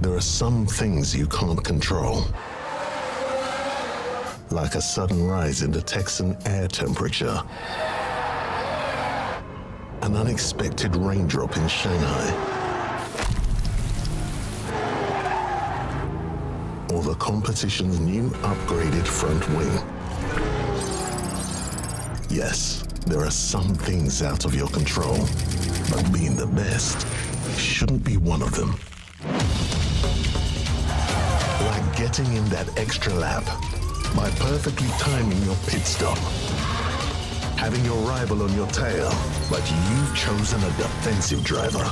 There are some things you can't control. Like a sudden rise in the Texan air temperature. An unexpected raindrop in Shanghai. Or the competition's new upgraded front wing. Yes, there are some things out of your control, but being the best shouldn't be one of them. Like getting in that extra lap by perfectly timing your pit stop. Having your rival on your tail, but you've chosen a defensive driver.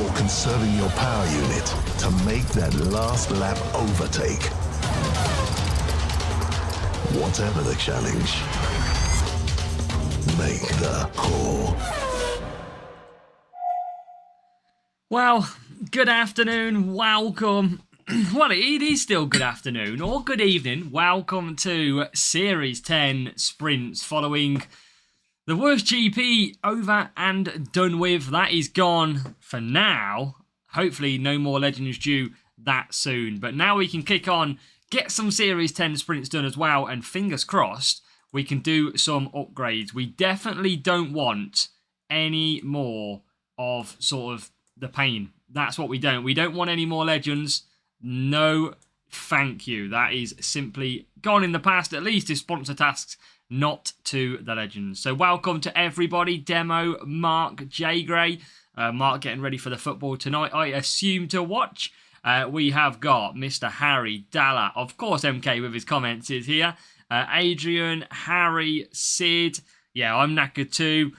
Or conserving your power unit to make that last lap overtake. Whatever the challenge, make the call. Well, good afternoon, welcome. Well, it is still good afternoon or good evening. Welcome to Series 10 Sprints following the worst GP over and done with. That is gone for now. Hopefully no more Legends due that soon. But now we can kick on, get some Series 10 Sprints done as well, and fingers crossed we can do some upgrades. We definitely don't want any more of sort of the pain. That's what we don't. We don't want any more Legends. No, thank you. That is simply gone in the past, at least as sponsor tasks, not to the Legends. So welcome to everybody. Demo, Mark, J Gray. Mark getting ready for the football tonight, I assume, to watch. We have got Mr. Harry Dalla. Of course, MK with his comments is here. Adrian, Harry, Sid. Yeah, I'm knackered too.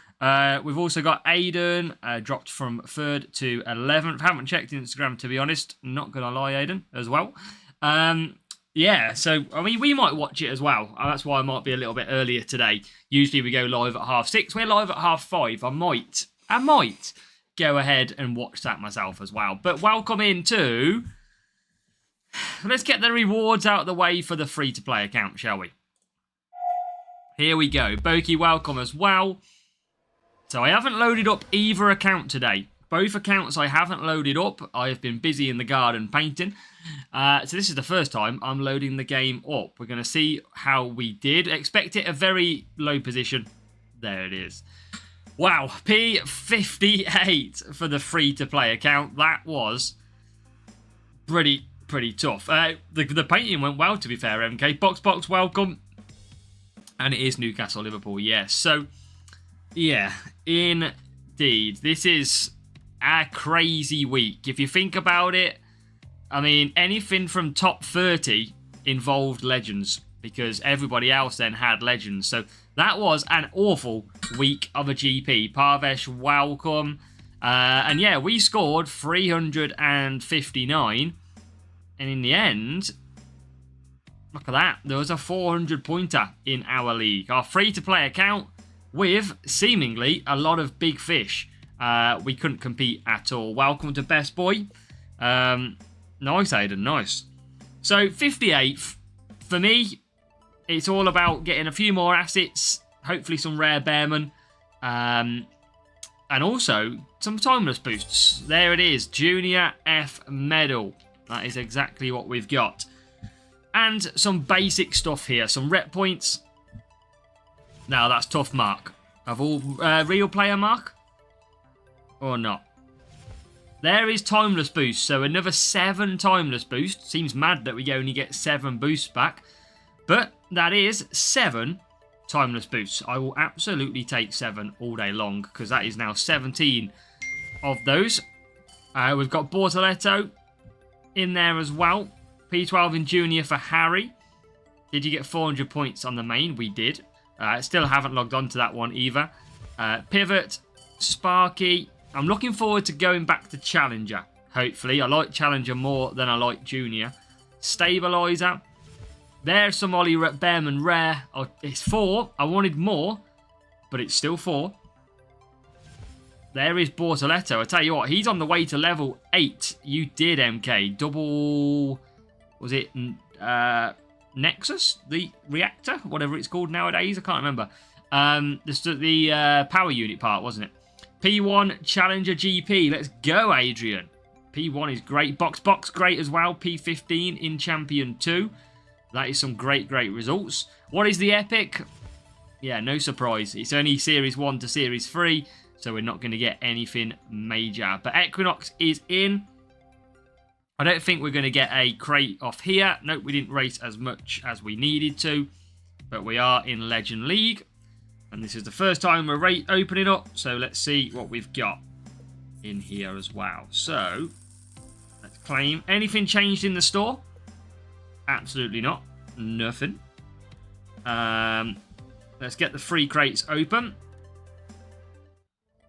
We've also got Aiden, dropped from 3rd to 11th. Haven't checked Instagram, to be honest. Not going to lie, Aiden, as well. Yeah, so, I mean, we might watch it as well. That's why I might be a little bit earlier today. Usually we go live at 6:30. We're live at 5:30. I might go ahead and watch that myself as well. But welcome into... Let's get the rewards out of the way for the free-to-play account, shall we? Here we go. Boki, welcome as well. So I haven't loaded up either account today. Both accounts I haven't loaded up. I have been busy in the garden painting. So this is the first time I'm loading the game up. We're going to see how we did. Expect it a very low position. There it is. Wow, P58 for the free-to-play account. That was pretty tough. The painting went well, to be fair, MK. Box, welcome. And it is Newcastle, Liverpool, yes. So... yeah, indeed. This is a crazy week. If you think about it, I mean, anything from top 30 involved Legends because everybody else then had Legends. So that was an awful week of a GP. Parvesh, welcome. And yeah, we scored 359. And in the end, look at that. There was a 400-pointer in our league. Our free-to-play account with, seemingly, a lot of big fish. We couldn't compete at all. Welcome to Best Boy. Nice, Aiden, nice. So, 58th. For me, it's all about getting a few more assets. Hopefully some rare Bearman. And also, some timeless boosts. There it is. Junior F medal. That is exactly what we've got. And some basic stuff here. Some rep points. Now, that's tough, Mark. Have all real player, Mark? Or not? There is timeless boost. So another 7 timeless boosts. Seems mad that we only get 7 boosts back. But that is 7 timeless boosts. I will absolutely take 7 all day long. Because that is now 17 of those. We've got Bortoletto in there as well. P12 in junior for Harry. Did you get 400 points on the main? We did. Still haven't logged on to that one either. Pivot, Sparky. I'm looking forward to going back to Challenger, hopefully. I like Challenger more than I like Junior. Stabilizer. There's some Ollie Bearman rare. Oh, it's 4. I wanted more, but it's still 4. There is Bortoletto. I tell you what, he's on the way to level 8. You did, MK. Double... was it... Nexus, the reactor, whatever it's called nowadays, I can't remember. The power unit part, wasn't it? P1 Challenger GP. Let's go, Adrian. P1 is great. Box, great as well. P15 in Champion 2. That is some great results. What is the epic? Yeah, no surprise. It's only Series 1 to Series 3, so we're not going to get anything major. But Equinox is in. I don't think we're going to get a crate off here. Nope, we didn't race as much as we needed to. But we are in Legend League. And this is the first time we're opening up. So let's see what we've got in here as well. So, let's claim. Anything changed in the store? Absolutely not. Nothing. Let's get the free crates open.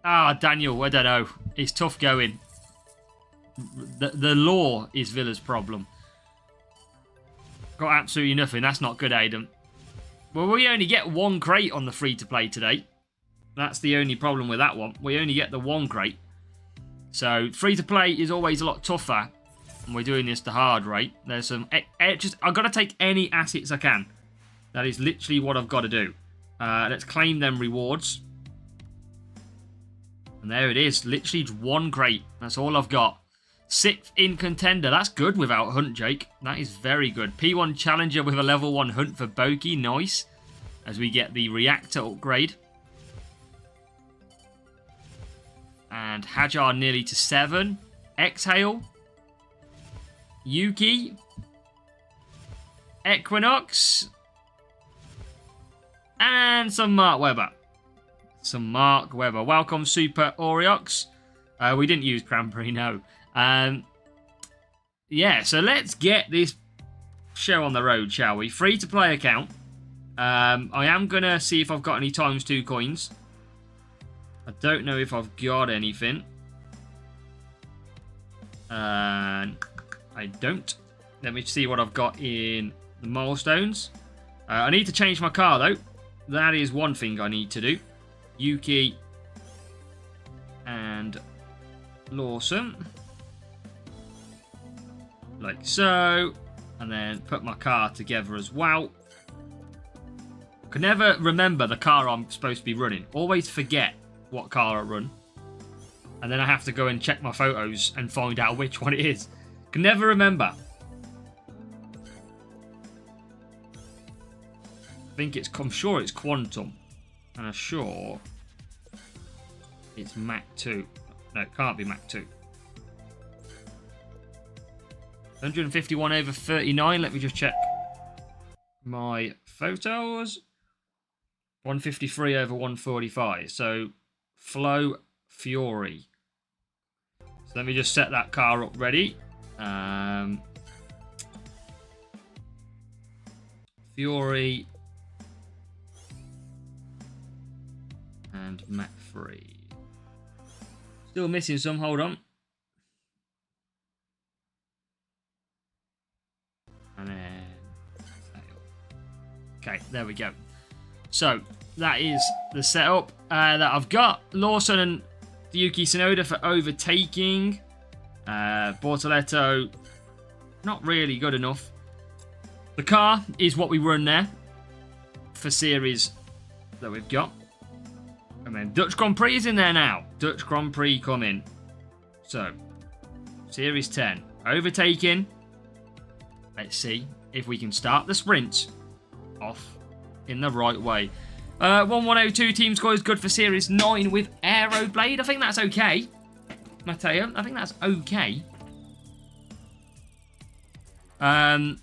Ah, Daniel, I don't know. It's tough going. The law is Villa's problem. Got absolutely nothing. That's not good, Aiden. Well, we only get one crate on the free-to-play today. That's the only problem with that one. We only get the one crate. So, free-to-play is always a lot tougher. And we're doing this the hard way. There's some... I've got to take any assets I can. That is literally what I've got to do. Let's claim them rewards. And there it is. Literally one crate. That's all I've got. 6th in contender. That's good without Hunt, Jake. That is very good. P1 challenger with a level 1 Hunt for Boki. Nice. As we get the reactor upgrade. And Hajar nearly to 7. Exhale. Yuki. Equinox. And some Mark Webber. Welcome, Super Oreox. We didn't use Cranberry, no. Yeah, so let's get this show on the road, shall we? Free-to-play account. I am going to see if I've got any ×2 coins. I don't know if I've got anything. I don't. Let me see what I've got in the milestones. I need to change my car, though. That is one thing I need to do. Yuki and Lawson. Like so. And then put my car together as well. I can never remember the car I'm supposed to be running. Always forget what car I run. And then I have to go and check my photos and find out which one it is. Can never remember. I'm sure it's Quantum. And I'm sure it's Mach 2. No, it can't be Mach 2. 151 over 39. Let me just check my photos. 153 over 145. So, Flow Fury. So let me just set that car up ready. Fury. And Mach 3. Still missing some, hold on. And then... Okay, there we go. So, that is the setup that I've got. Lawson and Yuki Tsunoda for overtaking. Bortoletto, not really good enough. The car is what we run there for series that we've got. And then Dutch Grand Prix is in there now. Dutch Grand Prix coming. So, Series 10. Overtaking. Let's see if we can start the sprint off in the right way. 1102 team score is good for Series 9 with Aeroblade. I think that's okay. Matteo, I think that's okay. The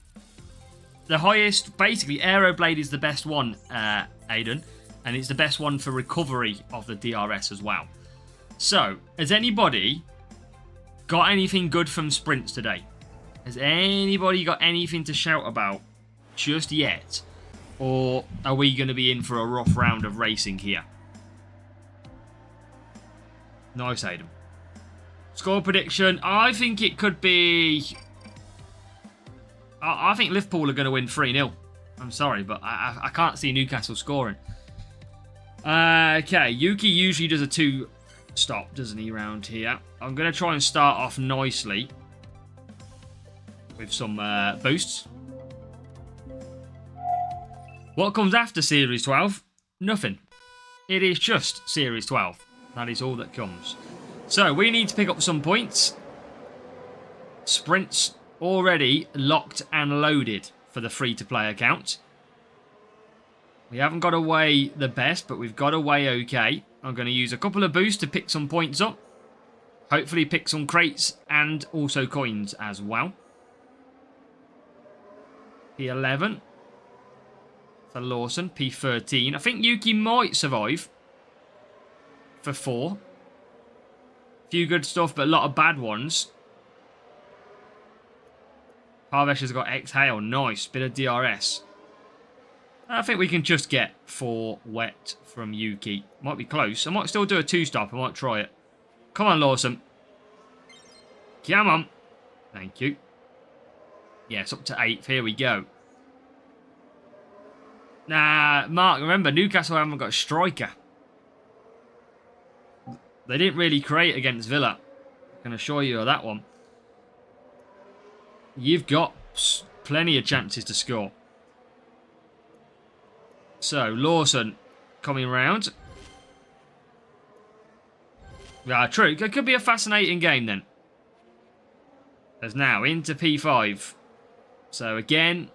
highest, basically, Aeroblade is the best one, Aiden. And it's the best one for recovery of the DRS as well. So, has anybody got anything good from sprints today? Has anybody got anything to shout about just yet? Or are we going to be in for a rough round of racing here? Nice, Aiden. Score prediction. I think it could be... I think Liverpool are going to win 3-0. I'm sorry, but I can't see Newcastle scoring. Okay, Yuki usually does a 2-stop, doesn't he, around here? I'm going to try and start off nicely with some boosts. What comes after Series 12? Nothing. It is just Series 12. That is all that comes. So, we need to pick up some points. Sprints already locked and loaded for the free-to-play account. We haven't got away the best, but we've got away okay. I'm going to use a couple of boosts to pick some points up. Hopefully pick some crates and also coins as well. P11 for Lawson. P13. I think Yuki might survive for 4. Few good stuff, but a lot of bad ones. Parvesh has got Exhale. Nice. Bit of DRS. I think we can just get 4 wet from Yuki. Might be close. I might still do a 2-stop. I might try it. Come on, Lawson. Come on. Thank you. Yes, up to 8th. Here we go. Nah, Mark, remember, Newcastle haven't got a striker. They didn't really create against Villa. I can assure you of that one. You've got plenty of chances to score. So, Lawson coming round. Yeah, true. It could be a fascinating game then. As now into P5. So again,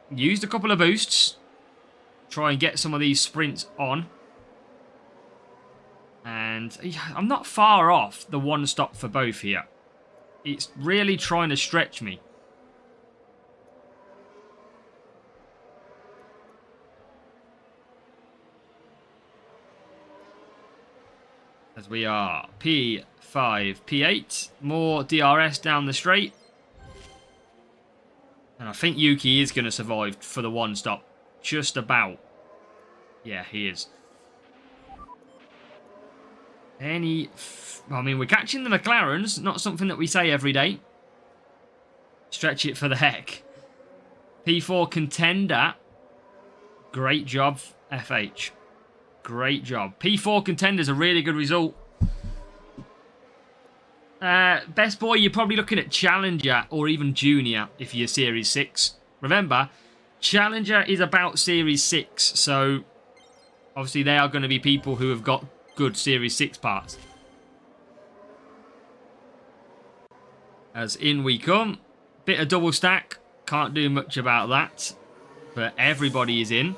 used a couple of boosts. Try and get some of these sprints on. And I'm not far off the 1-stop for both here. It's really trying to stretch me. As we are P5, P8. More DRS down the straight. And I think Yuki is going to survive for the 1-stop. Just about. Yeah, he is. I mean, we're catching the McLarens. Not something that we say every day. Stretch it for the heck. P4 Contender. Great job, FH. Great job. P4 Contender's a really good result. Best boy, you're probably looking at Challenger or even Junior if you're Series 6. Remember, Challenger is about Series 6, so obviously they are going to be people who have got good Series 6 parts. As in we come. Bit of double stack. Can't do much about that. But everybody is in.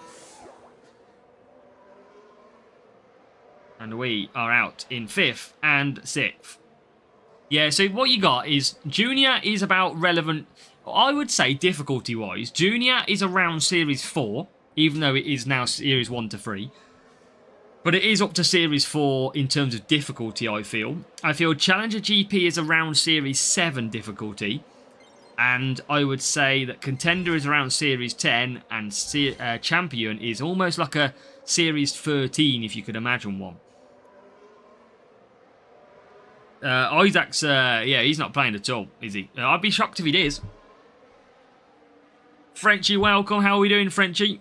And we are out in 5th and 6th. Yeah, so what you got is Junior is about relevant, I would say difficulty-wise. Junior is around Series 4, even though it is now Series 1 to 3. But it is up to Series 4 in terms of difficulty, I feel. I feel Challenger GP is around Series 7 difficulty. And I would say that Contender is around Series 10. And Champion is almost like a Series 13, if you could imagine one. Isaac's, yeah, he's not playing at all, is he? I'd be shocked if he is. Frenchie, welcome. How are we doing, Frenchie?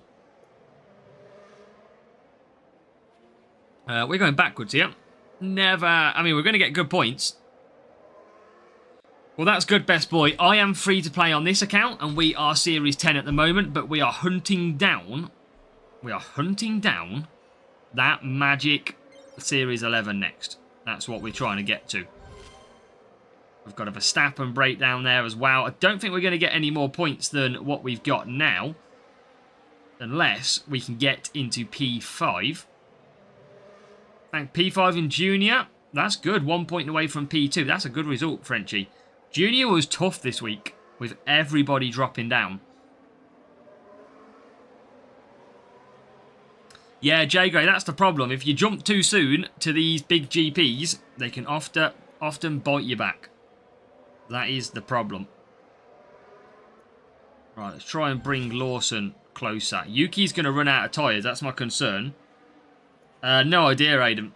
We're going backwards here. Never. I mean, we're going to get good points. Well, that's good, best boy. I am free to play on this account, and we are Series 10 at the moment, but we are hunting down. We are hunting down that magic Series 11 next. That's what we're trying to get to. We've got a Verstappen breakdown there as well. I don't think we're going to get any more points than what we've got now. Unless we can get into P5. And P5 in Junior. That's good. 1 point away from P2. That's a good result, Frenchie. Junior was tough this week. With everybody dropping down. Yeah, Jay Gray, that's the problem. If you jump too soon to these big GPs, they can often bite you back. That is the problem. Right, let's try and bring Lawson closer. Yuki's going to run out of tyres. That's my concern. No idea, Aiden.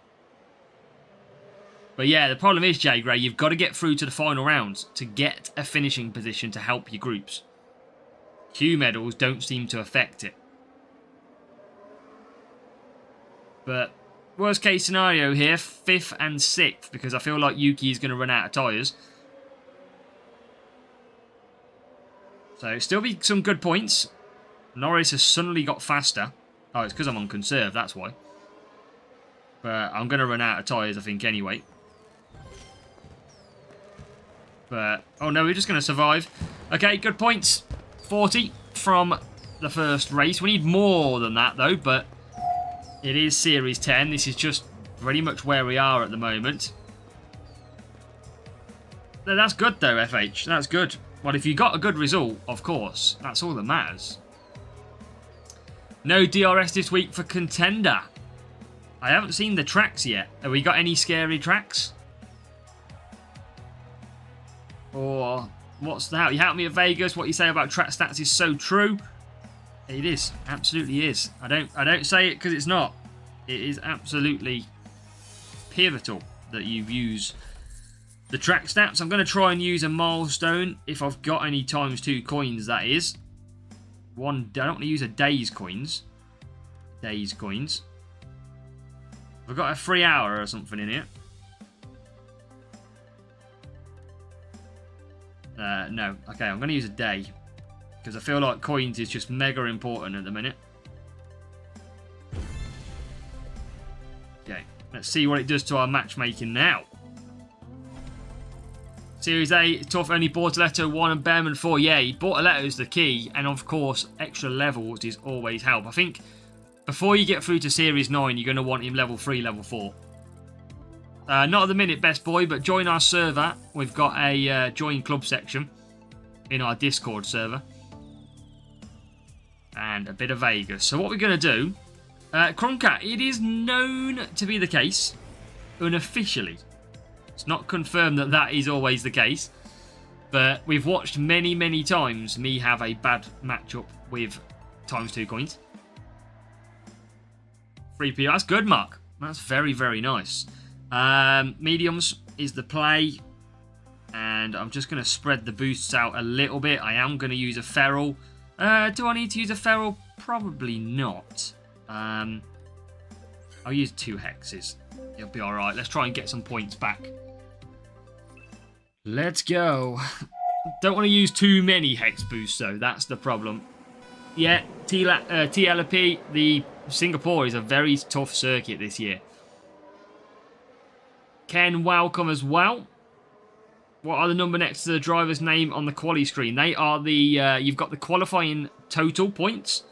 But yeah, the problem is, Jay Gray, you've got to get through to the final rounds to get a finishing position to help your groups. Q medals don't seem to affect it. But worst case scenario here, 5th and 6th, because I feel like Yuki is going to run out of tyres. So still be some good points. Norris has suddenly got faster. Oh, it's because I'm on conserve, that's why. But I'm going to run out of tyres, I think, anyway. But, oh no, we're just going to survive. Okay, good points. 40 from the first race. We need more than that, though, but it is Series 10. This is just pretty much where we are at the moment. That's good, though, FH. That's good. Well, if you got a good result, of course, that's all that matters. No DRS this week for Contender. I haven't seen the tracks yet. Have we got any scary tracks? Or what's that? You help me at Vegas. What you say about track stats is so true. It is. Absolutely is. I don't say it because it's not. It is absolutely pivotal that you use the track stats. I'm going to try and use a milestone if I've got any ×2 coins, that is. I don't want to use a day's coins. Day's coins. I've got a free hour or something in here. No. Okay, I'm going to use a day. Because I feel like coins is just mega important at the minute. Okay, let's see what it does to our matchmaking now. Series A, tough, only Bortoletto 1 and Behrman 4. Yeah, Bortoletto's the key. And of course, extra levels is always help. I think before you get through to Series 9, you're going to want him level 3, level 4. Not at the minute, best boy, but join our server. We've got a join club section in our Discord server. And a bit of Vegas. So what we're going to do, Croncat, it is known to be the case, unofficially. It's not confirmed that that is always the case. But we've watched many, many times me have a bad matchup with ×2 coins. 3 PR, that's good, Mark. That's very, very nice. Mediums is the play. And I'm just going to spread the boosts out a little bit. I am going to use a feral. Do I need to use a feral? Probably not. I'll use 2 hexes. It'll be alright. Let's try and get some points back. Let's go. Don't want to use too many hex boosts, though. That's the problem. Yeah, TLP, the Singapore is a very tough circuit this year. Ken, welcome as well. What are the number next to the driver's name on the quali screen? They are the, you've got the qualifying total points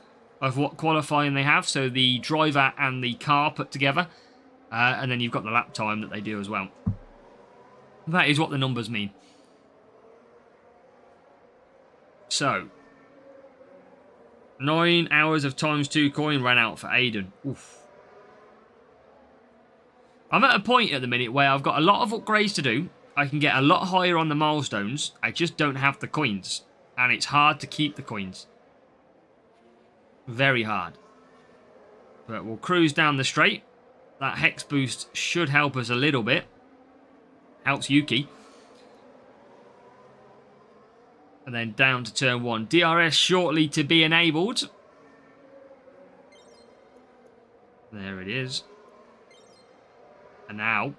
of what qualifying they have. So the driver and the car put together. And then you've got the lap time that they do as well. That is what the numbers mean. So, 9 hours of ×2 coin ran out for Aiden. Oof. I'm at a point at the minute where I've got a lot of upgrades to do. I can get a lot higher on the milestones. I just don't have the coins. And it's hard to keep the coins. Very hard. But we'll cruise down the straight. That hex boost should help us a little bit. Helps Yuki. And then down to turn 1. DRS shortly to be enabled. There it is. And now.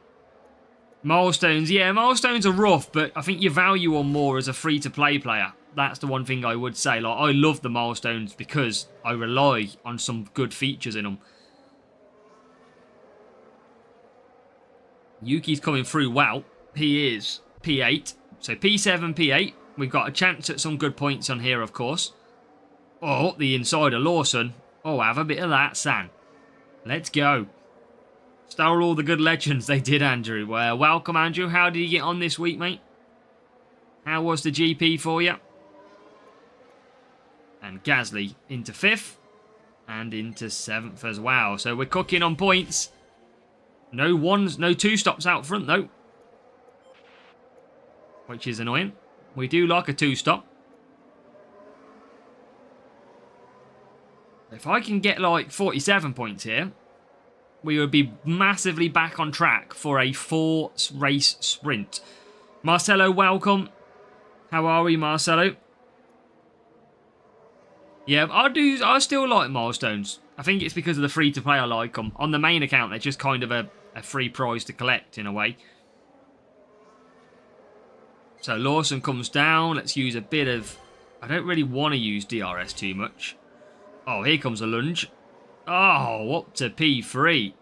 Milestones. Yeah, milestones are rough, but I think you value them more as a free-to-play player. That's the one thing I would say. Like, I love the milestones because I rely on some good features in them. Yuki's coming through well. He is P8. So P7, P8. We've got a chance at some good points on here, of course. Oh, the inside of Lawson. Oh, have a bit of that, San. Let's go. Stole all the good legends they did, Andrew. Well, welcome, Andrew. How did you get on this week, mate? How was the GP for you? And Gasly into 5th. And into 7th as well. So we're cooking on points. No 2 stops out front, though. Which is annoying. We do like a 2-stop. If I can get like 47 points here, we would be massively back on track for a 4-race sprint. Marcelo, welcome. How are we, Marcelo? Yeah, I still like milestones. I think it's because of the free-to-play I like them. On the main account, they're just kind of a free prize to collect in a way. So Lawson comes down. Let's use a bit of... I don't really want to use DRS too much. Oh, here comes a lunge. Oh, up to P3.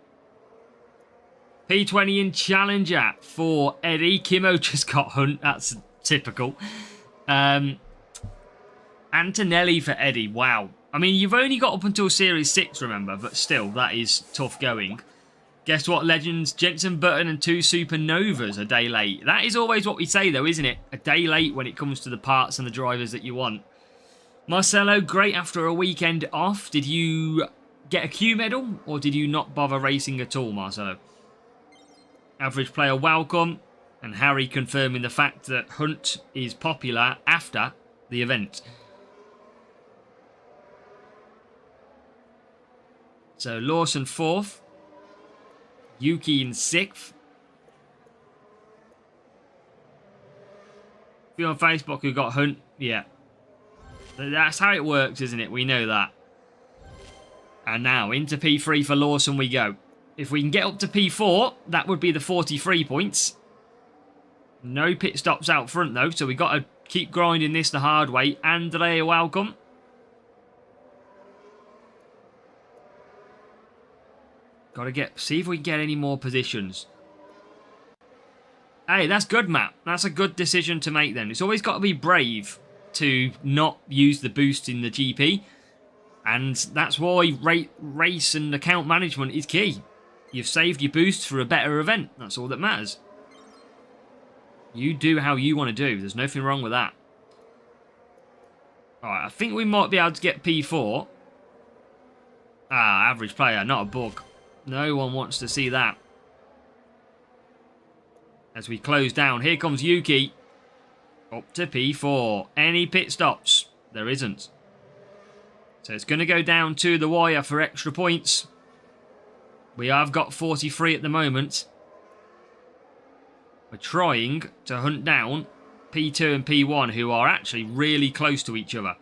P20 in Challenger for Eddie. Kimo just got Hunt. That's Typical. Antonelli for Eddie. Wow. I mean, you've only got up until Series 6, remember, but still, that is tough going. Guess what, legends? Jenson Button and 2 Supernovas a day late. That is always what we say, though, isn't it? A day late when it comes to the parts and the drivers that you want. Marcelo, great after a weekend off. Did you get a Q medal, or did you not bother racing at all, Marcelo? Average player, welcome. And Harry confirming the fact that Hunt is popular after the event. So Lawson 4th. Yuki in 6th. If you're on Facebook who got Hunt, yeah. That's how it works, isn't it? We know that. And now into P3 for Lawson we go. If we can get up to P4, that would be the 43 points. No pit stops out front though, so we got to keep grinding this the hard way. Andrea, welcome. Got to see if we can get any more positions. Hey, that's good, Matt. That's a good decision to make then. It's always got to be brave to not use the boost in the GP. And that's why race and account management is key. You've saved your boost for a better event. That's all that matters. You do how you want to do. There's nothing wrong with that. Alright, I think we might be able to get P4. Ah, average player, not a bug. No one wants to see that. As we close down, here comes Yuki. Up to P4. Any pit stops? There isn't. So it's going to go down to the wire for extra points. We have got 43 at the moment. We're trying to hunt down P2 and P1, who are actually really close to each other.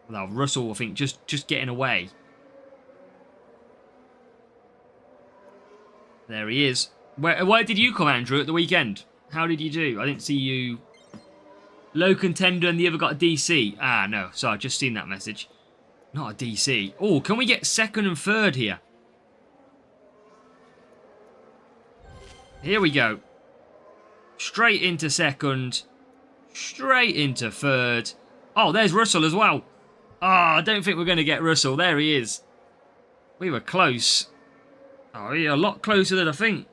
Well, Russell, I think, just getting away. There he is. Where did you come, Andrew, at the weekend? How did you do? I didn't see you. Low contender and the other got a DC. Ah, no. Sorry, I've just seen that message. Not a DC. Oh, can we get second and third here? Here we go. Straight into second. Straight into third. Oh, there's Russell as well. Oh, I don't think we're going to get Russell. There he is. We were close. Oh, yeah, a lot closer than I think.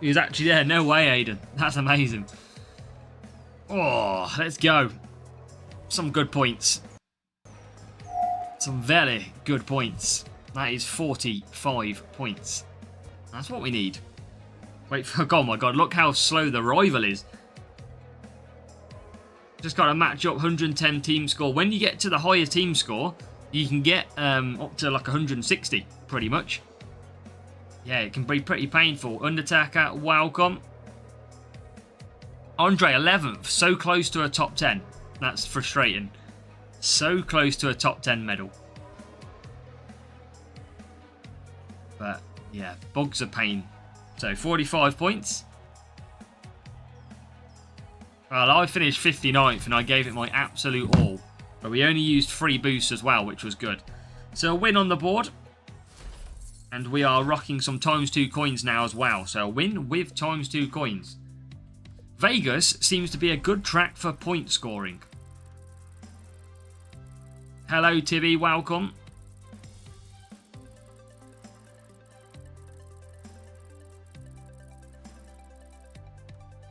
He was actually there. No way, Aiden. That's amazing. Oh, let's go. Some good points. Some very good points. That is 45 points. That's what we need. Wait, oh my god, look how slow the rival is. Just got to match up 110 team score. When you get to the higher team score, you can get up to like 160, pretty much. Yeah, it can be pretty painful. Undertaker, welcome. Andre, 11th. So close to a top 10. That's frustrating. So close to a top 10 medal. But, yeah, bugs are pain. So, 45 points. Well, I finished 59th and I gave it my absolute all. But we only used 3 boosts as well, which was good. So, a win on the board. And we are rocking some ×2 coins now as well. So, a win with ×2 coins. Vegas seems to be a good track for point scoring. Hello, Tibby. Welcome.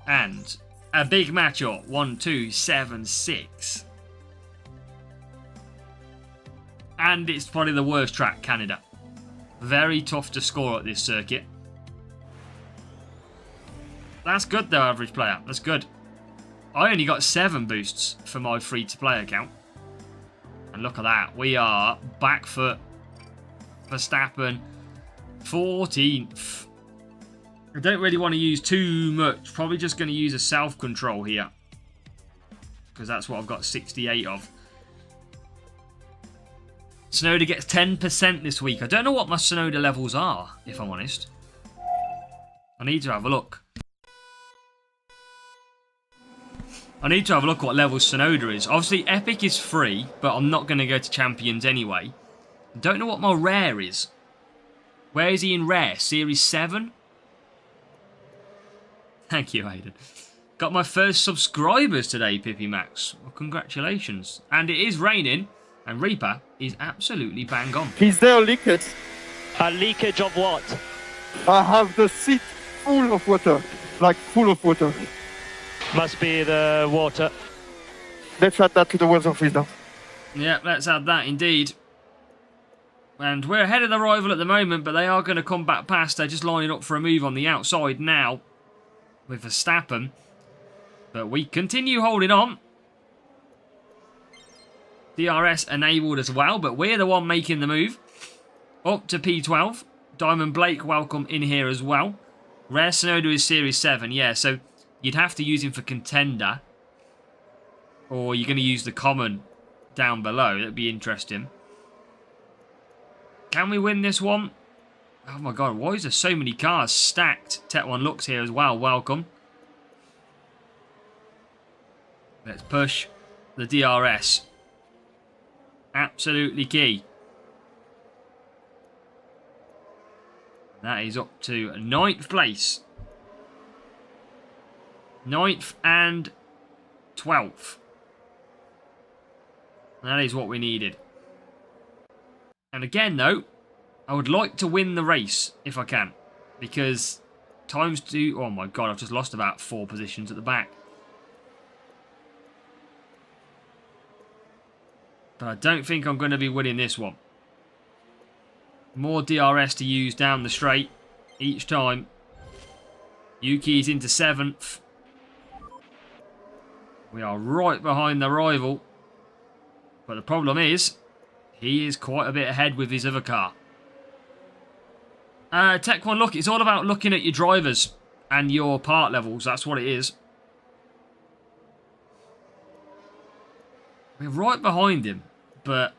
And a big matchup. 1, 2, 7, 6. And it's probably the worst track, Canada. Very tough to score at this circuit. That's good though, average player. That's good. I only got 7 boosts for my free-to-play account. And look at that. We are back foot. Verstappen, 14th. I don't really want to use too much. Probably just going to use a self-control here. Because that's what I've got 68 of. Sonoda gets 10% this week. I don't know what my Sonoda levels are, if I'm honest. I need to have a look. I need to have a look what level Sonoda is. Obviously, Epic is free, but I'm not going to go to Champions anyway. I don't know what my Rare is. Where is he in Rare? Series 7? Thank you, Aiden. Got my first subscribers today, Pippy Max. Well, congratulations. And it is raining, and Reaper is absolutely bang on. Is there leakage? A leakage of what? I have the seat full of water, like full of water. Must be the water. Let's add that to the weather freezer. Yeah, let's add that indeed. And we're ahead of the rival at the moment, but they are going to come back past. They're just lining up for a move on the outside now with Verstappen. But we continue holding on. DRS enabled as well, but we're the one making the move. Up to P12. Diamond Blake, welcome in here as well. Rare Sonoda is Series 7, yeah, so you'd have to use him for Contender. Or you're going to use the common down below. That'd be interesting. Can we win this one? Oh my god, why is there so many cars stacked? Tech1 Looks here as well, welcome. Let's push the DRS. Absolutely key. That is up to 9th place. 9th and 12th. That is what we needed. And again, though, I would like to win the race if I can. Because times two... Oh my god, I've just lost about 4 positions at the back. But I don't think I'm going to be winning this one. More DRS to use down the straight each time. Yuki is into 7th. We are right behind the rival. But the problem is, he is quite a bit ahead with his other car. Tech1 Look, it's all about looking at your drivers and your part levels. That's what it is. We're right behind him, but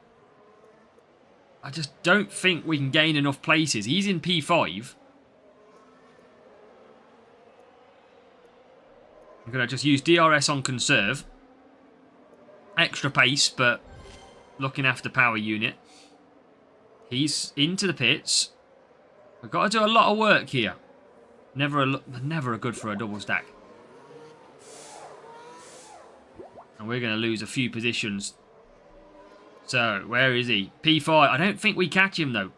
I just don't think we can gain enough places. He's in P5. I'm going to just use DRS on conserve. Extra pace, but looking after power unit. He's into the pits. We've got to do a lot of work here. Never a good for a double stack. And we're going to lose a few positions. So, where is he? P5. I don't think we catch him, though.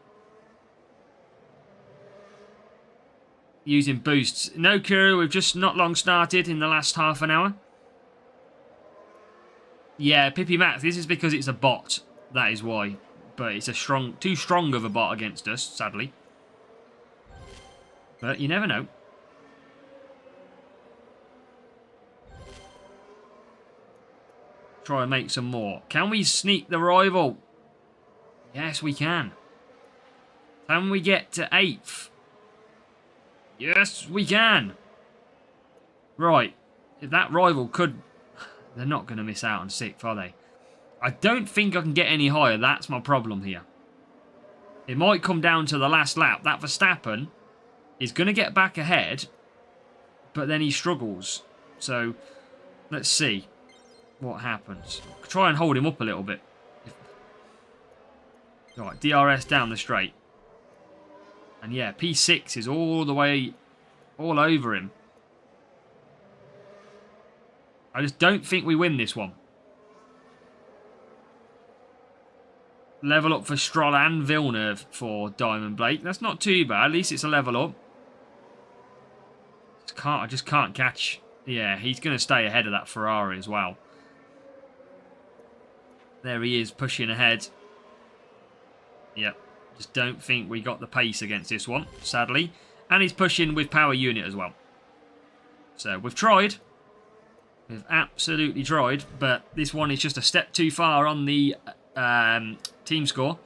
Using boosts. No Kuru, we've just not long started in the last half an hour. Yeah, Pippy Max, this is because it's a bot. That is why. But it's a too strong of a bot against us, sadly. But you never know. Try and make some more. Can we sneak the rival? Yes, we can. Can we get to 8th? Yes, we can. Right. If that rival could... They're not going to miss out on 6th, are they? I don't think I can get any higher. That's my problem here. It might come down to the last lap. That Verstappen is going to get back ahead, but then he struggles. So, let's see what happens. Try and hold him up a little bit. Right, DRS down the straight. And yeah, P6 is all the way, all over him. I just don't think we win this one. Level up for Stroll and Villeneuve for Diamond Blake. That's not too bad. At least it's a level up. I just can't catch. Yeah, he's going to stay ahead of that Ferrari as well. There he is, pushing ahead. Yep. Just don't think we got the pace against this one, sadly. And he's pushing with power unit as well. So, we've tried. We've absolutely tried. But this one is just a step too far on the team score.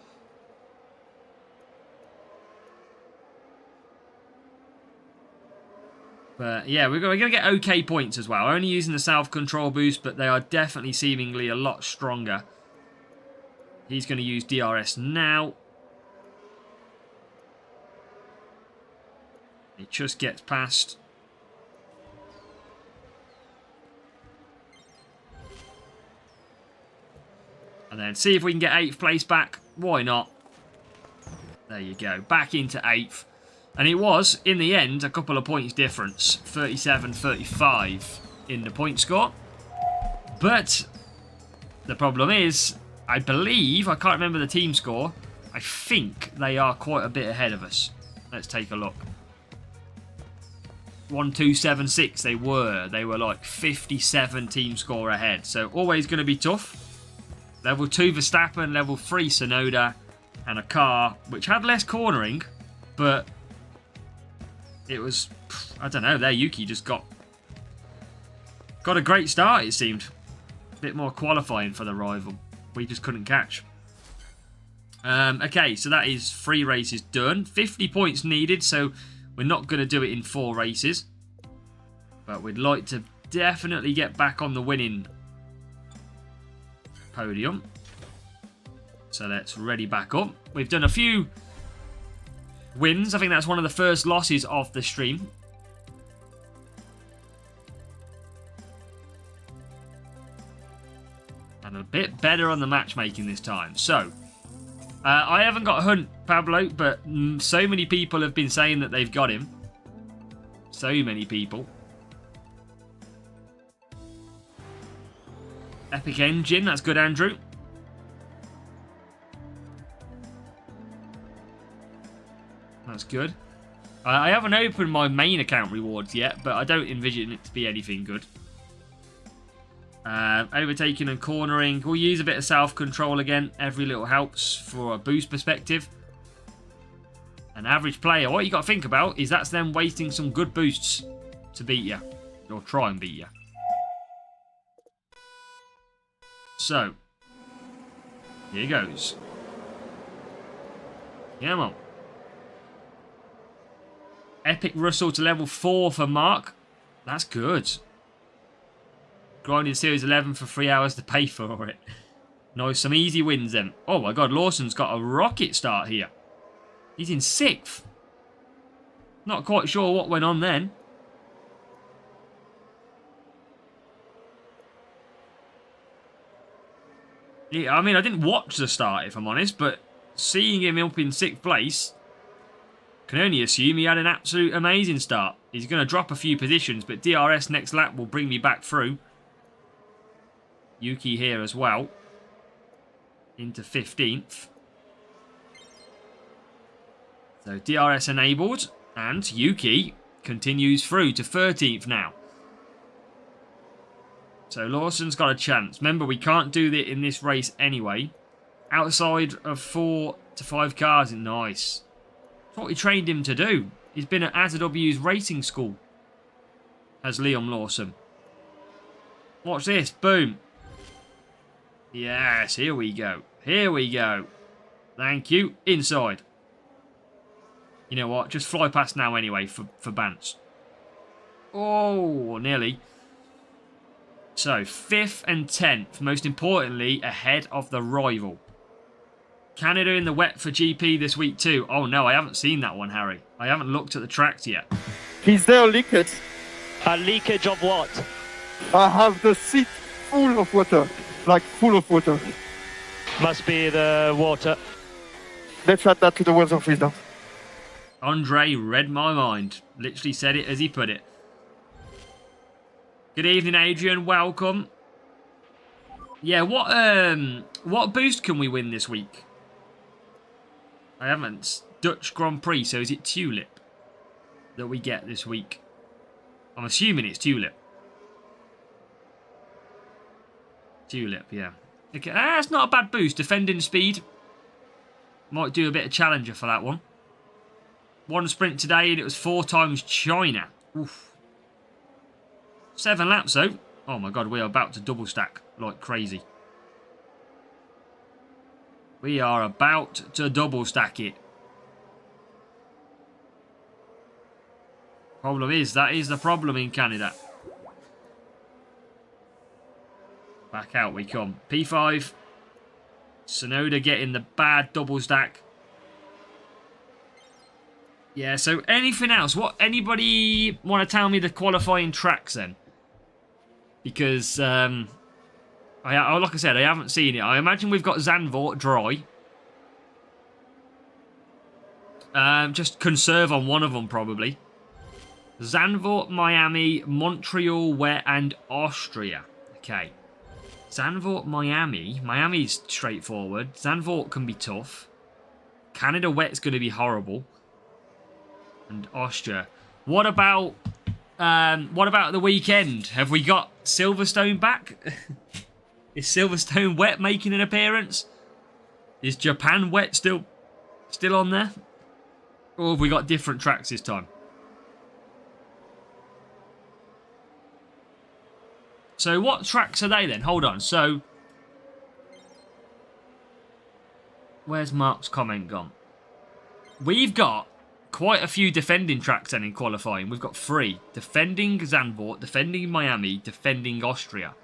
But yeah, we're going to get okay points as well. Only using the self-control boost, but they are definitely seemingly a lot stronger. He's going to use DRS now. He just gets past. And then see if we can get 8th place back. Why not? There you go. Back into 8th. And it was, in the end, a couple of points difference. 37-35 in the point score. But the problem is, I believe, I can't remember the team score, I think they are quite a bit ahead of us. Let's take a look. 1-2-7-6 they were. They were like 57 team score ahead. So always going to be tough. Level 2 Verstappen, level 3 Tsunoda, and a car which had less cornering, but it was, I don't know, there Yuki just got a great start, it seemed. A bit more qualifying for the rival. We just couldn't catch. Okay, so that is 3 races done. 50 points needed, so we're not going to do it in 4 races. But we'd like to definitely get back on the winning podium. So let's ready back up. We've done a few wins. I think that's one of the first losses of the stream. And a bit better on the matchmaking this time. So, I haven't got Hunt, Pablo, but so many people have been saying that they've got him. So many people. Epic Engine, that's good, Andrew. That's good. I haven't opened my main account rewards yet, but I don't envision it to be anything good. Overtaking and cornering. We'll use a bit of self-control again. Every little helps for a boost perspective. An average player, what you got to think about is that's them wasting some good boosts to beat you. Or try and beat you. So, here goes. Come on. Epic Russell to level 4 for Mark. That's good. Grinding Series 11 for 3 hours to pay for it. Nice, some easy wins then. Oh my god, Lawson's got a rocket start here. He's in 6th. Not quite sure what went on then. Yeah, I mean, I didn't watch the start, if I'm honest, but seeing him up in 6th place, can only assume he had an absolute amazing start. He's going to drop a few positions, but DRS next lap will bring me back through. Yuki here as well. Into 15th. So DRS enabled. And Yuki continues through to 13th now. So Lawson's got a chance. Remember, we can't do that in this race anyway. Outside of 4 to 5 cars. Nice. That's what we trained him to do. He's been at AZW's racing school. As Liam Lawson. Watch this. Boom. Yes, here we go. Here we go. Thank you. Inside. You know what? Just fly past now anyway for Bance. Oh, nearly. So, 5th and 10th. Most importantly, ahead of the rival. Canada in the wet for GP this week too. Oh no, I haven't seen that one, Harry. I haven't looked at the tracks yet. Is there leakage? A leakage of what? I have the seat full of water. Like full of water. Must be the water. Let's add that to the words of wisdom. Andre read my mind. Literally said it as he put it. Good evening, Adrian. Welcome. Yeah, what boost can we win this week? I haven't. Dutch Grand Prix, so is it Tulip that we get this week? I'm assuming it's Tulip. Tulip, yeah. Okay, that's not a bad boost. Defending speed. Might do a bit of challenger for that one. 1 sprint today, and it was 4 times China. Oof. 7 laps, though. Oh my god, we are about to double stack like crazy. We are about to double stack it. Problem is, that is the problem in Canada. Back out we come. P5. Tsunoda getting the bad double stack. Yeah, so anything else? What? Anybody want to tell me the qualifying tracks then? Because, like I said, I haven't seen it. I imagine we've got Zandvoort dry. Just conserve on one of them, probably. Zandvoort, Miami, Montreal, Wet, and Austria. Okay. Zandvoort, Miami. Miami's straightforward. Zandvoort can be tough. Canada Wet's going to be horrible. And Austria. What about the weekend? Have we got Silverstone back? Is Silverstone Wet making an appearance? Is Japan Wet still on there? Or have we got different tracks this time? So what tracks are they then? Hold on. So where's Mark's comment gone? We've got quite a few defending tracks then in qualifying. We've got 3. Defending Zandvoort, defending Miami, defending Austria.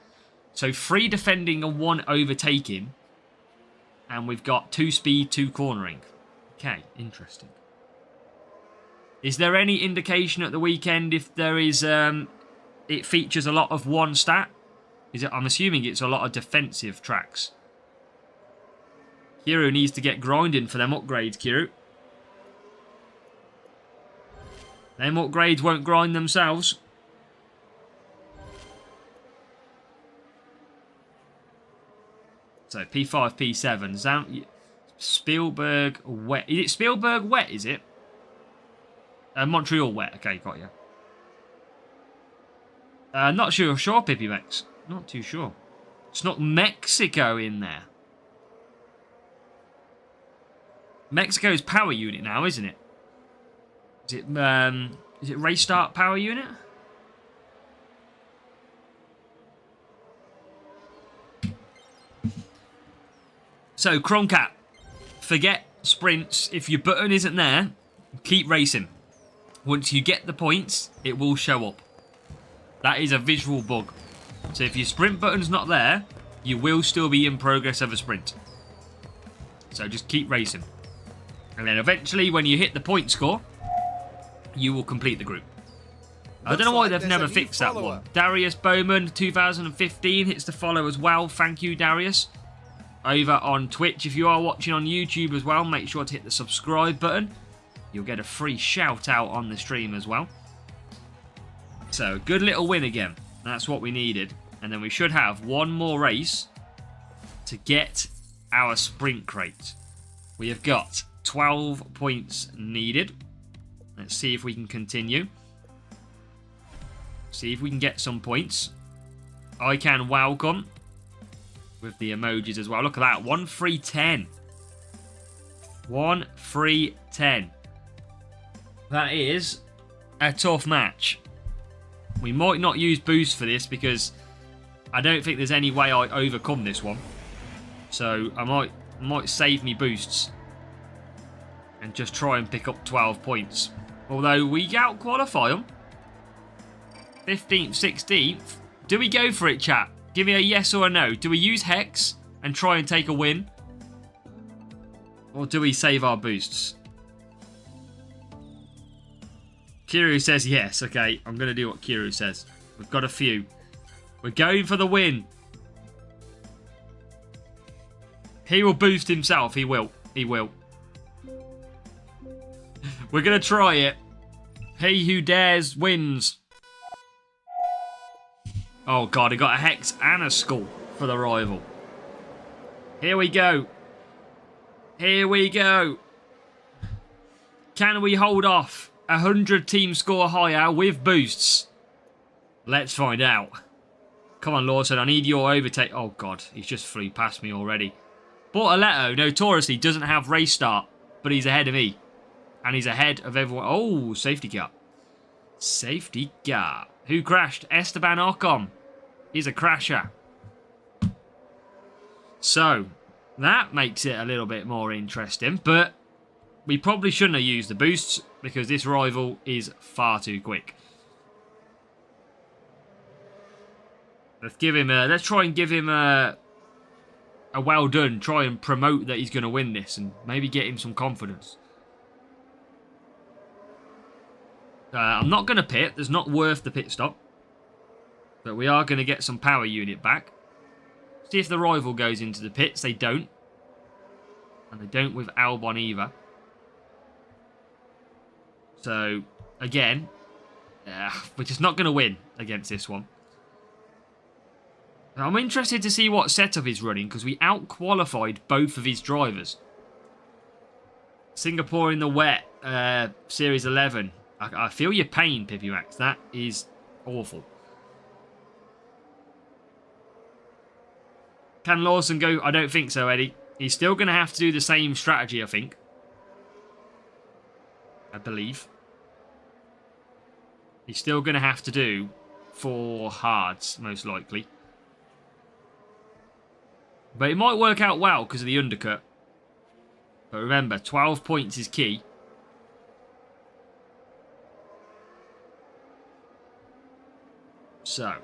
So 3 defending and 1 overtaking. And we've got 2 speed, 2 cornering. Okay, interesting. Is there any indication at the weekend if there is... it features a lot of 1 stat? I'm assuming it's a lot of defensive tracks. Kiru needs to get grinding for them upgrades, Kiru. Them upgrades won't grind themselves. So P5, P7. Spielberg Wet. Is it Spielberg Wet, is it? Montreal Wet. Okay, got you. Not sure, Pippi Mex. Not too sure. It's not Mexico in there. Mexico's power unit now, isn't it? Is it Restart power unit? So, Croncat, forget sprints. If your button isn't there, keep racing. Once you get the points, it will show up. That is a visual bug. So if your sprint button's not there, you will still be in progress of a sprint. So just keep racing. And then eventually, when you hit the point score, you will complete the group. I don't know why they've never fixed that one. Darius Bowman, 2015, hits the follow as well. Thank you, Darius. Over on Twitch. If you are watching on YouTube as well, make sure to hit the subscribe button. You'll get a free shout out on the stream as well. So, good little win again. That's what we needed. And then we should have one more race to get our sprint crate. We have got 12 points needed. Let's see if we can continue. See if we can get some points. I can welcome with the emojis as well. Look at that. 1 3 10. 1 3 10. That is a tough match. We might not use boost for this because I don't think there's any way I overcome this one. So I might save me boosts and just try and pick up 12 points. Although we out-qualify them. 15th, 16th. Do we go for it, chat? Give me a yes or a no. Do we use Hex and try and take a win? Or do we save our boosts? Kiru says yes. Okay, I'm going to do what Kiru says. We've got a few. We're going for the win. He will boost himself. He will. He will. We're going to try it. He who dares wins. Oh, God. I got a Hex and a Skull for the rival. Here we go. Here we go. Can we hold off 100 team score higher with boosts? Let's find out. Come on, Lawson. I need your overtake. Oh, God. He's just flew past me already. Bortoletto notoriously doesn't have race start, but he's ahead of me. And he's ahead of everyone. Oh, safety car. Safety car. Who crashed? Esteban Ocon. He's a crasher. So, that makes it a little bit more interesting. But we probably shouldn't have used the boosts because this rival is far too quick. Let's give him a... Let's try and give him a well done. Try and promote that he's going to win this and maybe get him some confidence. I'm not going to pit. There's not worth the pit stop. But we are going to get some power unit back. See if the rival goes into the pits. They don't. And they don't with Albon either. So, again, we're just not going to win against this one. I'm interested to see what setup he's running because we out-qualified both of his drivers. Singapore in the wet, Series 11. I feel your pain, Pippi Max. That is awful. Can Lawson go? I don't think so, Eddie. He's still going to have to do the same strategy, I think. I believe. He's still going to have to do 4 hards, most likely. But it might work out well because of the undercut. But remember, 12 points is key. So,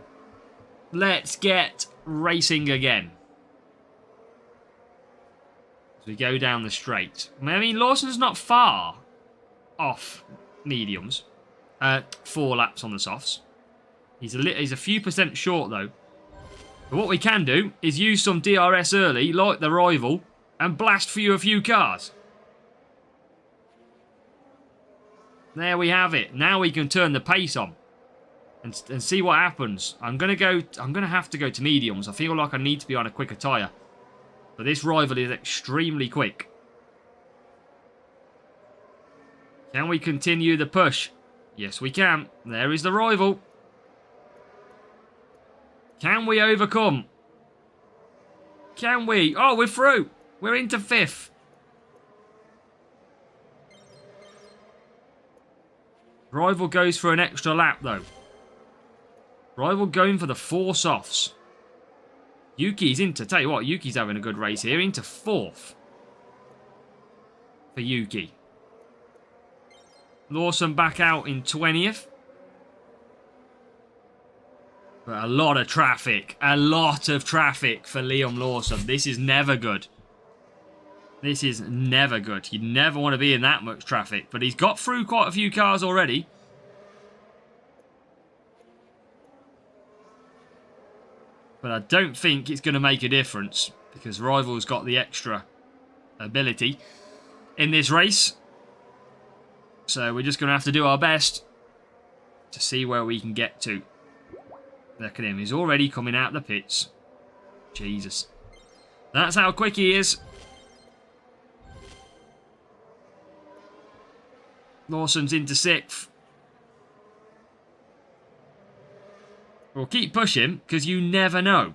let's get racing again. As we go down the straight. I mean, Lawson's not far off mediums. 4 laps on the softs. He's a few percent short, though. But what we can do is use some DRS early, like the rival, and blast for you a few cars. There we have it. Now we can turn the pace on and see what happens. I'm gonna have to go to mediums. I feel like I need to be on a quicker tyre. But this rival is extremely quick. Can we continue the push? Yes, we can. There is the rival. Can we overcome? Can we? Oh, we're through. We're into 5th. Rival goes for an extra lap, though. Rival going for the 4 softs. Yuki's into... Tell you what, Yuki's having a good race here. Into 4th. For Yuki. Lawson back out in 20th. But a lot of traffic. A lot of traffic for Liam Lawson. This is never good. This is never good. You never want to be in that much traffic. But he's got through quite a few cars already. But I don't think it's going to make a difference. Because Rival's got the extra ability in this race. So we're just going to have to do our best to see where we can get to. Look at him. He's already coming out the pits. Jesus. That's how quick he is. Lawson's into 6th. We'll keep pushing because you never know.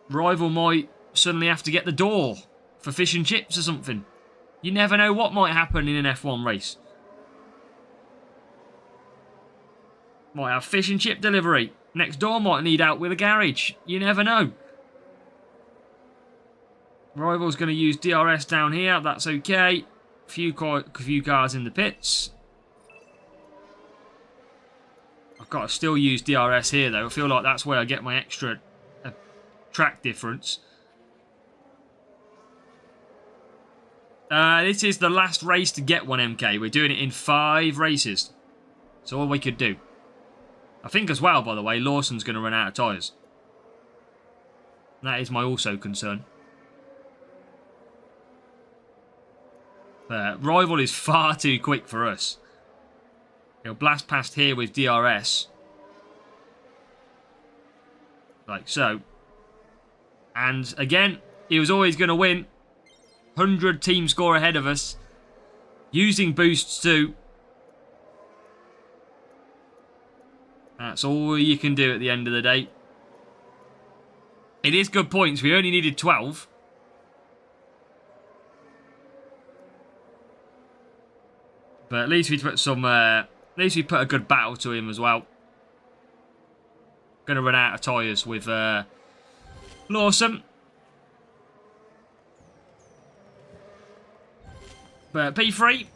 Rival might suddenly have to get the door for fish and chips or something. You never know what might happen in an F1 race. Might have fish and chip delivery. Next door might need out with a garage. You never know. Rival's going to use DRS down here. That's okay. Few cars in the pits. I've got to still use DRS here, though. I feel like that's where I get my extra track difference. This is the last race to get 1MK. We're doing it in 5 races. That's all we could do. I think as well, by the way, Lawson's going to run out of tyres. That is my also concern. Rival is far too quick for us. He'll blast past here with DRS. Like so. And again, he was always going to win. 100 team score ahead of us. Using boosts too. That's all you can do at the end of the day. It is good points. We only needed 12. But at least we put some. At least we put a good battle to him as well. Going to run out of tyres with Lawson. But P3.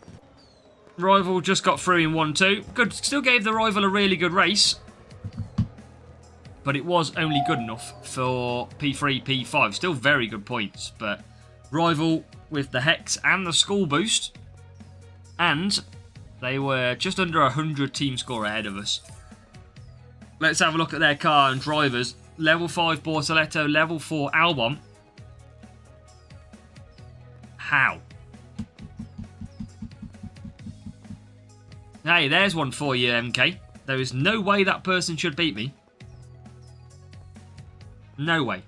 Rival just got through in 1-2. Good. Still gave the rival a really good race. But it was only good enough for P3, P5. Still very good points. But rival with the Hex and the school boost. And they were just under 100 team score ahead of us. Let's have a look at their car and drivers. Level 5 Bortoleto, level 4 Albon. How? Hey, there's one for you, MK. There is no way that person should beat me. No way.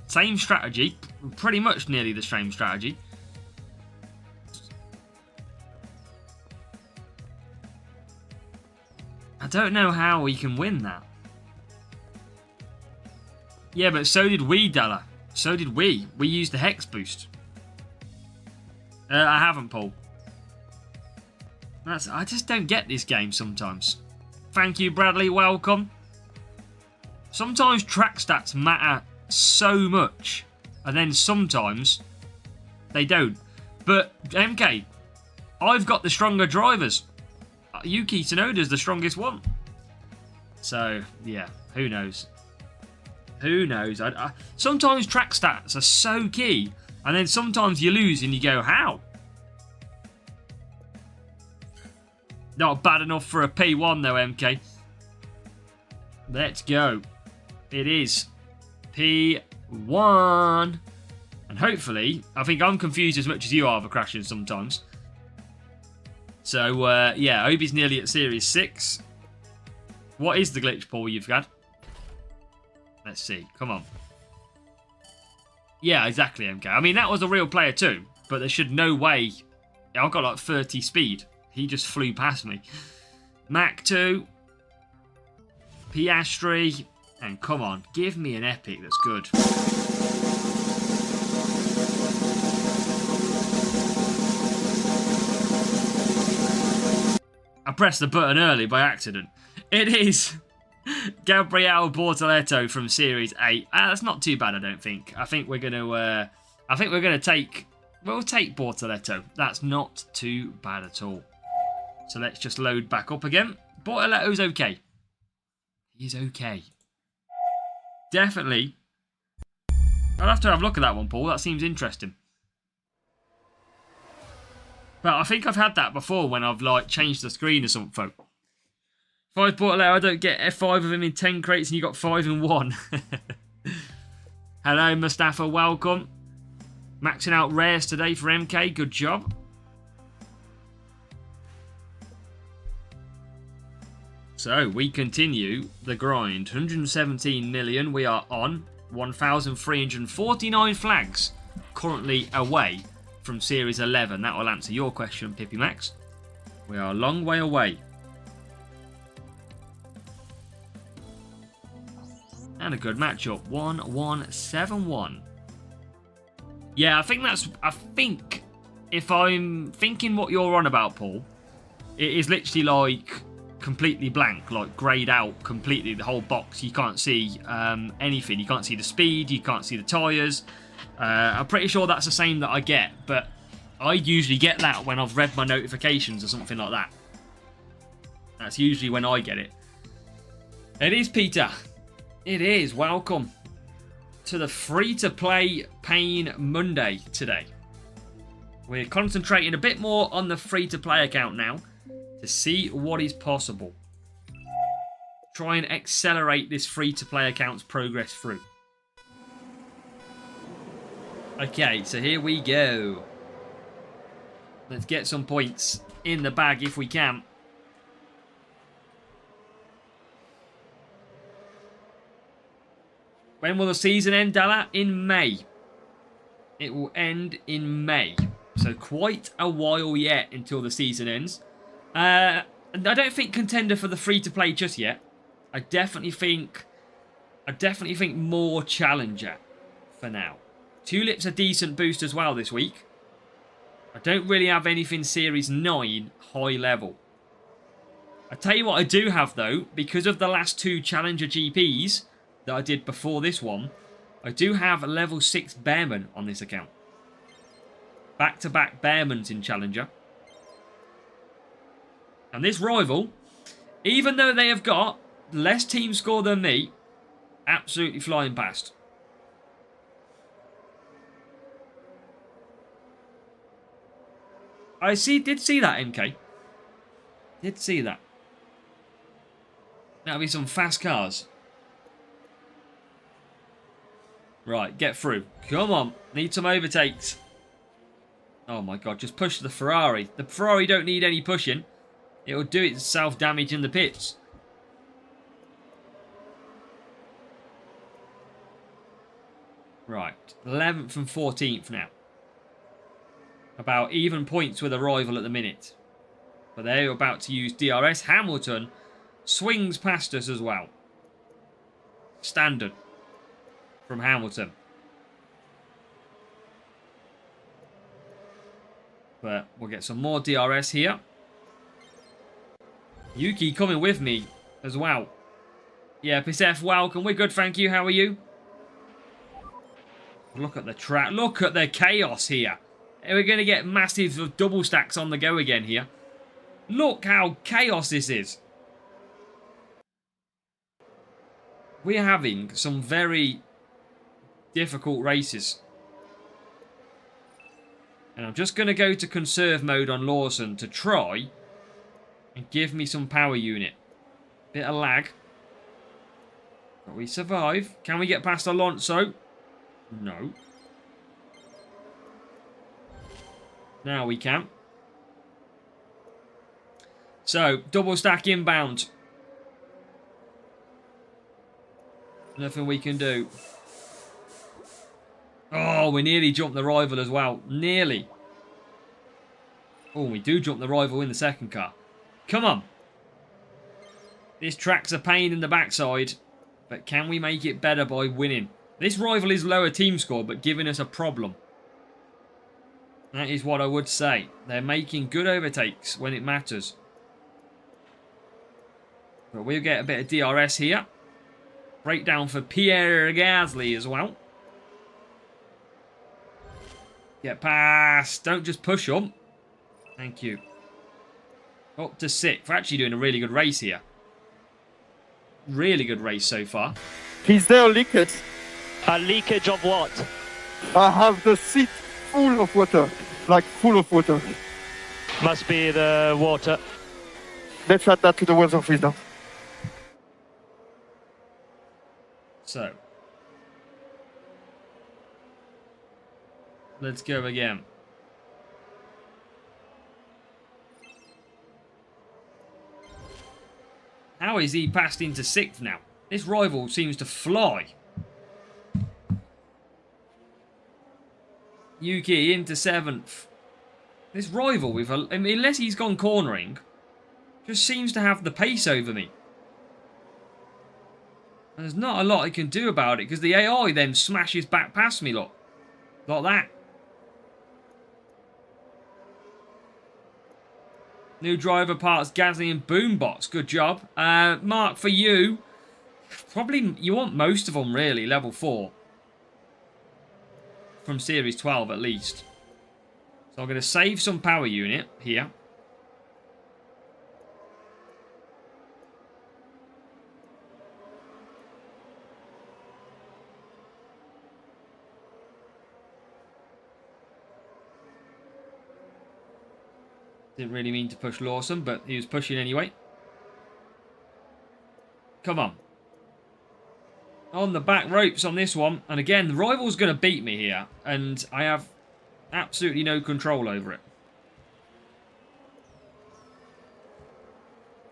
Same strategy. Pretty much nearly the same strategy. I don't know how we can win that. Yeah, but so did we, Della. So did we. We used the Hex boost. I haven't, Paul. I just don't get this game sometimes. Thank you, Bradley. Welcome. Sometimes track stats matter so much, and then sometimes they don't. But MK, I've got the stronger drivers. Yuki Tsunoda's the strongest one. So yeah, who knows? Who knows? Sometimes track stats are so key, and then sometimes you lose and you go, how? Not bad enough for a P1 though, MK. Let's go. It is P1. And hopefully, I think I'm confused as much as you are for crashing sometimes. So, yeah, Obi's nearly at Series 6. What is the glitch, Paul, you've had? Let's see. Come on. Yeah, exactly, MK. I mean, that was a real player too, but there should no way... I've got like 30 speed. He just flew past me. Mach 2. Piastri. And come on, give me an epic that's good. I pressed the button early by accident. It is Gabriel Bortoleto from Series 8. That's not too bad, I don't think. I think we're gonna take... We'll take Bortoleto. That's not too bad at all. So let's just load back up again. Bortoleto's okay. He's okay. Definitely. I'll have to have a look at that one, Paul. That seems interesting. But I think I've had that before when I've like changed the screen or something. If I bought I don't get F5 of him in 10 crates and you got 5 in 1. Hello, Mustafa. Welcome. Maxing out rares today for MK. Good job. So we continue the grind. 117 million. We are on 1,349 flags currently away from Series 11. That will answer your question, Pippy Max. We are a long way away. And a good matchup. 1-1-7-1. Yeah, I think if I'm thinking what you're on about, Paul, it is literally like completely blank, like greyed out completely, the whole box. You can't see anything. You can't see the speed, you can't see the tyres. I'm pretty sure that's the same that I get, but I usually get that when I've read my notifications or something like that. That's usually when I get it. It is Peter. It is. Welcome to the free-to-play Pain Monday today. We're concentrating a bit more on the free-to-play account now to see what is possible. Try and accelerate this free-to-play account's progress through. Okay, so here we go. Let's get some points in the bag if we can. When will the season end, Dalla? In May. It will end in May. So quite a while yet until the season ends. I don't think contender for the free-to-play just yet. I definitely think more challenger for now. Tulip's a decent boost as well this week. I don't really have anything Series 9 high level. I tell you what I do have though, because of the last 2 Challenger GPs that I did before this one, I do have a level 6 Bearman on this account. Back-to-back Bearmans in Challenger. And this rival, even though they have got less team score than me, absolutely flying past. I did see that, MK. Did see that. That'll be some fast cars. Right, get through. Come on. Need some overtakes. Oh my god, just push the Ferrari. The Ferrari don't need any pushing. It'll do itself damage in the pits. Right, 11th and 14th now. About even points with a rival at the minute. But they're about to use DRS. Hamilton swings past us as well. Standard from Hamilton. But we'll get some more DRS here. Yuki coming with me as well. Yeah, Pisef, welcome. We're good, thank you. How are you? Look at the track. Look at the chaos here. We're going to get massive double stacks on the go again here. Look how chaos this is. We're having some very difficult races. And I'm just going to go to conserve mode on Lawson to try and give me some power unit. Bit of lag. But we survive. Can we get past Alonso? No. Now we can. So, double stack inbound. Nothing we can do. Oh, we nearly jumped the rival as well. Nearly. Oh, we do jump the rival in the second car. Come on. This track's a pain in the backside. But can we make it better by winning? This rival is lower team score, but giving us a problem. That is what I would say. They're making good overtakes when it matters. But we'll get a bit of DRS here. Breakdown for Pierre Gasly as well. Get past. Don't just push them. Thank you. Up to 6th. We're actually doing a really good race here. Really good race so far. Is there leakage? A leakage of what? I have the seat full of water, like full of water. Must be the water. Let's add that to the weather freezer. So. Let's go again. How is he passed into 6th now? This rival seems to fly. Yuki into 7th. This rival, with unless he's gone cornering, just seems to have the pace over me. And there's not a lot I can do about it, because the AI then smashes back past me, look. Like that. New driver parts, Gasly and Boombots. Good job. Mark, for you, probably you want most of them, really, level 4. From Series 12, at least. So I'm going to save some power unit here. Didn't really mean to push Lawson, but he was pushing anyway. Come on. On the back ropes on this one. And again, the rival's going to beat me here. And I have absolutely no control over it.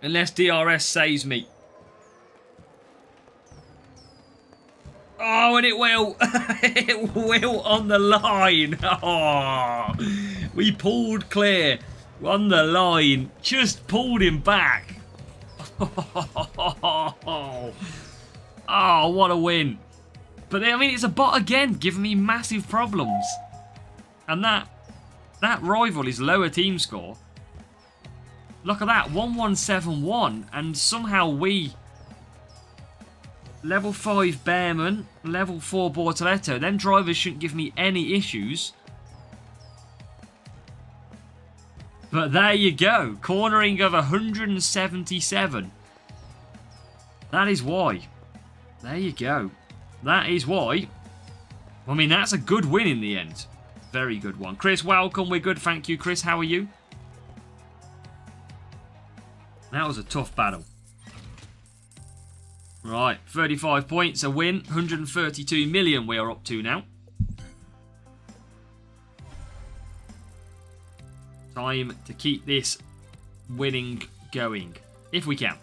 Unless DRS saves me. Oh, and it will. It will on the line. Oh, we pulled clear. On the line. Just pulled him back. Oh, what a win. But I mean, it's a bot again, giving me massive problems. And that rival is lower team score. Look at that, 1171. And somehow we... Level 5 Bearman, level 4 Bortoletto. Them drivers shouldn't give me any issues. But there you go. Cornering of 177. That is why. There you go. That is why. I mean, that's a good win in the end. Very good one. Chris, welcome. We're good. Thank you, Chris. How are you? That was a tough battle. Right. 35 points. A win. 132 million we are up to now. Time to keep this winning going. If we can.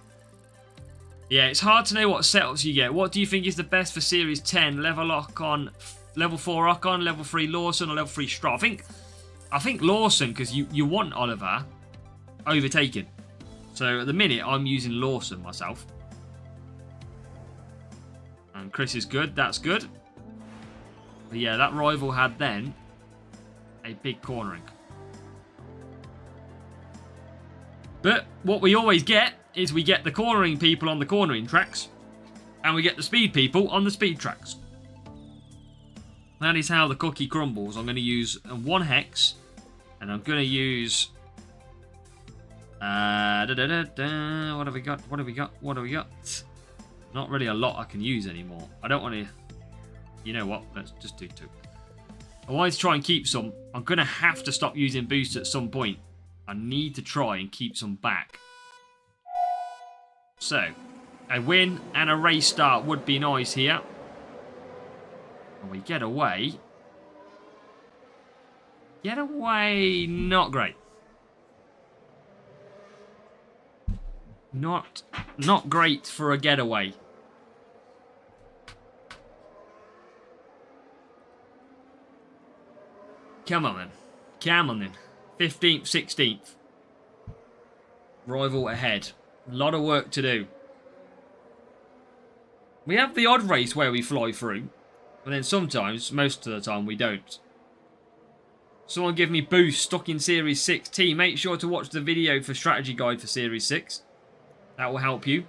Yeah, it's hard to know what setups you get. What do you think is the best for Series 10? Level Ocon, Level 4 Ocon, Level 3 Lawson, or Level 3 Stroll? I think Lawson, because you want Oliver overtaken. So at the minute, I'm using Lawson myself. And Chris is good. That's good. But yeah, that rival had then a big cornering. But what we always get is we get the cornering people on the cornering tracks. And we get the speed people on the speed tracks. That is how the cookie crumbles. I'm going to use one hex. And I'm going to use... what have we got? What have we got? What have we got? Not really a lot I can use anymore. I don't want to... You know what? Let's just do 2. I wanted to try and keep some. I'm going to have to stop using boosts at some point. I need to try and keep some back. So, a win and a race start would be nice here. And we get away. Get away, not great. Not great for a getaway. Come on then. Come on then. 15th, 16th. Rival ahead. A lot of work to do. We have the odd race where we fly through. But then sometimes, most of the time, we don't. Someone give me boost stuck in Series 6T. Make sure to watch the video for strategy guide for Series 6. That will help you.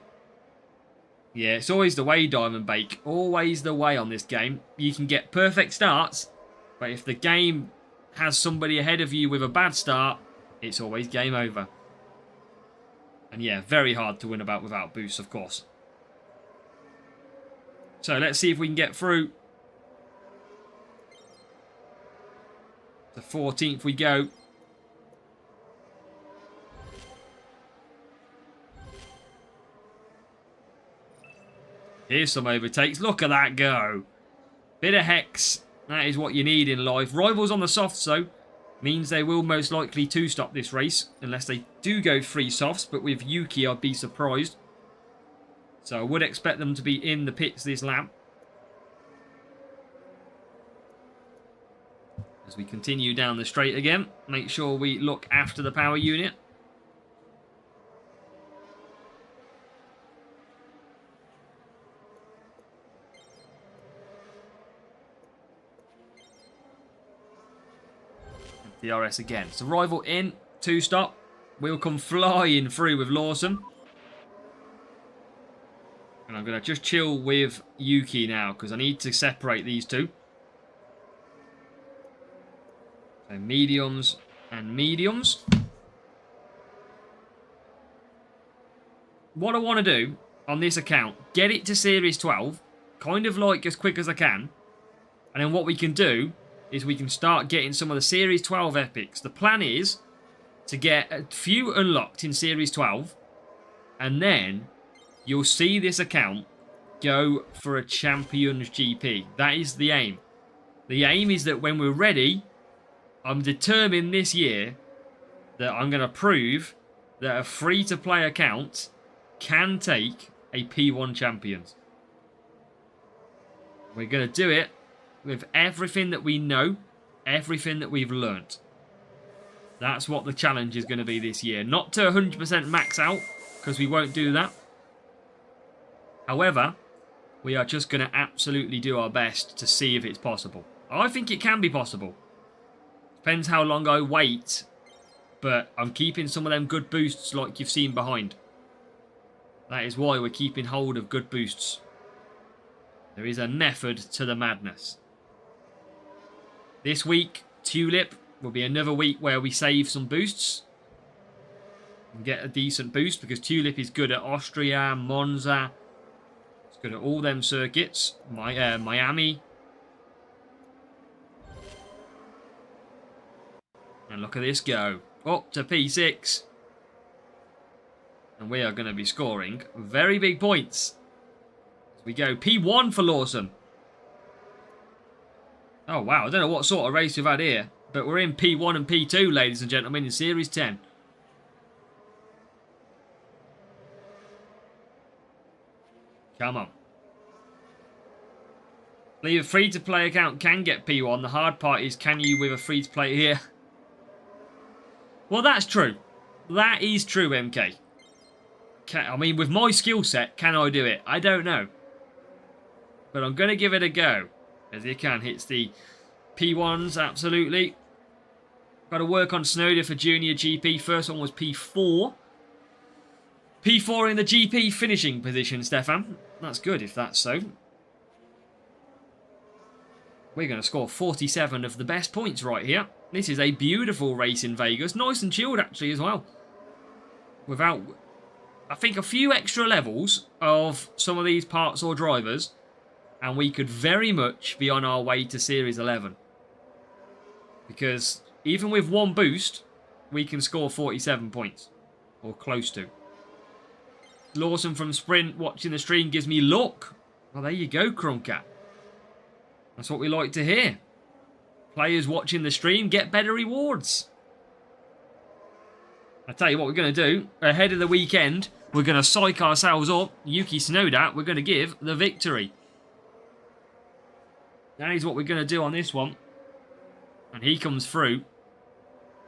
Yeah, it's always the way, Diamond Bake. Always the way on this game. You can get perfect starts. But if the game has somebody ahead of you with a bad start, it's always game over. And yeah, very hard to win without boosts, of course. So let's see if we can get through. The 14th we go. Here's some overtakes. Look at that go. Bit of hex. That is what you need in life. Rivals on the softs, though, means they will most likely two-stop this race. Unless they do go 3 softs. But with Yuki, I'd be surprised. So I would expect them to be in the pits this lap. As we continue down the straight again, make sure we look after the power unit. DRS again. So rival in, 2-stop. We'll come flying through with Lawson. And I'm going to just chill with Yuki now because I need to separate these two. So mediums and mediums. What I want to do on this account, get it to Series 12, kind of like as quick as I can. And then what we can do is we can start getting some of the Series 12 epics. The plan is to get a few unlocked in Series 12. And then you'll see this account go for a Champions GP. That is the aim. The aim is that when we're ready, I'm determined this year that I'm going to prove that a free-to-play account can take a P1 Champions. We're going to do it with everything that we know, everything that we've learnt. That's what the challenge is going to be this year. Not to 100% max out, because we won't do that. However, we are just going to absolutely do our best to see if it's possible. I think it can be possible. Depends how long I wait, but I'm keeping some of them good boosts like you've seen behind. That is why we're keeping hold of good boosts. There is a method to the madness. This week, Tulip will be another week where we save some boosts and get a decent boost because Tulip is good at Austria, Monza. It's good at all them circuits. Miami. And look at this go. Up to P6. And we are going to be scoring very big points. As we go P1 for Lawson. Oh, wow. I don't know what sort of race we've had here. But we're in P1 and P2, ladies and gentlemen, in Series 10. Come on. Leave a free-to-play account can get P1. The hard part is, can you with a free-to-play here? Well, that's true. That is true, MK. I mean, with my skill set, can I do it? I don't know. But I'm going to give it a go. As you can. Hits the P1s, absolutely. Got to work on Snowder for Junior GP. First one was P4. P4 in the GP finishing position, Stefan. That's good if that's so. We're going to score 47 of the best points right here. This is a beautiful race in Vegas. Nice and chilled, actually, as well. Without, I think, a few extra levels of some of these parts or drivers, and we could very much be on our way to Series 11. Because even with one boost, we can score 47 points. Or close to. Lawson from Sprint watching the stream gives me luck. Well, there you go, Cruncat. That's what we like to hear. Players watching the stream get better rewards. I tell you what we're going to do. Ahead of the weekend, we're going to psych ourselves up. Yuki Tsunoda, we're going to give the victory. That is what we're going to do on this one. And he comes through.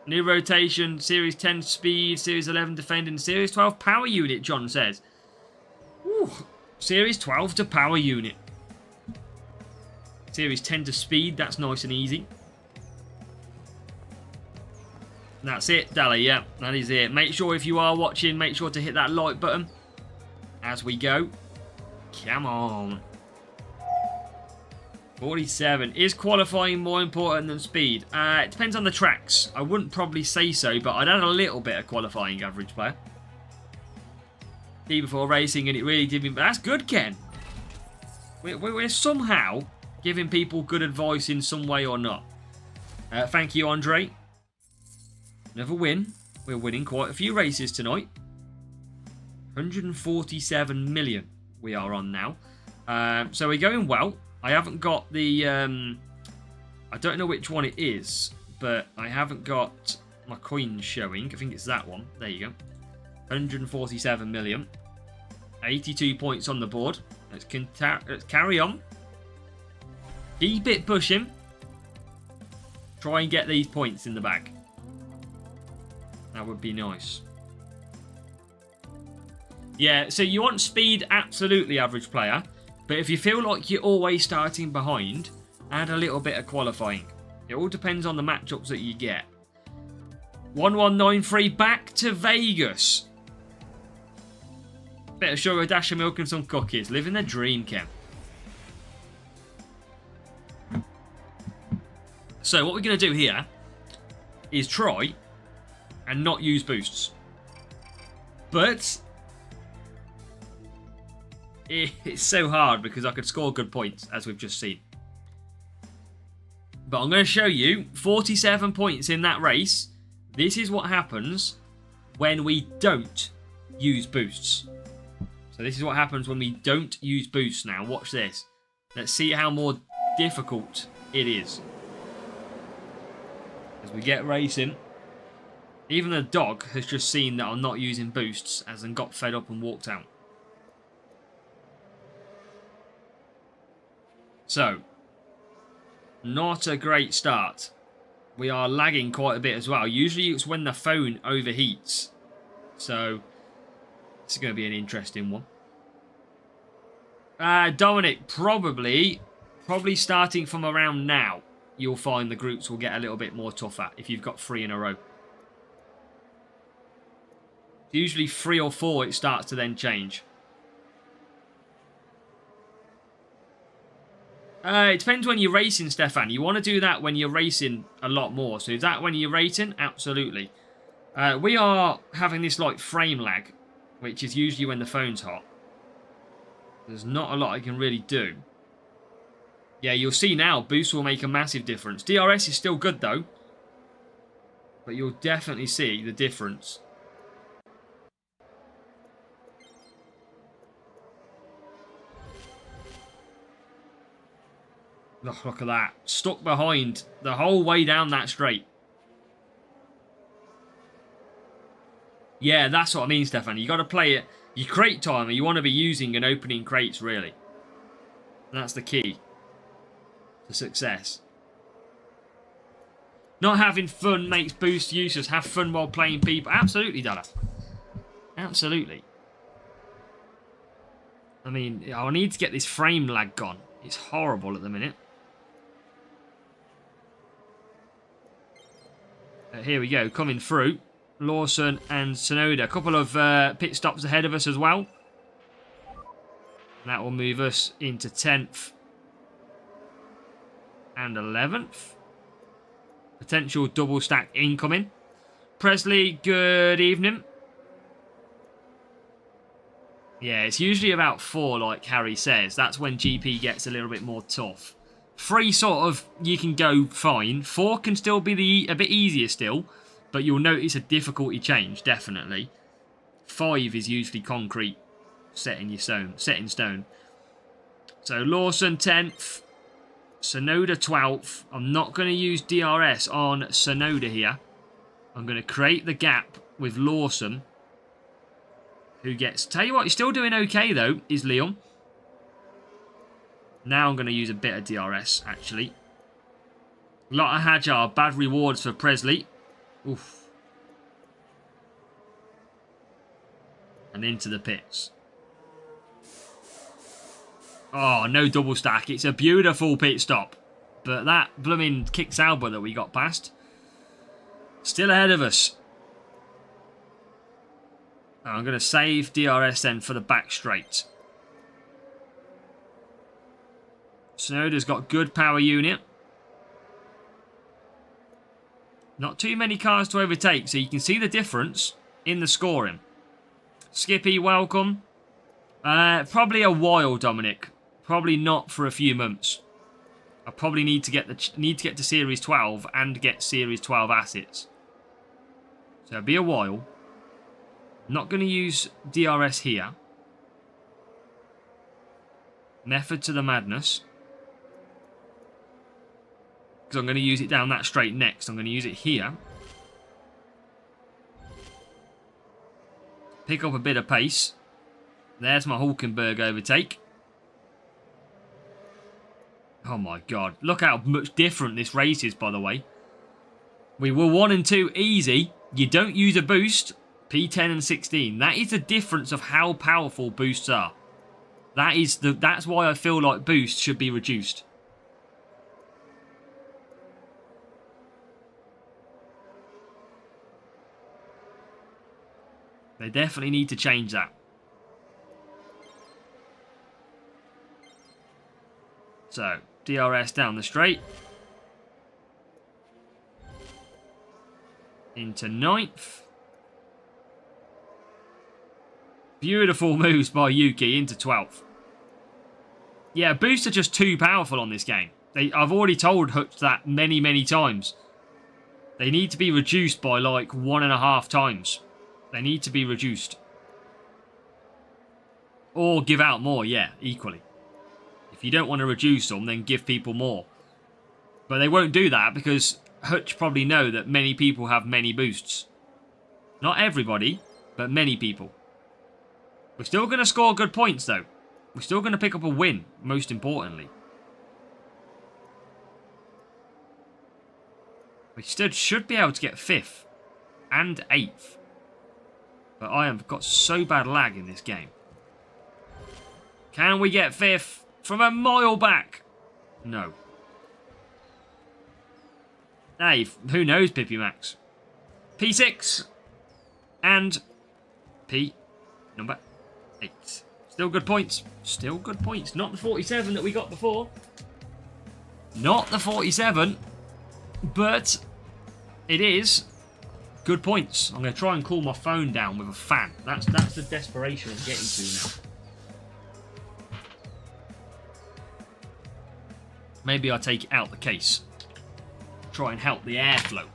New rotation, Series 10 speed, Series 11 defending, Series 12 power unit, John says. Ooh, Series 12 to power unit. Series 10 to speed, that's nice and easy. That's it, Dally, yeah, that is it. Make sure if you are watching, make sure to hit that like button as we go. Come on. 47. Is qualifying more important than speed? It depends on the tracks. I wouldn't probably say so, but I'd add a little bit of qualifying, average player. Before racing, and it really did me. But that's good, Ken. We're somehow giving people good advice in some way or not. Thank you, Andre. Another win. We're winning quite a few races tonight. 147 million we are on now. So we're going well. I haven't got the... I don't know which one it is, but I haven't got my coins showing. I think it's that one. There you go. 147 million. 82 points on the board. Let's carry on. Keep it pushing. Try and get these points in the bag. That would be nice. Yeah, so you want speed, absolutely, average player. But if you feel like you're always starting behind, add a little bit of qualifying. It all depends on the matchups that you get. 1193 back to Vegas. Bit of sugar, dash of milk and some cookies. Living the dream, Ken. So what we're going to do here is try and not use boosts. But it's so hard because I could score good points, as we've just seen. But I'm going to show you 47 points in that race. This is what happens when we don't use boosts. So this is what happens when we don't use boosts now. Watch this. Let's see how more difficult it is. As we get racing. Even the dog has just seen that I'm not using boosts as and got fed up and walked out. So, not a great start. We are lagging quite a bit as well. Usually it's when the phone overheats. So, this is going to be an interesting one. Dominic, probably starting from around now, you'll find the groups will get a little bit more tougher if you've got 3 in a row. Usually 3 or 4 it starts to then change. It depends when you're racing, Stefan. You want to do that when you're racing a lot more. So is that when you're rating? Absolutely. We are having this like frame lag, which is usually when the phone's hot. There's not a lot I can really do. Yeah, you'll see now, boost will make a massive difference. DRS is still good though. But you'll definitely see the difference. Look at that. Stuck behind the whole way down that straight. Yeah, that's what I mean, Stefan. You got to play it. Your crate timer, you want to be using and opening crates, really. That's the key to success. Not having fun makes boost useless. Have fun while playing people. Absolutely, Dada. Absolutely. I mean, I need to get this frame lag gone. It's horrible at the minute. Here we go, coming through. Lawson and Tsunoda. A couple of pit stops ahead of us as well. That will move us into 10th and 11th. Potential double stack incoming. Presley, good evening. Yeah, it's usually about 4, like Harry says. That's when GP gets a little bit more tough. 3 sort of, you can go fine. 4 can still be a bit easier still, but you'll notice a difficulty change, definitely. 5 is usually concrete, set in stone. So Lawson 10th, Tsunoda 12th. I'm not going to use DRS on Tsunoda here. I'm going to create the gap with Lawson, who gets... Tell you what, he's still doing okay, though, is Leon. Now I'm going to use a bit of DRS, actually. A lot of Hajar, bad rewards for Presley. Oof. And into the pits. Oh, no double stack. It's a beautiful pit stop. But that blooming kick Sauber that we got past, still ahead of us. I'm going to save DRS then for the back straight. Tsunoda's got good power unit. Not too many cars to overtake, so you can see the difference in the scoring. Skippy, welcome. Probably a while, Dominic. Probably not for a few months. I probably need to get to Series 12 and get Series 12 assets. So it'll be a while. Not going to use DRS here. Method to the madness. Because I'm going to use it down that straight next. I'm going to use it here. Pick up a bit of pace. There's my Hulkenberg overtake. Oh my god. Look how much different this race is, by the way. We were 1 and 2 easy. You don't use a boost. P10 and 16. That is the difference of how powerful boosts are. That's why I feel like boosts should be reduced. They definitely need to change that. So, DRS down the straight. Into 9th. Beautiful moves by Yuki into 12th. Yeah, boosts are just too powerful on this game. I've already told Hutch that many, many times. They need to be reduced by like 1.5 times. They need to be reduced. Or give out more, yeah, equally. If you don't want to reduce them, then give people more. But they won't do that because Hutch probably know that many people have many boosts. Not everybody, but many people. We're still going to score good points, though. We're still going to pick up a win, most importantly. We should be able to get 5th and 8th. But I have got so bad lag in this game. Can we get 5th from a mile back? No. Hey, who knows, Pippy Max? P6 and P number 8. Still good points. Still good points. Not the 47 that we got before. Not the 47. But it is good points. I'm going to try and cool my phone down with a fan. That's the desperation I'm getting to now. Maybe I'll take it out the case. Try and help the airflow.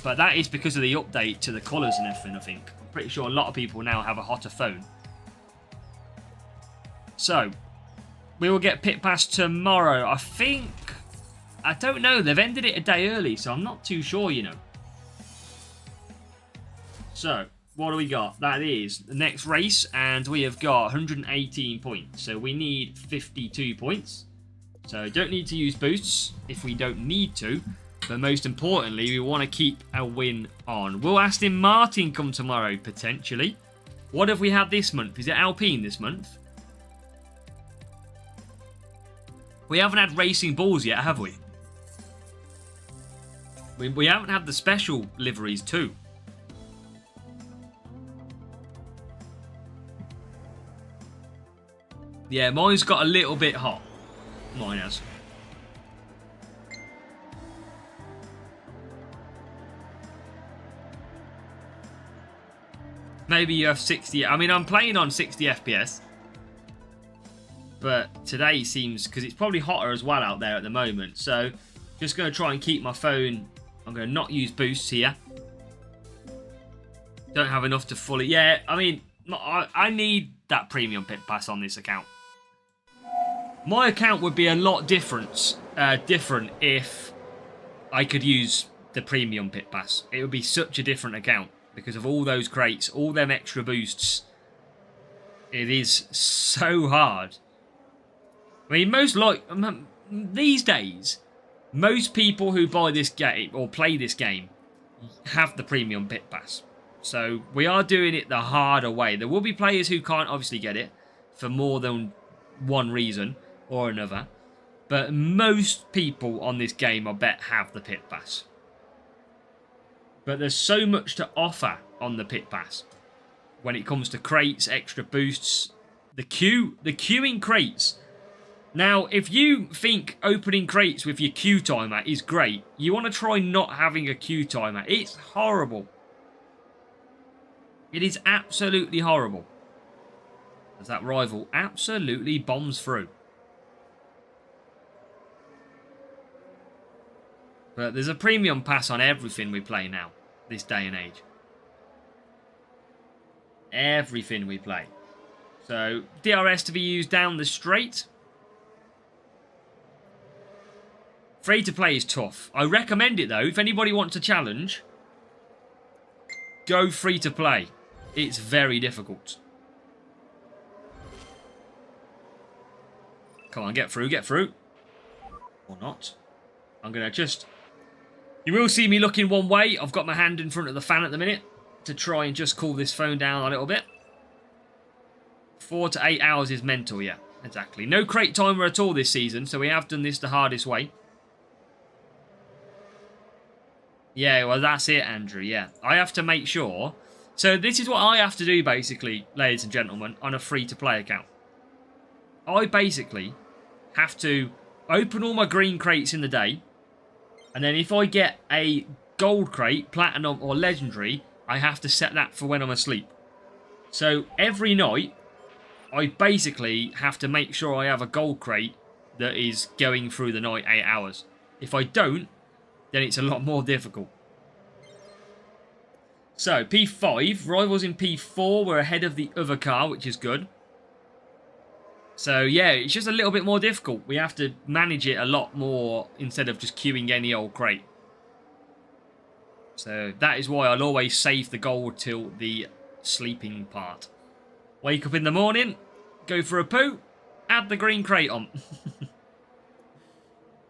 But that is because of the update to the colours and everything, I think. I'm pretty sure a lot of people now have a hotter phone. So, we will get pit pass tomorrow. I don't know. They've ended it a day early, so I'm not too sure, you know. So, what do we got? That is the next race, and we have got 118 points. So we need 52 points. So don't need to use boosts if we don't need to. But most importantly, we want to keep a win on. Will Aston Martin come tomorrow? Potentially. What have we had this month? Is it Alpine this month? We haven't had Racing Bulls yet, have we? We haven't had the special liveries too. Yeah, mine's got a little bit hot. Mine has. Maybe you have 60. I mean, I'm playing on 60 FPS. But today seems, because it's probably hotter as well out there at the moment. So, just going to try and keep my phone. I'm going to not use boosts here. Don't have enough to fully. Yeah, I mean, I need that premium pit pass on this account. My account would be a lot different if I could use the premium pit pass. It would be such a different account because of all those crates, all them extra boosts. It is so hard. I mean, these days, most people who buy this game or play this game have the premium pit pass. So we are doing it the harder way. There will be players who can't obviously get it for more than one reason or another. But most people on this game, I bet, have the pit pass. But there's so much to offer on the pit pass. When it comes to crates, extra boosts, the queuing crates. Now, if you think opening crates with your queue timer is great, you want to try not having a queue timer. It's horrible. It is absolutely horrible. As that rival absolutely bombs through. But there's a premium pass on everything we play now, this day and age. Everything we play. So, DRS to be used down the straight. Free to play is tough. I recommend it though. If anybody wants a challenge, go free to play. It's very difficult. Come on, get through, get through. Or not. I'm going to just... You will see me looking one way. I've got my hand in front of the fan at the minute to try and just cool this phone down a little bit. 4 to 8 hours is mental, yeah. Exactly. No crate timer at all this season, so we have done this the hardest way. Yeah, well, that's it, Andrew, yeah. I have to make sure... So this is what I have to do, basically, ladies and gentlemen, on a free-to-play account. I basically have to open all my green crates in the day, and then if I get a gold crate, platinum, or legendary, I have to set that for when I'm asleep. So every night, I basically have to make sure I have a gold crate that is going through the night 8 hours. If I don't, then it's a lot more difficult. So, P5, rivals in P4, we're ahead of the other car, which is good. So, yeah, it's just a little bit more difficult. We have to manage it a lot more instead of just queuing any old crate. So, that is why I'll always save the gold till the sleeping part. Wake up in the morning, go for a poo, add the green crate on.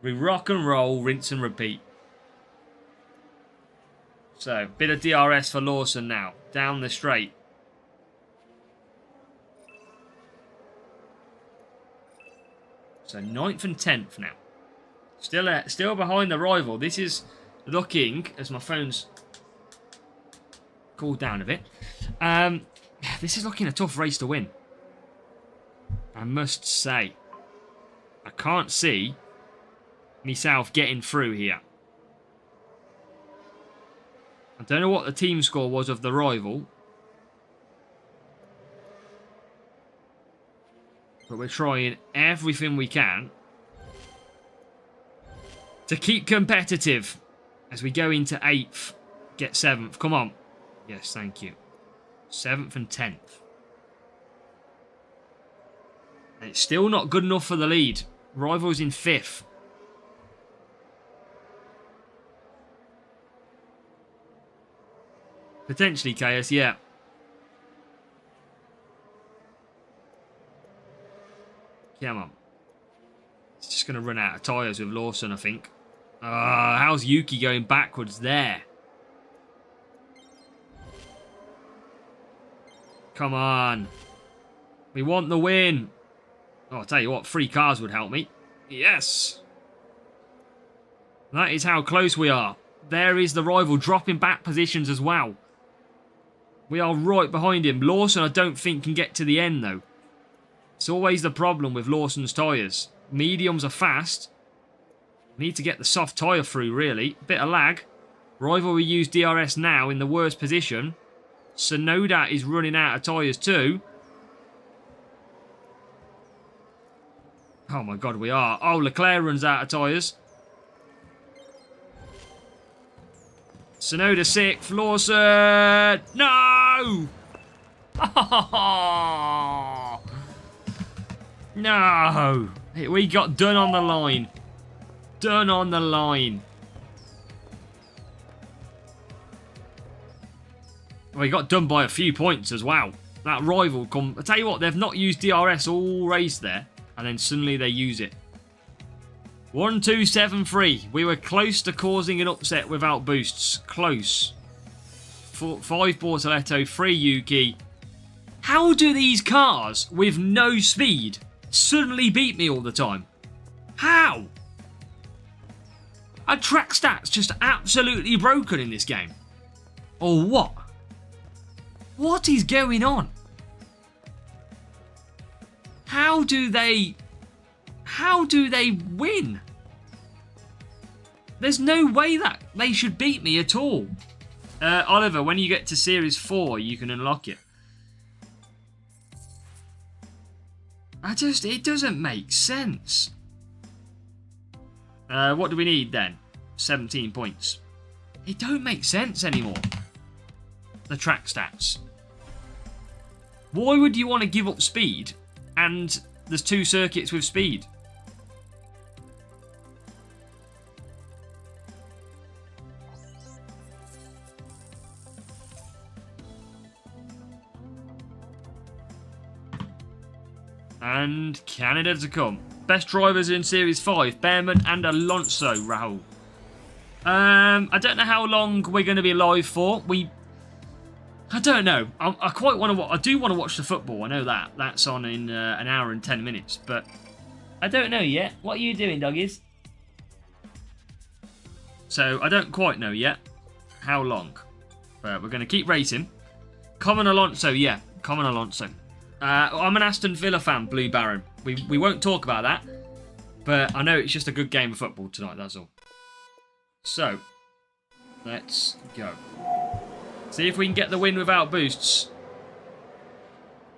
We rock and roll, rinse and repeat. So, bit of DRS for Lawson now. Down the straight. So, 9th and 10th now. Still behind the rival. This is looking, as my phone's cooled down a bit. This is looking a tough race to win. I must say. I can't see myself getting through here. I don't know what the team score was of the rival. But we're trying everything we can to keep competitive as we go into 8th. Get 7th. Come on. Yes, thank you. 7th and 10th. And it's still not good enough for the lead. Rivals in 5th. Potentially chaos, yeah. Come on. It's just going to run out of tyres with Lawson, I think. How's Yuki going backwards there? Come on. We want the win. Oh, I'll tell you what, 3 cars would help me. Yes. That is how close we are. There is the rival dropping back positions as well. We are right behind him. Lawson, I don't think, can get to the end, though. It's always the problem with Lawson's tyres. Mediums are fast. Need to get the soft tyre through, really. Bit of lag. Rival will use DRS now in the worst position. Sonoda is running out of tyres too. Oh my god, we are. Oh, Leclerc runs out of tyres. Sonoda 6th. Lawson! No! Oh, no! We got done on the line. Done on the line. We got done by a few points as well. That rival come... I tell you what, they've not used DRS all race there. And then suddenly they use it. 1, 2, 7, 3. We were close to causing an upset without boosts. Close. 5 Bortoletto, 3 Yuki. How do these cars with no speed suddenly beat me all the time? How? Are track stats just absolutely broken in this game? Or what? What is going on? How do they win? There's no way that they should beat me at all. Oliver, when you get to Series 4, you can unlock it. It doesn't make sense. What do we need then? 17 points. It don't make sense anymore. The track stats. Why would you want to give up speed? And there's 2 circuits with speed. And Canada to come. Best drivers in Series 5. Behrman and Alonso, Rahul. I don't know how long we're going to be live for. I don't know. I quite want to. I do want to watch the football. I know that. That's on in an hour and 10 minutes. But I don't know yet. What are you doing, doggies? So I don't quite know yet how long. But we're going to keep racing. Common Alonso, yeah. Common Alonso. I'm an Aston Villa fan, Blue Baron. We won't talk about that. But I know it's just a good game of football tonight, that's all. So, let's go. See if we can get the win without boosts.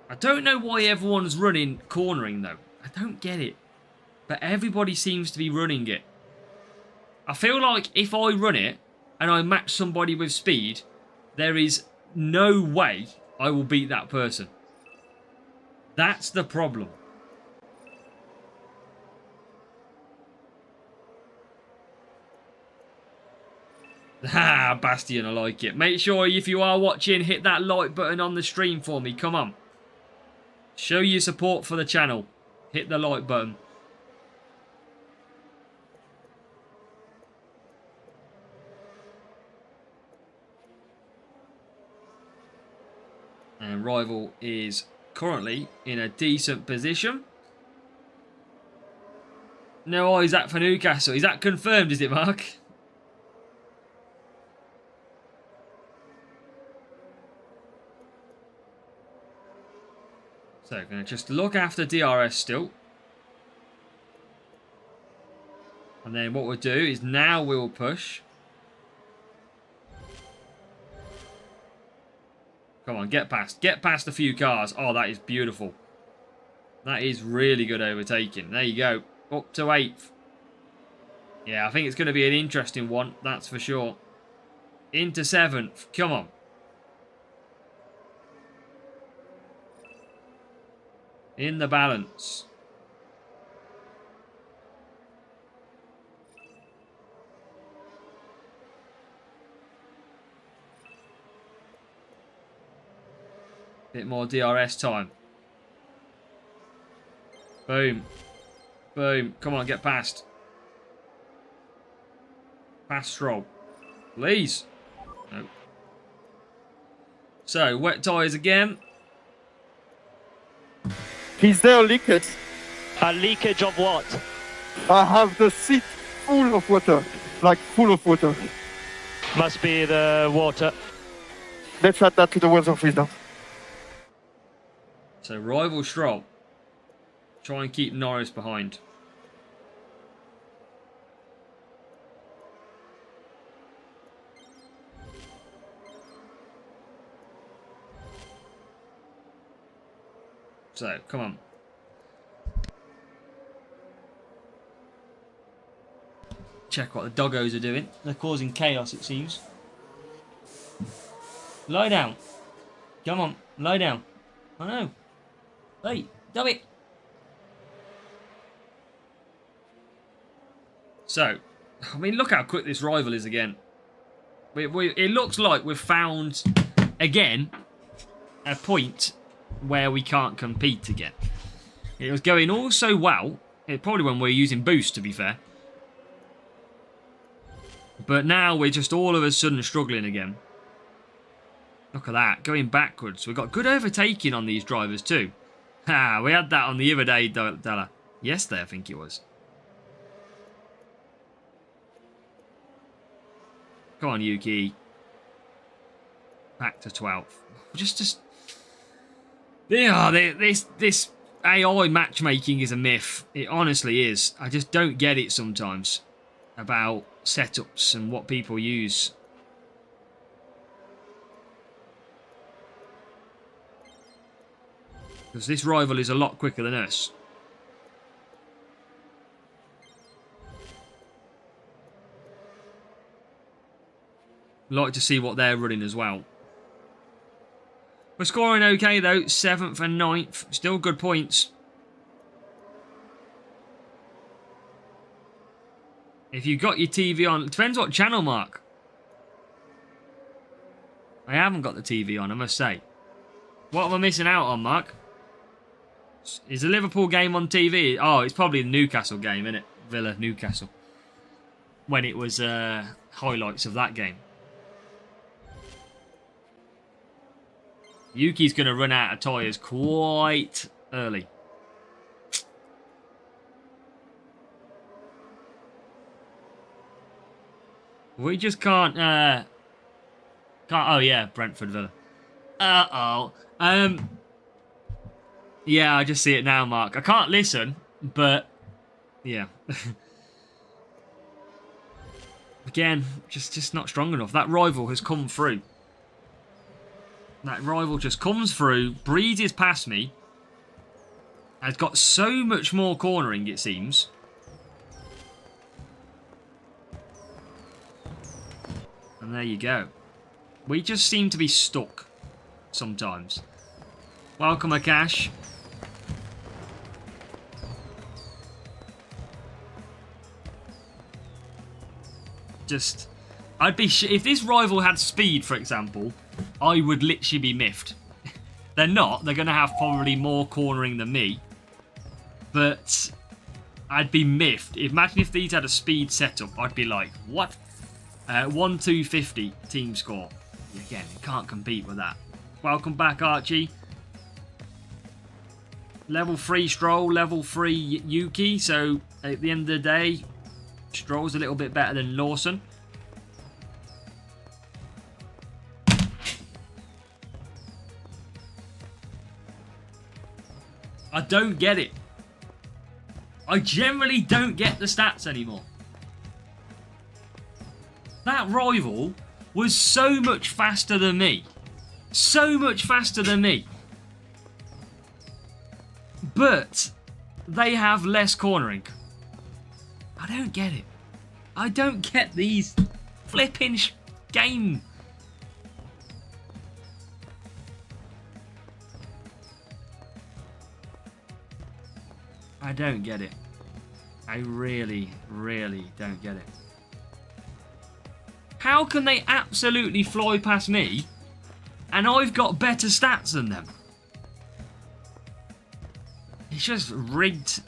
I don't know why everyone's running cornering, though. I don't get it. But everybody seems to be running it. I feel like if I run it and I match somebody with speed, there is no way I will beat that person. That's the problem. Ah, Bastion, I like it. Make sure if you are watching, hit that like button on the stream for me. Come on. Show your support for the channel. Hit the like button. And Rival is currently in a decent position. No Isaac for Newcastle. Is that confirmed, is it, Mark? So, going to just look after DRS still. And then what we'll do is now we'll push. Come on, get past. Get past a few cars. Oh, that is beautiful. That is really good overtaking. There you go. Up to 8th. Yeah, I think it's going to be an interesting one. That's for sure. Into 7th. Come on. In the balance. Bit more DRS time. Boom. Boom. Come on, get past. Past Stroll. Please. No. So, wet tyres again. Is there leakage? A leakage of what? I have the seat full of water, like full of water. Must be the water. Let's add that to the weather freezer. So, rival Stroll. Try and keep Norris behind. So, come on. Check what the doggos are doing. They're causing chaos, it seems. Lie down. Come on, lie down. I know. Hey, do it. So, I mean, look how quick this rival is again. It looks like we've found, again, a point where we can't compete again. It was going all so well. Probably when we're using boost, to be fair. But now we're just all of a sudden struggling again. Look at that, going backwards. We've got good overtaking on these drivers too. Ha, we had that on the other day, Della. Yesterday, I think it was. Come on, Yuki. Back to 12th. Just... Yeah, this AI matchmaking is a myth. It honestly is. I just don't get it sometimes about setups and what people use. Because this rival is a lot quicker than us. Like to see what they're running as well. We're scoring okay though, 7th and 9th. Still good points. If you've got your TV on, it depends what channel, Mark. I haven't got the TV on, I must say. What am I missing out on, Mark? Is the Liverpool game on TV? Oh, it's probably the Newcastle game, isn't it? Villa, Newcastle. When it was highlights of that game. Yuki's going to run out of tyres quite early. We just can't... Oh, yeah, Brentford Villa. Uh-oh. Yeah, I just see it now, Mark. I can't listen, but... Yeah. Again, just not strong enough. That rival has come through. That rival just comes through, breezes past me. Has got so much more cornering, it seems. And there you go. We just seem to be stuck sometimes. Welcome, Akash. Just... I'd be... If this rival had speed, for example, I would literally be miffed. They're not. They're going to have probably more cornering than me. But I'd be miffed. Imagine if these had a speed setup. I'd be like, what? 1-2-50 team score. Again, you can't compete with that. Welcome back, Archie. Level 3 Stroll, level 3 Yuki. So at the end of the day, Stroll's a little bit better than Lawson. I don't get it. I generally don't get the stats anymore. That rival was so much faster than me. So much faster than me. But they have less cornering. I don't get it. I don't get these flipping game. I don't get it. I really, really don't get it. How can they absolutely fly past me and I've got better stats than them? It's just rigged.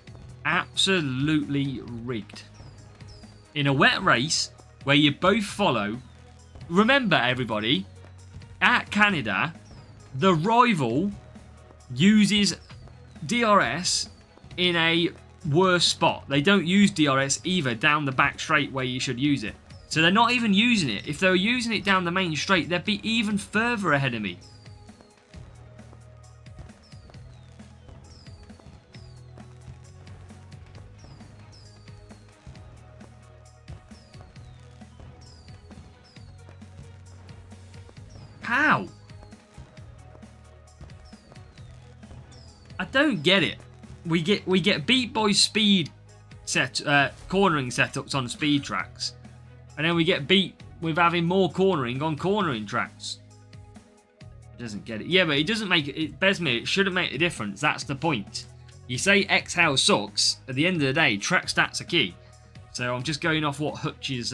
Absolutely rigged. In a wet race where you both follow. Remember, everybody, at Canada, the rival uses DRS in a worse spot. They don't use DRS either down the back straight where you should use it. So they're not even using it. If they were using it down the main straight, they'd be even further ahead of me. How? I don't get it. We get beat by speed cornering setups on speed tracks, and then we get beat with having more cornering on cornering tracks. Doesn't get it. Yeah, but it doesn't make it. Besmir, it shouldn't make a difference. That's the point. You say Exhale sucks. At the end of the day, track stats are key. So I'm just going off what Hutch's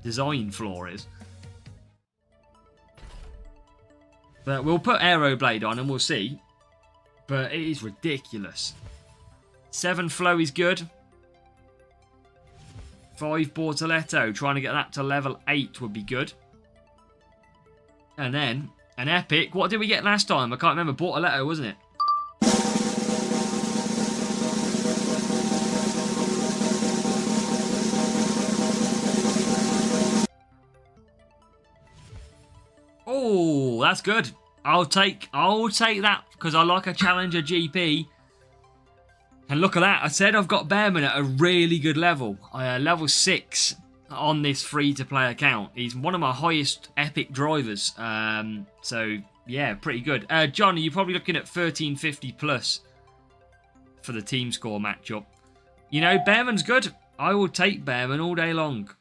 design flaw is. But we'll put Aeroblade on and we'll see. But it is ridiculous. 7 Flow is good. 5 Bortoletto. Trying to get that to level 8 would be good. And then an Epic. What did we get last time? I can't remember. Bortoletto, wasn't it? Oh, that's good. I'll take that because I like a Challenger GP. And look at that. I said I've got Bearman at a really good level. Level 6 on this free-to-play account. He's one of my highest Epic drivers. So, yeah, pretty good. John, you're probably looking at 1350 plus for the team score matchup. You know, Bearman's good. I will take Bearman all day long.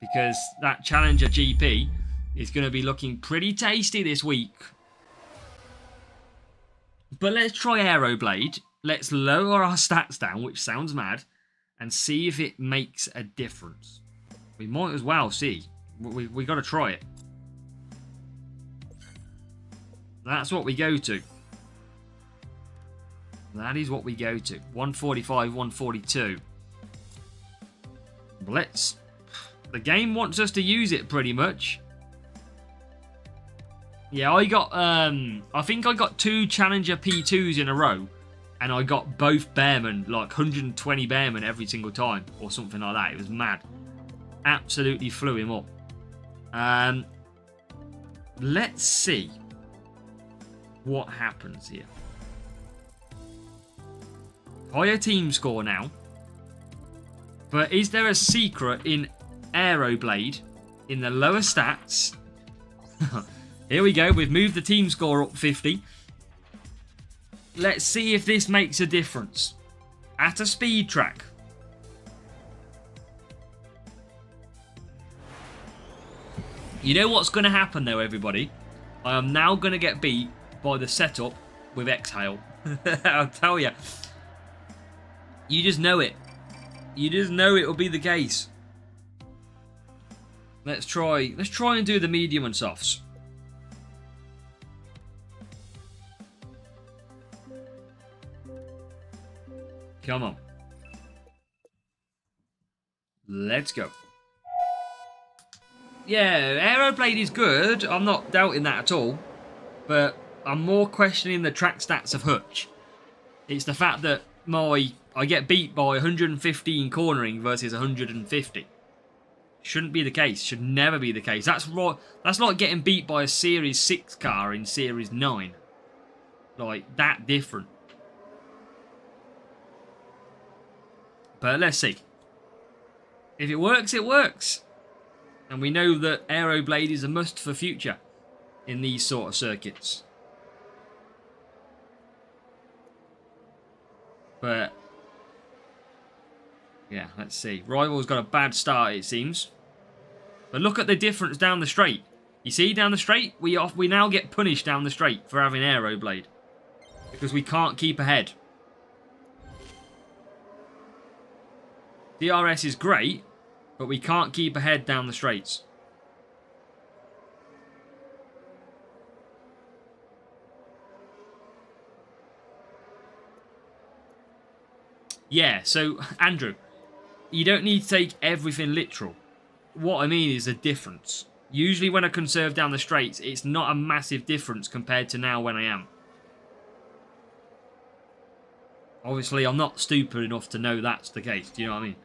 Because that Challenger GP is going to be looking pretty tasty this week. But let's try Aeroblade. Let's lower our stats down, which sounds mad, and see if it makes a difference. We might as well see. We got to try it. That's what we go to. That is what we go to. 145, 142. Let's... The game wants us to use it pretty much. Yeah, I got, I think I got 2 Challenger P2s in a row. And I got both Bearman, like 120 Bearman every single time. Or something like that. It was mad. Absolutely flew him up. Let's see what happens here. Higher team score now. But is there a secret in Aeroblade in the lower stats? Here we go. We've moved the team score up 50. Let's see if this makes a difference at a speed track. You know what's going to happen though, everybody? I am now going to get beat by the setup with Exhale. I'll tell you. You just know it. You just know it will be the case. Let's try and do the medium and softs. Come on. Let's go. Yeah, Aeroblade is good. I'm not doubting that at all. But I'm more questioning the track stats of Hutch. It's the fact that I get beat by 115 cornering versus 150. Shouldn't be the case. Should never be the case. That's right. That's like getting beat by a Series 6 car in Series 9. Like, that different. But let's see. If it works, it works. And we know that Aeroblade is a must for future in these sort of circuits. But yeah, let's see. Rival's got a bad start, it seems. But look at the difference down the straight. You see, down the straight, we now get punished down the straight for having Aeroblade. Because we can't keep ahead. DRS is great, but we can't keep ahead down the straights. Yeah, so, Andrew, you don't need to take everything literal. What I mean is the difference. Usually when I conserve down the straights, it's not a massive difference compared to now when I am. Obviously, I'm not stupid enough to know that's the case. Do you know what I mean?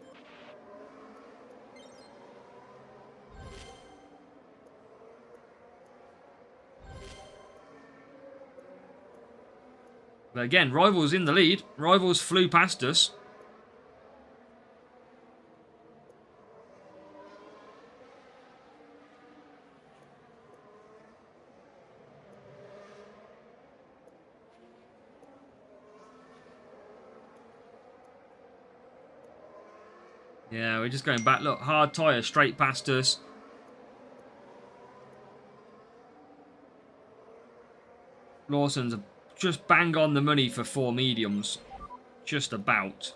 But again, Rivals in the lead. Rivals flew past us. Yeah, we're just going back. Look, hard tyre straight past us. Lawson's just bang on the money for 4 mediums. Just about.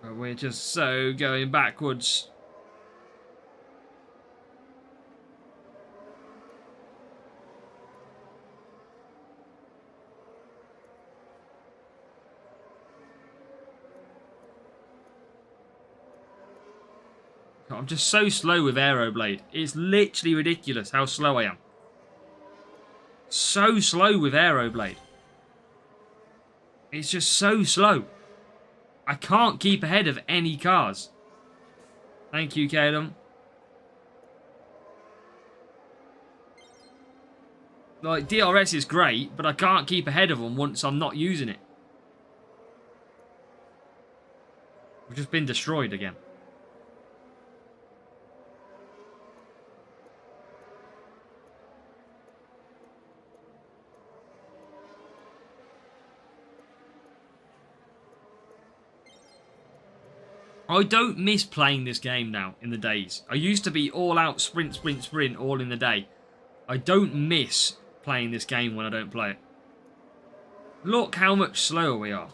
But we're just so going backwards. I'm just so slow with Aeroblade. It's literally ridiculous how slow I am. So slow with Aeroblade. It's just so slow. I can't keep ahead of any cars. Thank you, Caleb. Like, DRS is great, but I can't keep ahead of them once I'm not using it. We've just been destroyed again. I don't miss playing this game now in the days. I used to be all out sprint, sprint, sprint all in the day. I don't miss playing this game when I don't play it. Look how much slower we are.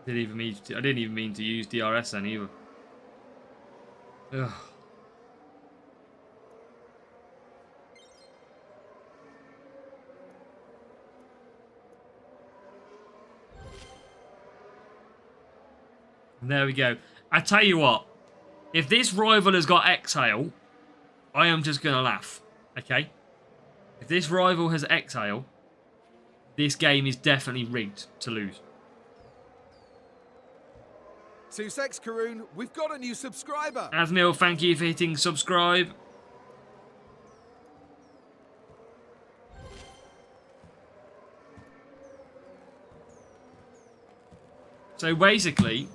I didn't even mean to use DRS then either. Ugh. There we go. I tell you what, if this rival has got exhale, I am just going to laugh. Okay? If this rival has exhale, this game is definitely rigged to lose. Sussex Karoon, we've got a new subscriber. Asmil, thank you for hitting subscribe. So basically,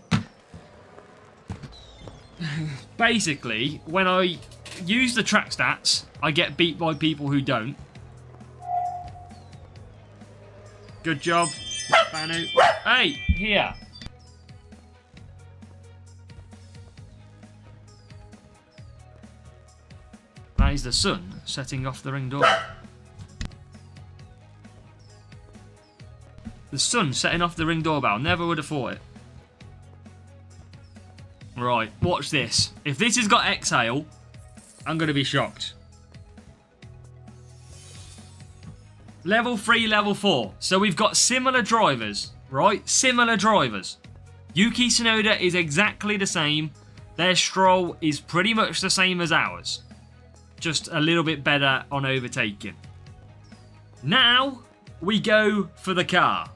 when I use the track stats, I get beat by people who don't. Good job, Banu. Hey, here. That is the sun setting off the ring door. The sun setting off the ring doorbell. Never would have thought it. Right, watch this. If this has got exhale, I'm going to be shocked. Level 3, level 4. So we've got similar drivers, right? Similar drivers. Yuki Tsunoda is exactly the same. Their Stroll is pretty much the same as ours. Just a little bit better on overtaking. Now, we go for the car.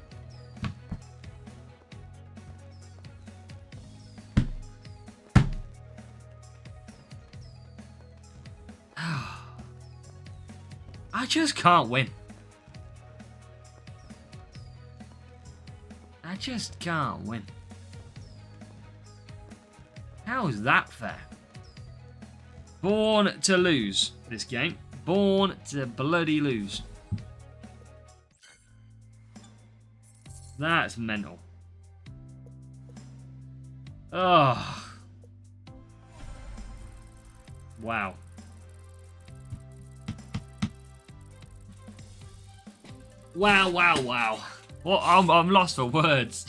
I just can't win. I just can't win. How is that fair? Born to lose this game. Born to bloody lose. That's mental. Oh. Wow. Wow, wow, wow. What? I'm lost for words.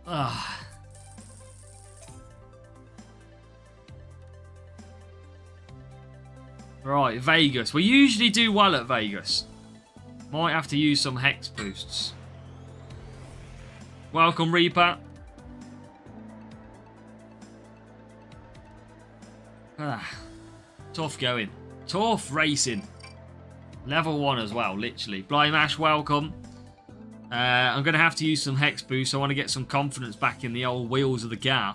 Ah. Right, Vegas. We usually do well at Vegas. Might have to use some hex boosts. Welcome, Reaper. Ah, tough going. Tough racing. Level 1 as well, literally. Blymash, welcome. I'm going to have to use some hex boosts. I want to get some confidence back in the old wheels of the car.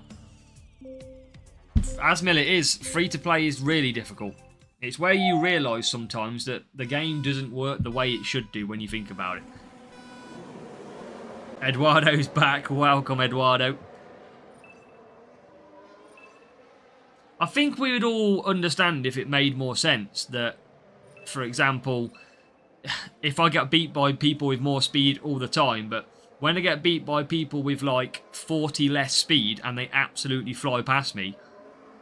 As Mill it is, free-to-play is really difficult. It's where you realise sometimes that the game doesn't work the way it should do when you think about it. Eduardo's back. Welcome, Eduardo. I think we would all understand if it made more sense that, for example, if I get beat by people with more speed all the time, but when I get beat by people with like 40 less speed and they absolutely fly past me,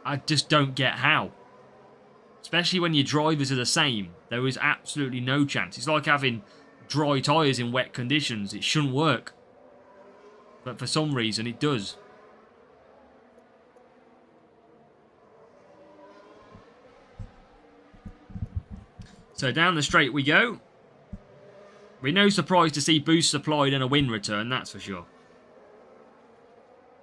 I just don't get how. Especially when your drivers are the same. There is absolutely no chance. It's like having dry tyres in wet conditions. It shouldn't work. But for some reason it does. So down the straight we go. We're no surprise to see boosts applied and a win return, that's for sure.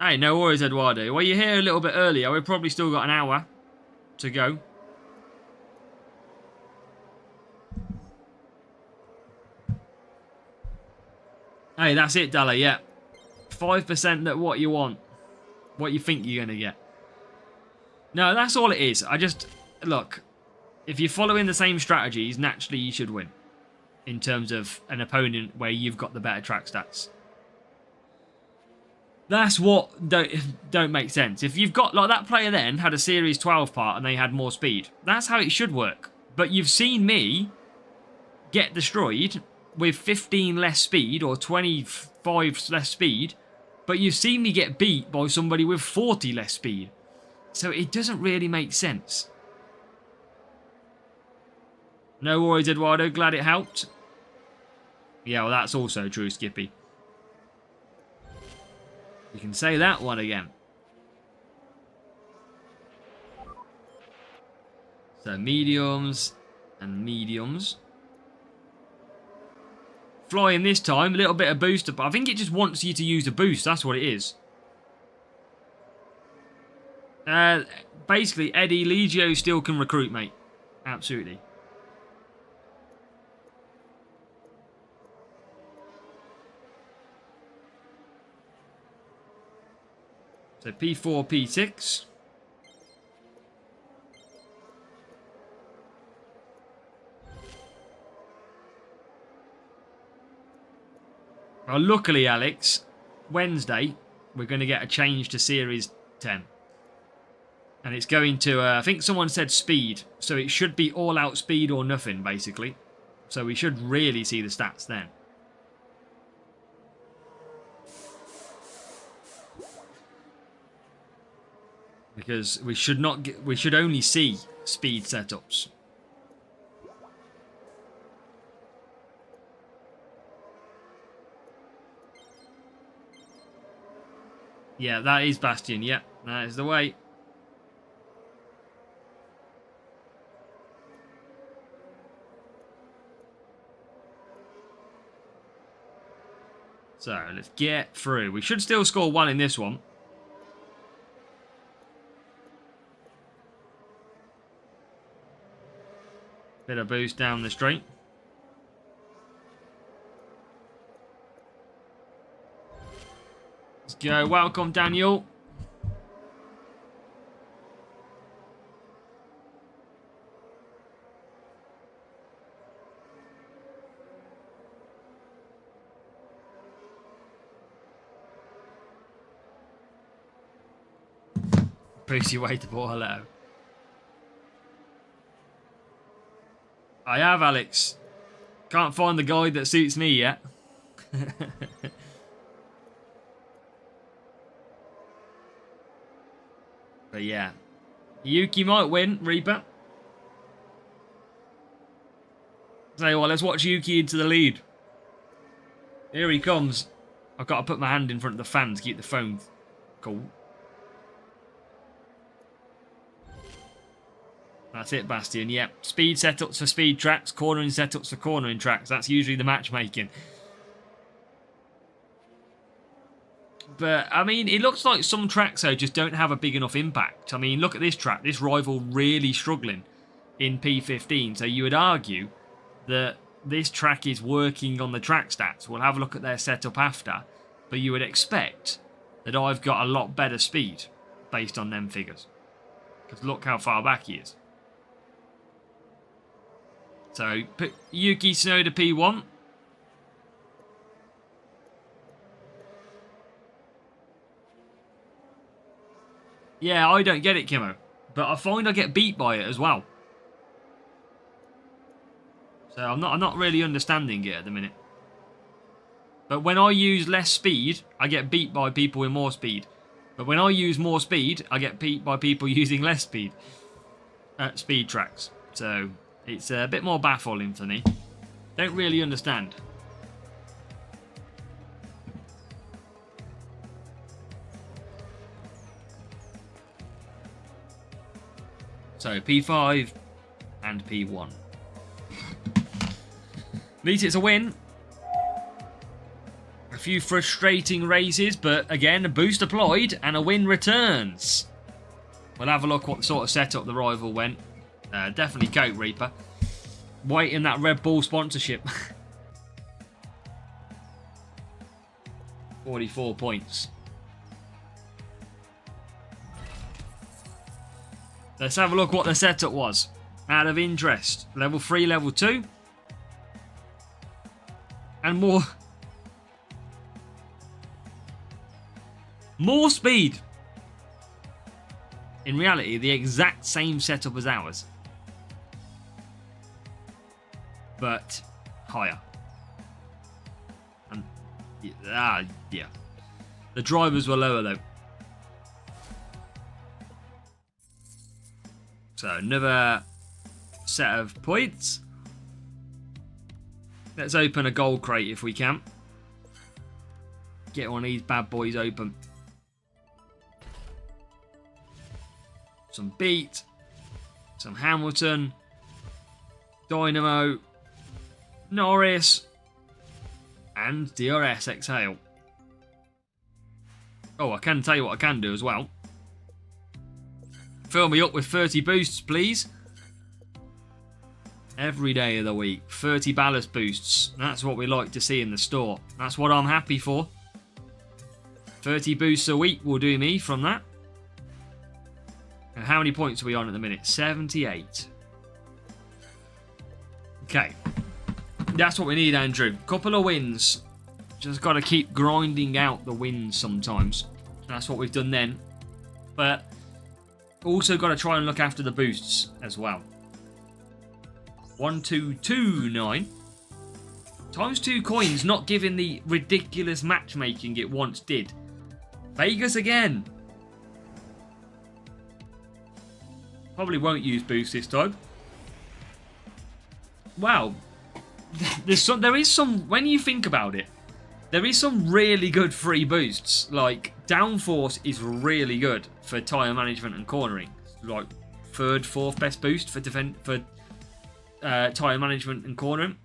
Hey, no worries, Eduardo. Well, you're here a little bit earlier. We've probably still got an hour to go. Hey, that's it, Dalla, yeah. 5% that what you want. What you think you're going to get. No, that's all it is. I just... Look, if you're following the same strategies, naturally you should win. In terms of an opponent where you've got the better track stats. That's what don't make sense. If you've got... Like, that player then had a Series 12 part and they had more speed. That's how it should work. But you've seen me get destroyed with 15 less speed or 25 less speed, but you've seen me get beat by somebody with 40 less speed. So it doesn't really make sense. No worries, Eduardo. Glad it helped. Yeah, well, that's also true, Skippy. You can say that one again. So mediums and mediums. Flying this time, a little bit of booster, but I think it just wants you to use a boost. That's what it is. Basically, Eddie, Legio still can recruit, mate. Absolutely. So P4, P6. Well, luckily, Alex, Wednesday, we're going to get a change to Series 10. And it's going to, I think someone said speed. So it should be all out speed or nothing, basically. So we should really see the stats then. Because we should not get, we should only see speed setups. Yeah, that is Bastion. Yeah, that is the way. So, let's get through. We should still score 1 in this one. Bit of boost down the straight. Let's go. Welcome, Daniel. Boost your way to Borhalo. I have, Alex. Can't find the guide that suits me yet. But yeah. Yuki might win, Reaper. Tell you what, let's watch Yuki into the lead. Here he comes. I've got to put my hand in front of the fan to keep the phone cool. That's it, Bastion. Yep. Speed setups for speed tracks, cornering setups for cornering tracks. That's usually the matchmaking. But, I mean, it looks like some tracks, though, just don't have a big enough impact. I mean, look at this track. This rival really struggling in P15. So you would argue that this track is working on the track stats. We'll have a look at their setup after. But you would expect that I've got a lot better speed based on them figures. Because look how far back he is. So, Yuki Tsunoda P1. Yeah, I don't get it, Kimmo. But I find I get beat by it as well. So I'm not really understanding it at the minute. But when I use less speed, I get beat by people with more speed. But when I use more speed, I get beat by people using less speed. Speed tracks. So it's a bit more baffling for me. Don't really understand. So P5 and P1. At least it's a win. A few frustrating races, but again, a boost applied and a win returns. We'll have a look what sort of setup the rival went. Definitely Coke Reaper. Waiting that Red Bull sponsorship. 44 points. Let's have a look what the setup was. Out of interest. Level 3, level 2. And more speed. In reality, the exact same setup as ours. But higher. And yeah. The drivers were lower though. So another set of points. Let's open a gold crate if we can. Get one of these bad boys open. Some Beat. Some Hamilton. Dynamo. Norris. And DRS Exhale. Oh, I can tell you what I can do as well. Fill me up with 30 boosts, please. Every day of the week. 30 ballast boosts. That's what we like to see in the store. That's what I'm happy for. 30 boosts a week will do me from that. And how many points are we on at the minute? 78. Okay. That's what we need, Andrew. Couple of wins. Just got to keep grinding out the wins sometimes. That's what we've done then. But also got to try and look after the boosts as well. 1229 times 2 coins, not giving the ridiculous matchmaking it once did. Vegas again. Probably won't use boost this time. Wow. There is some, when you think about it, there is some really good free boosts. Like, downforce is really good for tyre management and cornering. Like, 3rd, 4th best boost for tyre management and cornering.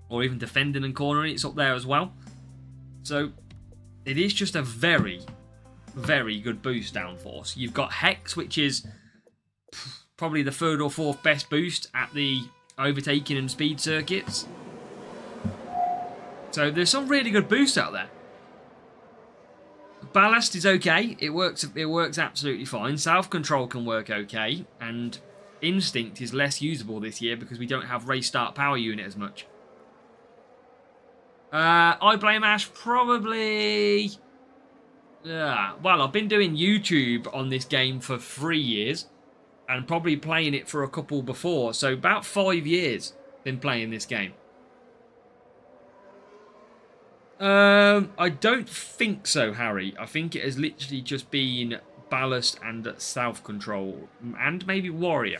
Or even defending and cornering, it's up there as well. So, it is just a very, very good boost downforce. You've got Hex, which is probably the 3rd or 4th best boost at the overtaking and speed circuits. So there's some really good boosts out there. Ballast is okay. It works absolutely fine. Self-control can work okay. And Instinct is less usable this year because we don't have Race Start Power Unit as much. I blame Ash probably Yeah, well, I've been doing YouTube on this game for 3 years and probably playing it for a couple before. So about 5 years been playing this game. I don't think so, Harry. I think it has literally just been Ballast and Self-Control and maybe Warrior.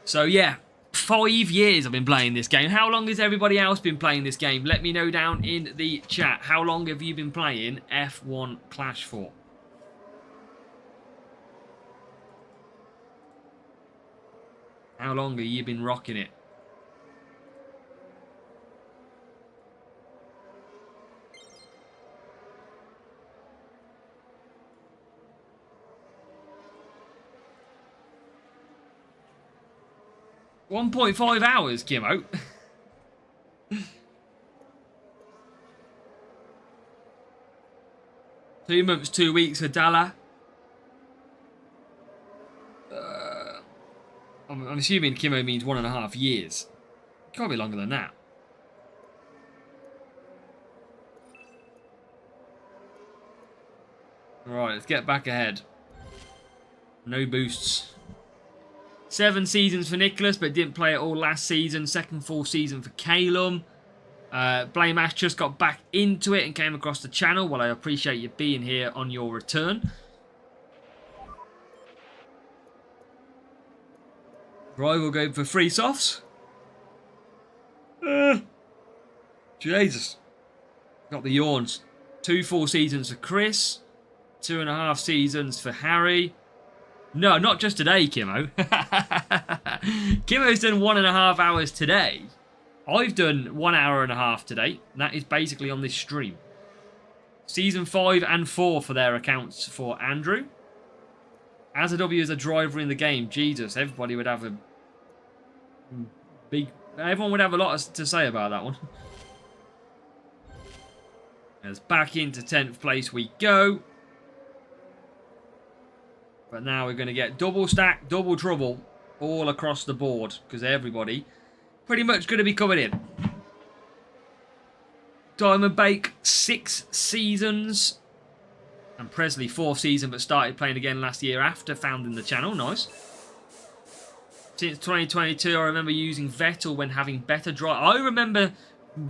So yeah, 5 years I've been playing this game. How long has everybody else been playing this game? Let me know down in the chat. How long have you been playing F1 Clash for? How long have you been rocking it? $1.5 hours, Kimo. 2 months, 2 weeks for Dalla. I'm assuming Kimo means 1.5 years. Can't be longer than that. Alright, let's get back ahead. No boosts. 7 seasons for Nicholas, but didn't play it all last season. Second full season for Calum. Blame Ash just got back into it and came across the channel. Well, I appreciate you being here on your return. Rival going for 3 softs. Jesus. Got the yawns. 2 full seasons for Chris. 2.5 seasons for Harry. No, not just today, Kimo. Kimo's done 1.5 hours today. I've done 1.5 hours today. And that is basically on this stream. Season 5 and 4 for their accounts for Andrew. As a W as a driver in the game, Jesus, everybody would have a big... Everyone would have a lot to say about that one. As back into 10th place we go. But now we're going to get double stack, double trouble all across the board. Because everybody pretty much going to be coming in. Diamond Bake, 6 seasons. And Presley, 4th season, but started playing again last year after founding the channel. Nice. Since 2022, I remember using Vettel when having better drive. I remember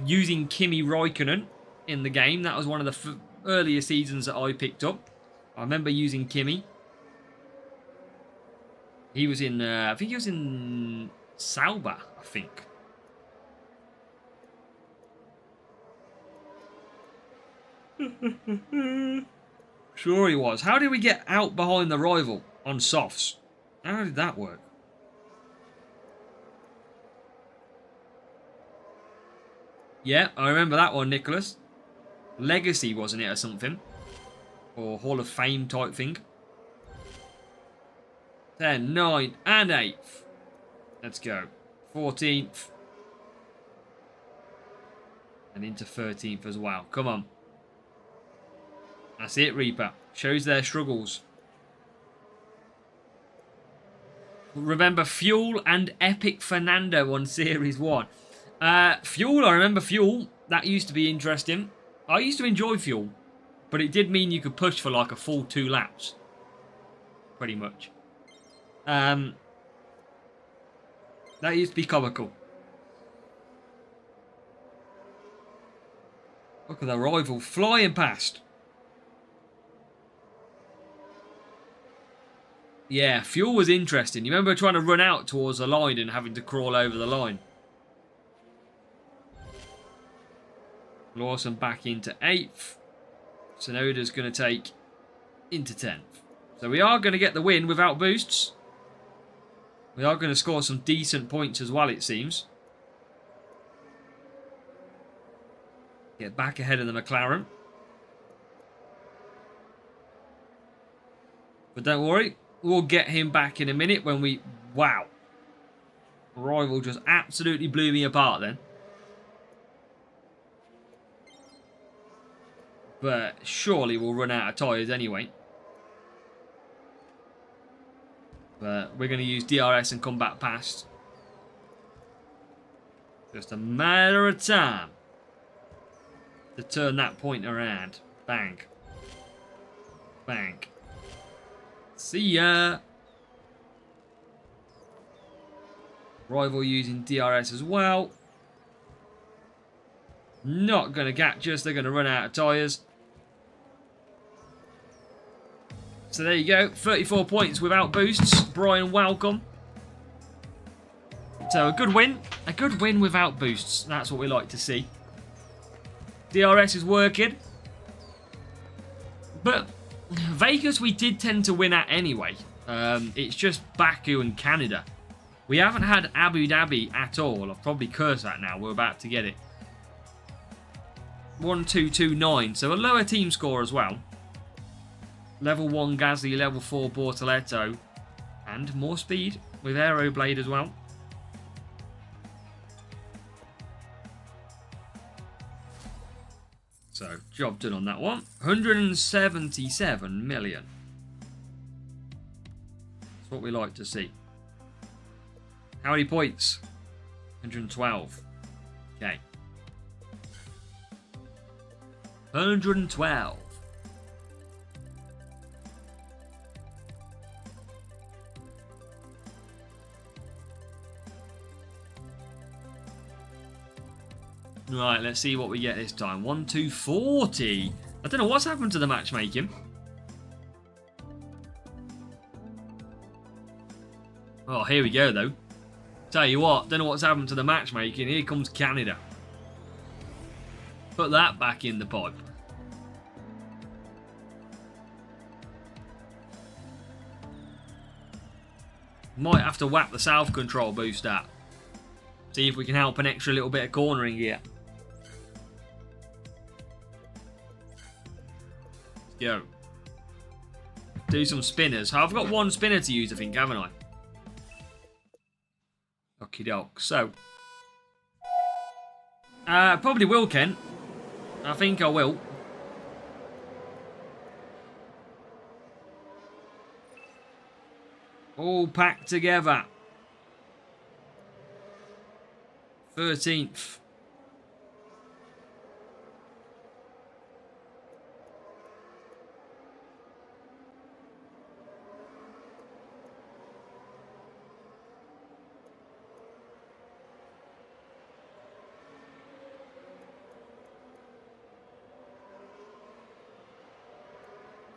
using Kimi Räikkönen in the game. That was one of the earlier seasons that I picked up. I remember using Kimi. He was in, I think he was in Sauber, I think. Sure he was. How did we get out behind the rival on softs? How did that work? Yeah, I remember that one, Nicholas. Legacy, wasn't it, or something? Or Hall of Fame type thing. 10, 9, and 8th. Let's go. 14th. And into 13th as well. Come on. That's it, Reaper. Shows their struggles. Remember Fuel and Epic Fernando on Series 1. Fuel, I remember Fuel. That used to be interesting. I used to enjoy Fuel. But it did mean you could push for like a full 2 laps. Pretty much. That used to be comical. Look at the rival flying past. Yeah, Fuel was interesting. You remember trying to run out towards the line and having to crawl over the line. Lawson back into 8th. Sonoda's going to take into 10th. So we are going to get the win without boosts. We are going to score some decent points as well, it seems. Get back ahead of the McLaren. But don't worry. We'll get him back in a minute when we... Wow. Rival just absolutely blew me apart then. But surely we'll run out of tyres anyway. But we're going to use DRS and come back past. Just a matter of time to turn that point around. Bang. Bang. See ya. Rival using DRS as well. Not going to catch us. They're going to run out of tyres. So there you go. 34 points without boosts. Brian, welcome. So a good win. A good win without boosts. That's what we like to see. DRS is working. But Vegas we did tend to win at anyway. It's just Baku and Canada. We haven't had Abu Dhabi at all. I've probably cursed that now. We're about to get it. 1-2-2-9. So a lower team score as well. Level 1 Gasly, level 4 Bortoletto. And more speed with Aeroblade as well. So, job done on that one. 177 million. That's what we like to see. How many points? 112. Okay. 112. Right, let's see what we get this time. 1-2-40. I don't know what's happened to the matchmaking. Oh, here we go, though. Tell you what, don't know what's happened to the matchmaking. Here comes Canada. Put that back in the pipe. Might have to whack the South Control boost out. See if we can help an extra little bit of cornering here. Go. Do some spinners. I've got one spinner to use, I think, haven't I? Okie doke. So. Probably will, Ken. I think I will. All packed together. 13th.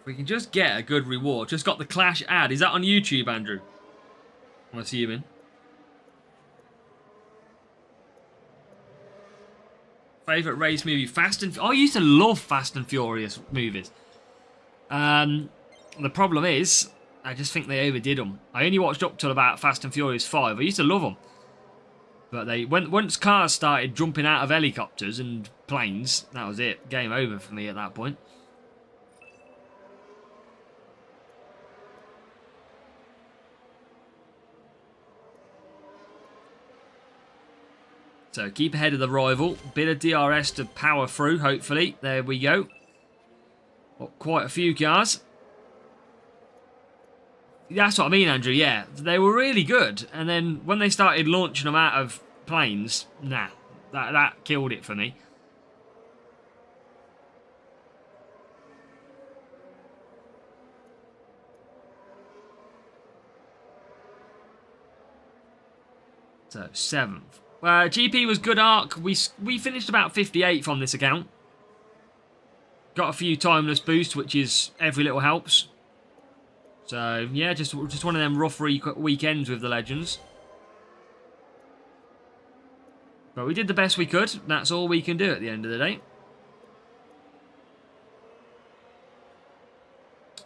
We can just get a good reward. Just got the Clash ad. Is that on YouTube, Andrew? I'm assuming. Favourite race movie? Fast and... I used to love Fast and Furious movies. The problem is, I just think they overdid them. I only watched up till about Fast and Furious 5. I used to love them. But they once cars started jumping out of helicopters and planes, that was it. Game over for me at that point. So keep ahead of the rival. Bit of DRS to power through, hopefully. There we go. Got quite a few cars. That's what I mean, Andrew, yeah. They were really good. And then when they started launching them out of planes, nah. That killed it for me. So, 7th. GP was good arc. We finished about 58th on this account. Got a few timeless boosts, which is every little helps. So yeah, just one of them rough weekends with the legends. But we did the best we could. That's all we can do at the end of the day.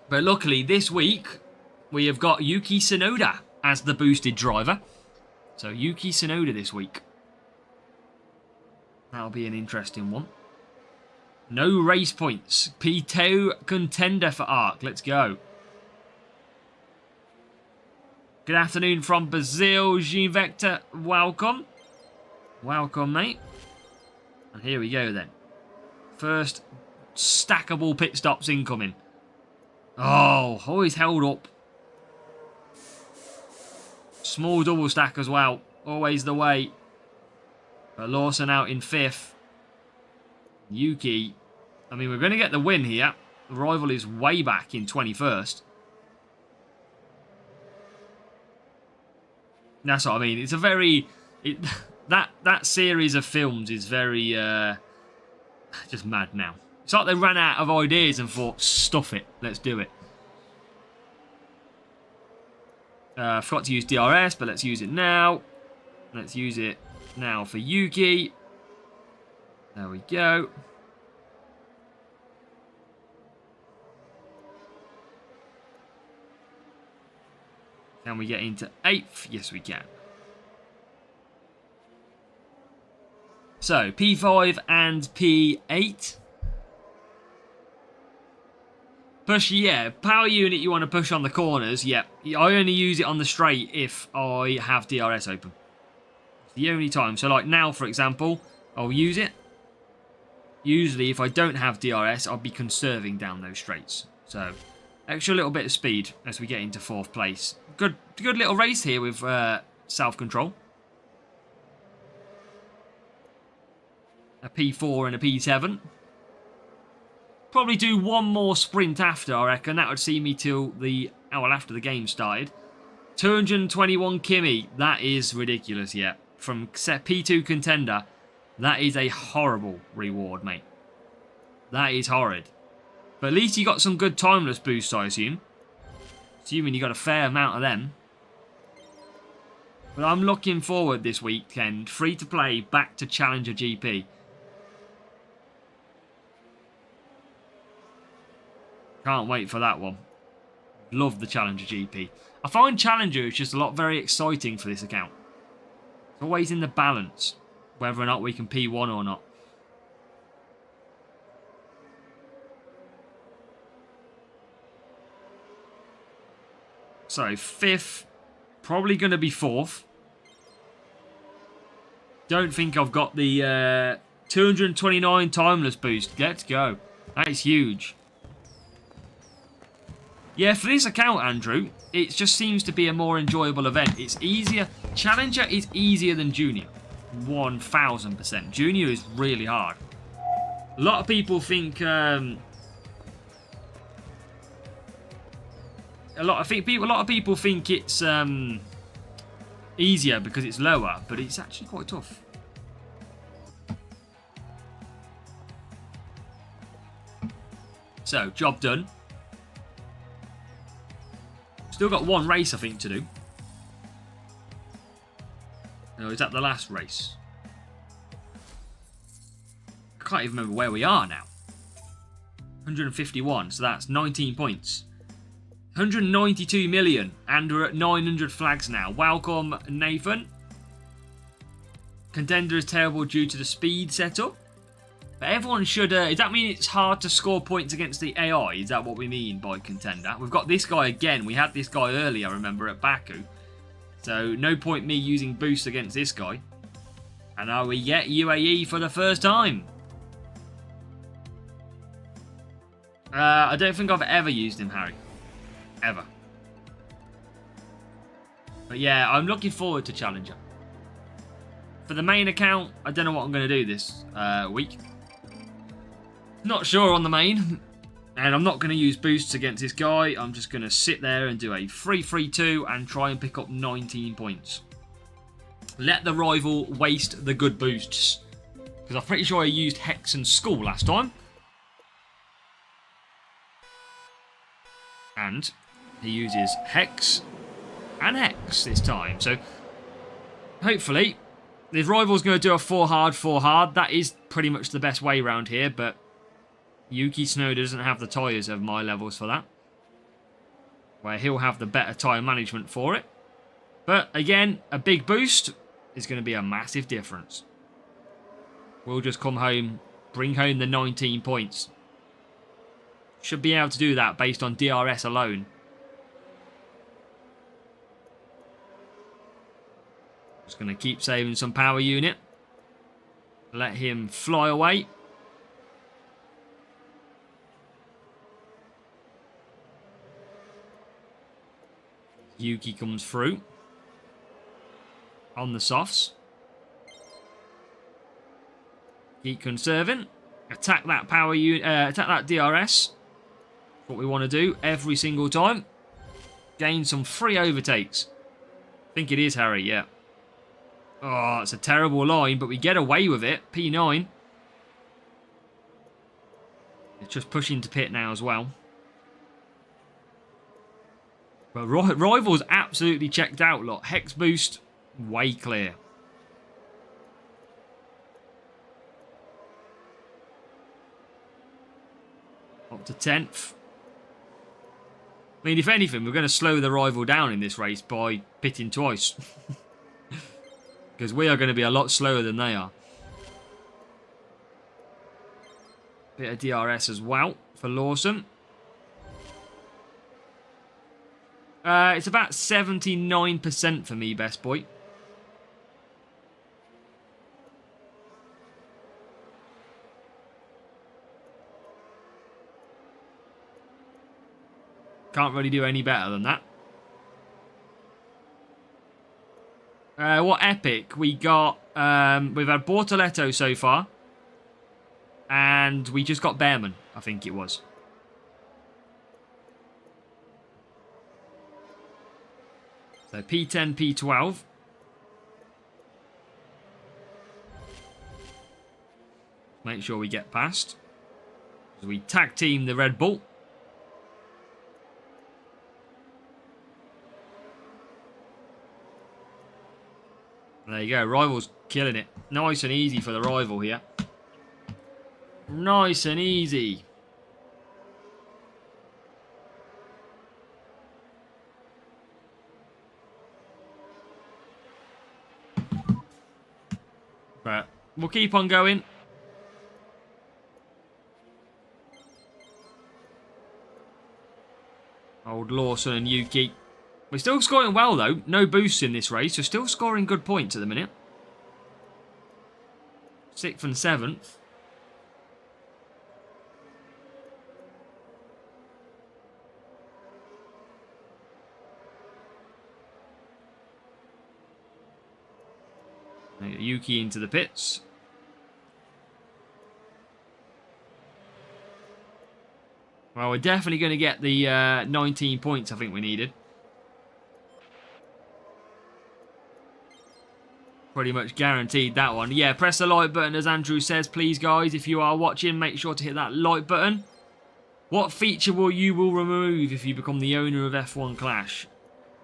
But luckily this week we have got Yuki Tsunoda as the boosted driver. So Yuki Tsunoda this week. That'll be an interesting one. No race points. P2 contender for ARC. Let's go. Good afternoon from Brazil. Jean Vector, welcome. Welcome, mate. And here we go then. First stackable pit stops incoming. Oh, always held up. Small double stack as well. Always the way. But Lawson out in 5th. Yuki I mean, we're going to get the win here. The rival is way back in 21st. That's what I mean. It's a very... that series of films is very... just mad now. It's like they ran out of ideas and thought, stuff it, let's do it. Forgot to use DRS, but let's use it now. Let's use it now for Yuki. There we go. Can we get into 8th? Yes, we can. So, P5 and P8. Push, yeah. Power unit you want to push on the corners. Yeah. I only use it on the straight if I have DRS open. It's the only time. So, like now, for example, I'll use it. Usually, if I don't have DRS, I'll be conserving down those straights. So, extra little bit of speed as we get into 4th place. Good little race here with self-control. A P4 and a P7. Probably do one more sprint after, I reckon. That would see me till the... Oh, well, after the game started. 221 Kimi. That is ridiculous, yeah. From P2 contender, that is a horrible reward, mate. That is horrid. But at least you got some good timeless boosts, I assume. Assuming you got a fair amount of them. But I'm looking forward this weekend. Free to play, back to Challenger GP. Can't wait for that one. Love the Challenger GP. I find Challenger is just a lot very exciting for this account. It's always in the balance. Whether or not we can P1 or not. So, 5th. Probably going to be 4th. Don't think I've got the 229 timeless boost. Let's go. That is huge. Yeah, for this account, Andrew, it just seems to be a more enjoyable event. It's easier. Challenger is easier than Junior. 1000%. Junior is really hard. A lot of people think... a lot of people think it's easier because it's lower, but it's actually quite tough. So, job done. Still got one race, I think, to do. No, is that the last race? I can't even remember where we are now. 151, so that's 19 points. 192 million, and we're at 900 flags now. Welcome, Nathan. Contender is terrible due to the speed setup. But everyone should... does that mean it's hard to score points against the AI? Is that what we mean by contender? We've got this guy again. We had this guy earlier, I remember, at Baku. So, no point me using boost against this guy. And now we get UAE for the first time. I don't think I've ever used him, Harry. Ever. But yeah, I'm looking forward to Challenger. For the main account, I don't know what I'm going to do this week. Not sure on the main. And I'm not going to use boosts against this guy. I'm just going to sit there and do a 3-3-2 and try and pick up 19 points. Let the rival waste the good boosts. Because I'm pretty sure I used Hex and Skull last time. And he uses Hex and Hex this time. So, hopefully, the rival's going to do a 4 hard, 4 hard. That is pretty much the best way around here, but Yuki Tsunoda doesn't have the tyres of my levels for that. Where he'll have the better tyre management for it. But, again, a big boost is going to be a massive difference. We'll just come home, bring home the 19 points. Should be able to do that based on DRS alone. Just going to keep saving some power unit. Let him fly away. Yuki comes through. On the softs. Keep conserving. Attack that power unit, attack that DRS. What we want to do every single time. Gain some free overtakes. I think it is Harry, yeah. Oh, it's a terrible line, but we get away with it. P9. It's just pushing to pit now as well. But Rivals absolutely checked out, lot. Hex boost, way clear. Up to 10th. I mean, if anything, we're going to slow the rival down in this race by pitting twice. Because we are going to be a lot slower than they are. Bit of DRS as well for Lawson. It's about 79% for me, best boy. Can't really do any better than that. What epic? We got... we've had Bortoletto so far. And we just got Behrman, I think it was. So P10, P12. Make sure we get past. So we tag team the Red Bull. There you go, Rival's killing it. Nice and easy for the Rival here. Nice and easy. But we'll keep on going. Old Lawson and Yuki. We're still scoring well, though. No boosts in this race. We're still scoring good points at the minute. 6th and 7th. Yuki into the pits. Well, we're definitely going to get the 19 points I think we needed. Pretty much guaranteed that one. Yeah, press the like button as Andrew says. Please, guys, if you are watching, make sure to hit that like button. What feature will you remove if you become the owner of F1 Clash?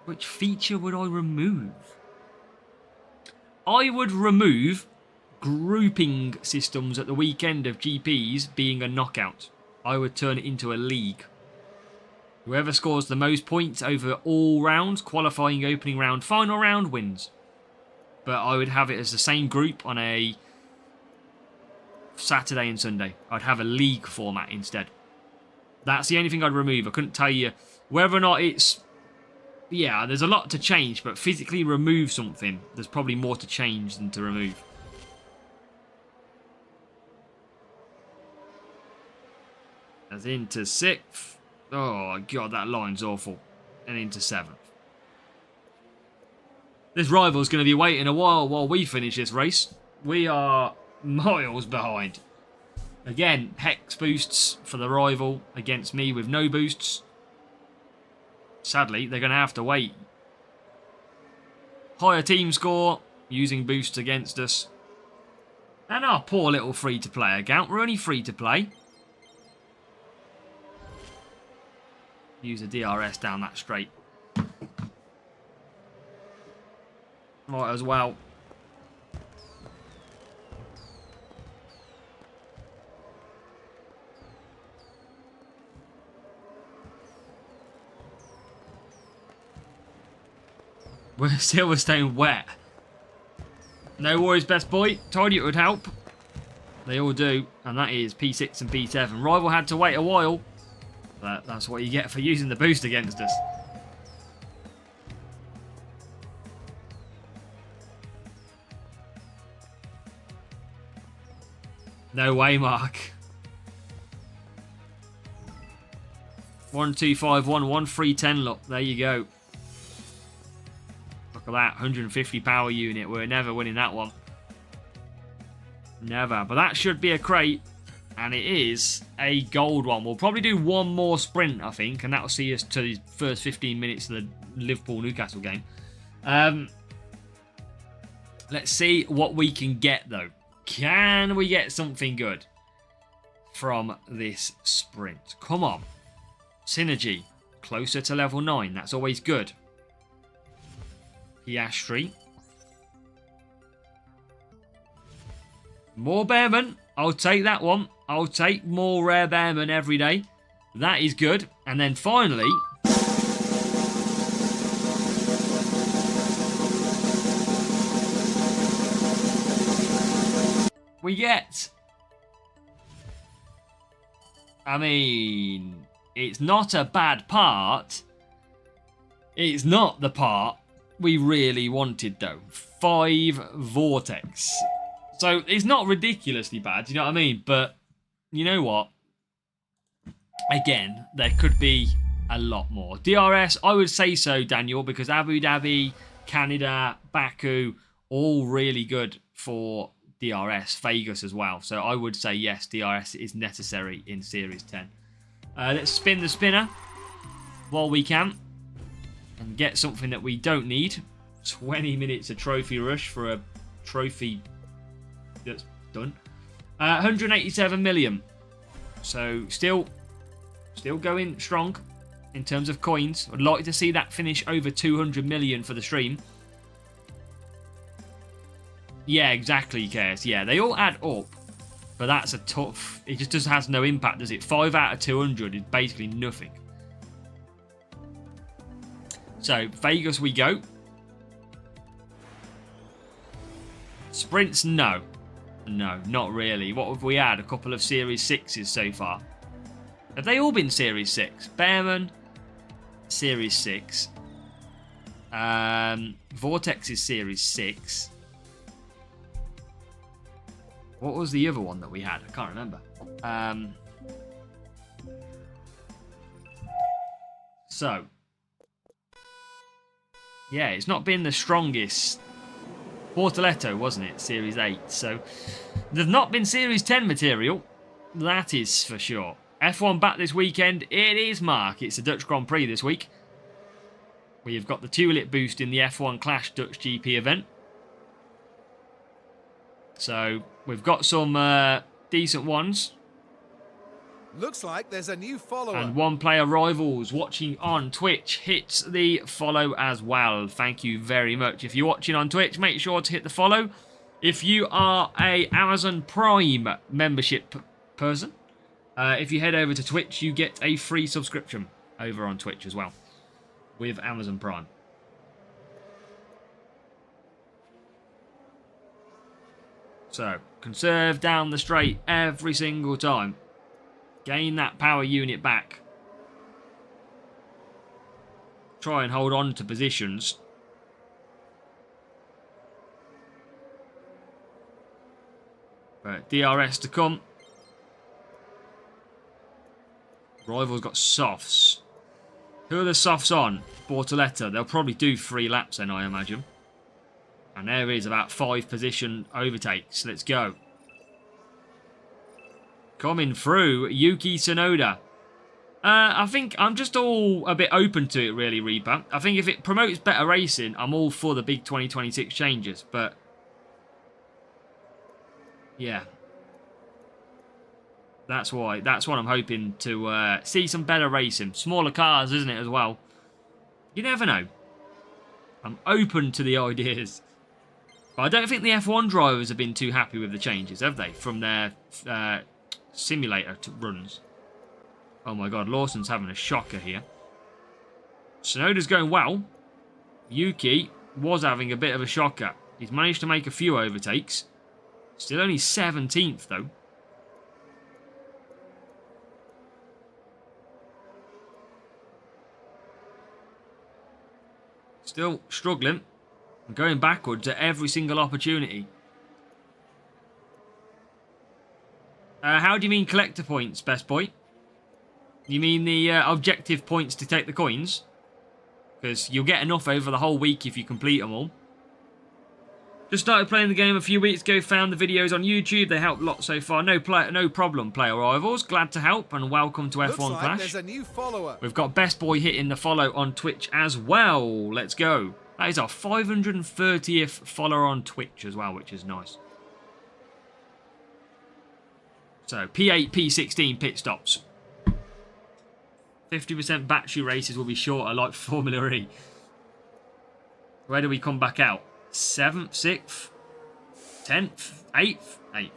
Which feature would I remove? I would remove grouping systems at the weekend of GPs being a knockout. I would turn it into a league. Whoever scores the most points over all rounds, qualifying, opening round, final round, wins. But I would have it as the same group on a Saturday and Sunday. I'd have a league format instead. That's the only thing I'd remove. I couldn't tell you whether or not it's... Yeah, there's a lot to change, but physically remove something, there's probably more to change than to remove. As into 6th. Oh, God, that line's awful. And into 7th. This rival's going to be waiting a while we finish this race. We are miles behind. Again, hex boosts for the rival against me with no boosts. Sadly, they're going to have to wait. Higher team score, using boosts against us. And our poor little free-to-play account. We're only free-to-play. Use a DRS down that straight. Might as well. We're still staying wet. No worries, best boy. Told you it would help. They all do. And that is P6 and P7. Rival had to wait a while. But that's what you get for using the boost against us. No way, Mark. 1251, 1310, look. There you go. Look at that, 150 power unit. We're never winning that one. Never. But that should be a crate. And it is a gold one. We'll probably do one more sprint, I think, and that'll see us to the first 15 minutes of the Liverpool-Newcastle game. Let's see what we can get, though. Can we get something good from this sprint? Come on. Synergy. Closer to level 9. That's always good. Piastri. More Bearman. I'll take that one. I'll take more rare Bearman every day. That is good. And then finally, we get, I mean, it's not a bad part. It's not the part we really wanted, though. 5 Vortex. So it's not ridiculously bad, you know what I mean? But you know what? Again, there could be a lot more. DRS, I would say so, Daniel, because Abu Dhabi, Canada, Baku, all really good for DRS. Vegas as well. So I would say yes, DRS is necessary in Series 10. Let's spin the spinner while we can and get something that we don't need. 20 minutes of trophy rush for a trophy that's done. 187 million. So still going strong in terms of coins. I'd like to see that finish over 200 million for the stream. Yeah, exactly, KS. Yeah, they all add up. But that's a tough... It just has no impact, does it? 5 out of 200 is basically nothing. So, Vegas we go. Sprints, no. No, not really. What have we had? A couple of Series 6s so far. Have they all been Series 6? Bearman, Series 6. Vortex is Series 6. What was the other one that we had? I can't remember. So. Yeah, it's not been the strongest. Portoletto, wasn't it? Series 8. So, there's not been Series 10 material. That is for sure. F1 back this weekend. It is, Mark. It's the Dutch Grand Prix this week. We've got the Tulip boost in the F1 Clash Dutch GP event. So, we've got some decent ones. Looks like there's a new follower. And One Player Rivals watching on Twitch hits the follow as well. Thank you very much. If you're watching on Twitch, make sure to hit the follow. If you are a Amazon Prime membership person, if you head over to Twitch, you get a free subscription over on Twitch as well with Amazon Prime. So, conserve down the straight every single time. Gain that power unit back. Try and hold on to positions. But DRS to come. Rivals got softs. Who are the softs on? Bortoletto. They'll probably do 3 laps then, I imagine. And there is about 5 position overtakes. Let's go. Coming through, Yuki Tsunoda. I think I'm just all a bit open to it, really, Reaper. I think if it promotes better racing, I'm all for the big 2026 changes. But, yeah. That's why. That's what I'm hoping to see some better racing. Smaller cars, isn't it, as well? You never know. I'm open to the ideas. But I don't think the F1 drivers have been too happy with the changes, have they? From their... simulator runs. Oh my god, Lawson's having a shocker here. Tsunoda's going well. Yuki was having a bit of a shocker. He's managed to make a few overtakes. Still only 17th though. Still struggling. And going backwards at every single opportunity. How do you mean collector points, best boy? You mean the objective points to take the coins? Because you'll get enough over the whole week if you complete them all. Just started playing the game a few weeks ago, found the videos on YouTube. They helped a lot so far. No problem, player rivals. Glad to help and welcome to Looks F1 like Clash. there's a new follower. We've got Best Boy hitting the follow on Twitch as well. Let's go. That is our 530th follower on Twitch as well, which is nice. So, P8, P16 pit stops. 50% battery races will be shorter, like Formula E. Where do we come back out? 7th, 6th, 10th, 8th, 8th.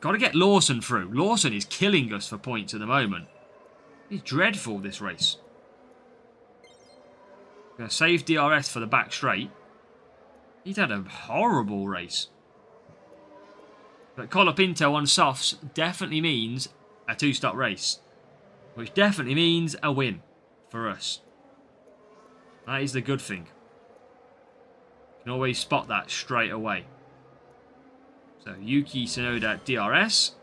Got to get Lawson through. Lawson is killing us for points at the moment. He's dreadful, this race. Going to save DRS for the back straight. He's had a horrible race. But Colapinto on softs definitely means a 2-stop race. Which definitely means a win for us. That is the good thing. You can always spot that straight away. So Yuki Tsunoda DRS.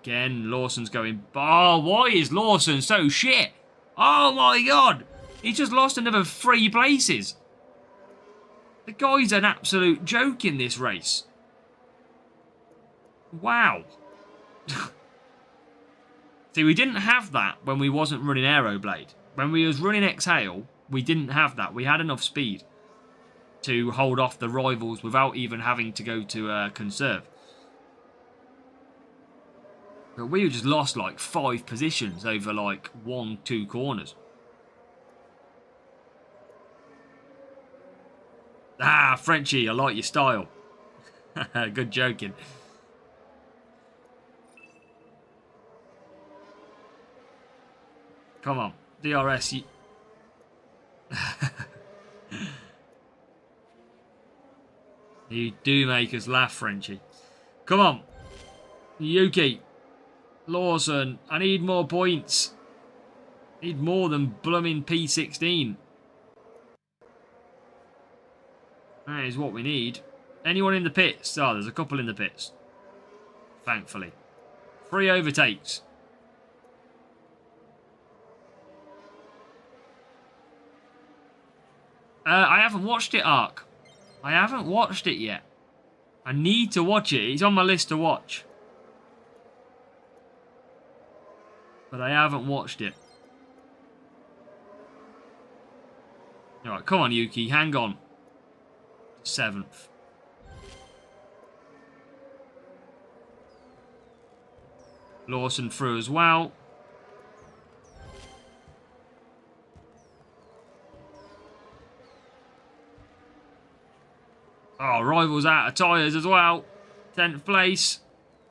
Again, Lawson's going... Oh, why is Lawson so shit? Oh my god! He just lost another 3 places. The guy's an absolute joke in this race. Wow. See, we didn't have that when we wasn't running Aeroblade. When we was running Exhale, we didn't have that. We had enough speed to hold off the rivals without even having to go to conserve. But we just lost like 5 positions over like 1-2 corners. Ah, Frenchie, I like your style. Good joking. Come on, DRS. You do make us laugh, Frenchie. Come on. Yuki. Lawson. I need more points. Need more than blooming P16. That is what we need. Anyone in the pits? Oh, there's a couple in the pits. Thankfully. 3 overtakes. I haven't watched it, Ark. I haven't watched it yet. I need to watch it. It's on my list to watch. But I haven't watched it. Alright, come on, Yuki. Hang on. 7th. Lawson through as well. Oh, rivals out of tyres as well. 10th place.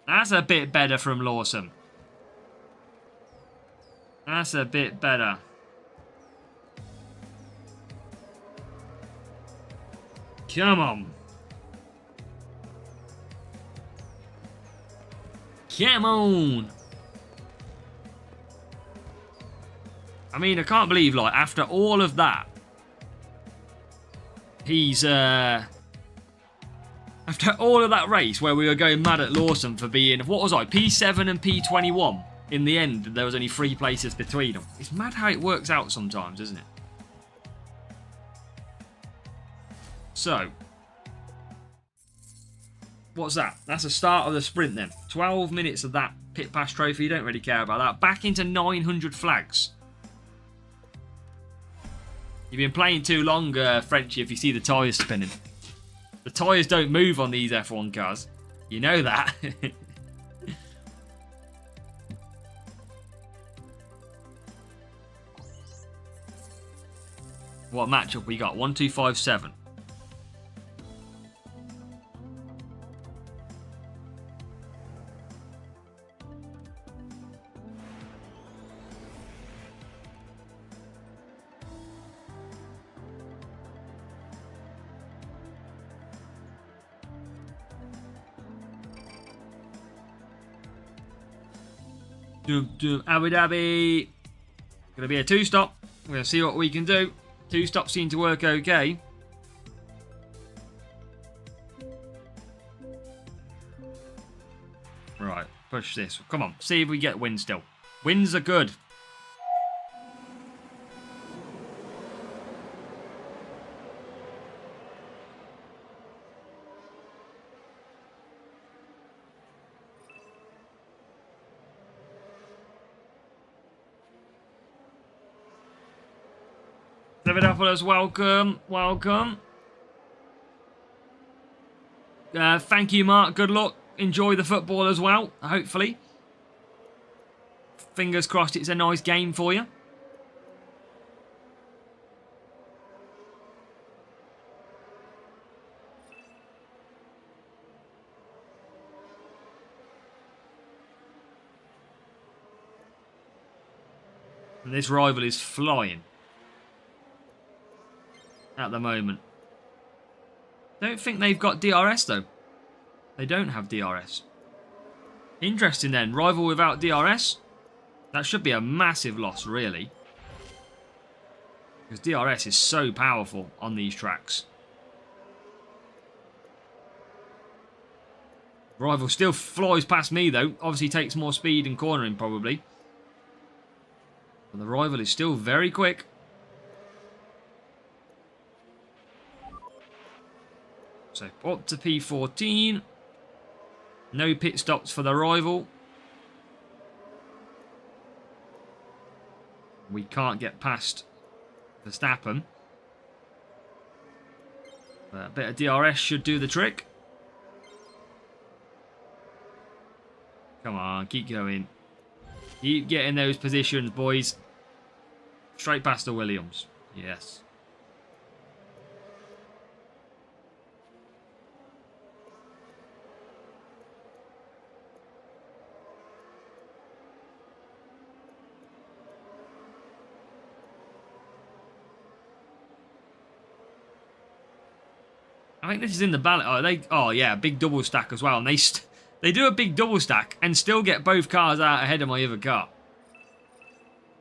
That's a bit better from Lawson. That's a bit better. Come on. Come on. I mean, I can't believe, like, after all of that, he's, after all of that race where we were going mad at Lawson for being, what was I, P7 and P21? In the end, there was only 3 places between them. It's mad how it works out sometimes, isn't it? So, what's that? That's the start of the sprint then. 12 minutes of that pit pass trophy. Don't really care about that. Back into 900 flags. You've been playing too long, Frenchie, if you see the tyres spinning. The tyres don't move on these F1 cars. You know that. What matchup we got? 1, 2, 5, 7. Abu Dhabi. Gonna be a 2-stop. We're gonna see what we can do. 2 stops seem to work okay. Right, push this. Come on, see if we get wins still. Wins are good. Severopolis, welcome. Welcome. Thank you, Mark. Good luck. Enjoy the football as well, hopefully. Fingers crossed it's a nice game for you. And this rival is flying at the moment. Don't think they've got DRS though. They don't have DRS. Interesting then. Rival without DRS. That should be a massive loss, really. Because DRS is so powerful on these tracks. Rival still flies past me though. Obviously takes more speed and cornering probably. But the rival is still very quick. So up to P14. No pit stops for the rival. We can't get past Verstappen. But a bit of DRS should do the trick. Come on, keep going. Keep getting those positions, boys. Straight past the Williams. Yes. I think this is in the balance. Oh yeah, big double stack as well. And they do a big double stack and still get both cars out ahead of my other car.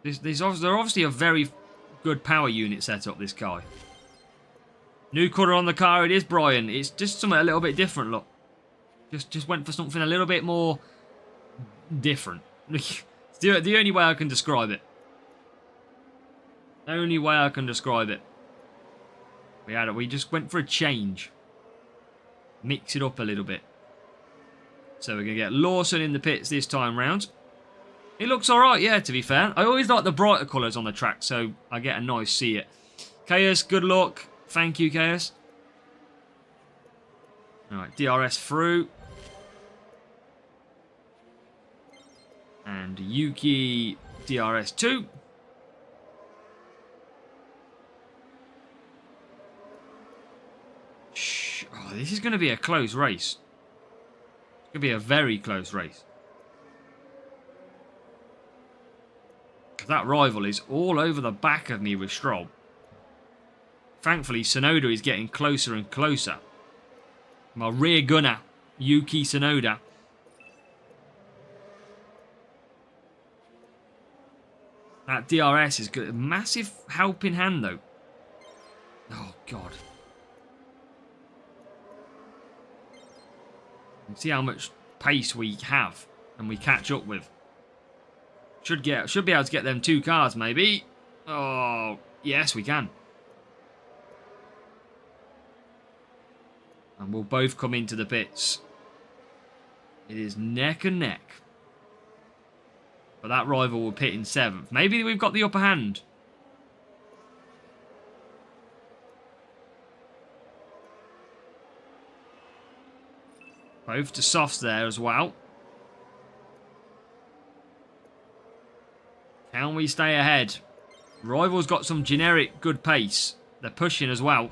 They're obviously a very good power unit setup, this guy. New colour on the car it is, Brian. It's just something a little bit different, look. Just went for something a little bit more different. It's the only way I can describe it. Only way I can describe it. We just went for a change. Mix it up a little bit. So we're going to get Lawson in the pits this time round. It looks alright, yeah, to be fair. I always like the brighter colours on the track, so I get a nice see it. Chaos, good luck. Thank you, Chaos. Alright, DRS through. And Yuki DRS 2. Oh, this is going to be a close race. It's going to be a very close race. That rival is all over the back of me with Stroll. Thankfully, Tsunoda is getting closer and closer. My rear gunner, Yuki Tsunoda. That DRS is good. Massive helping hand, though. Oh, God. See how much pace we have and we catch up with. Should be able to get them two cars, maybe. Oh, yes, we can. And we'll both come into the pits. It is neck and neck. But that rival will pit in 7th. Maybe we've got the upper hand. Both to softs there as well. Can we stay ahead? Rival's got some generic good pace. They're pushing as well.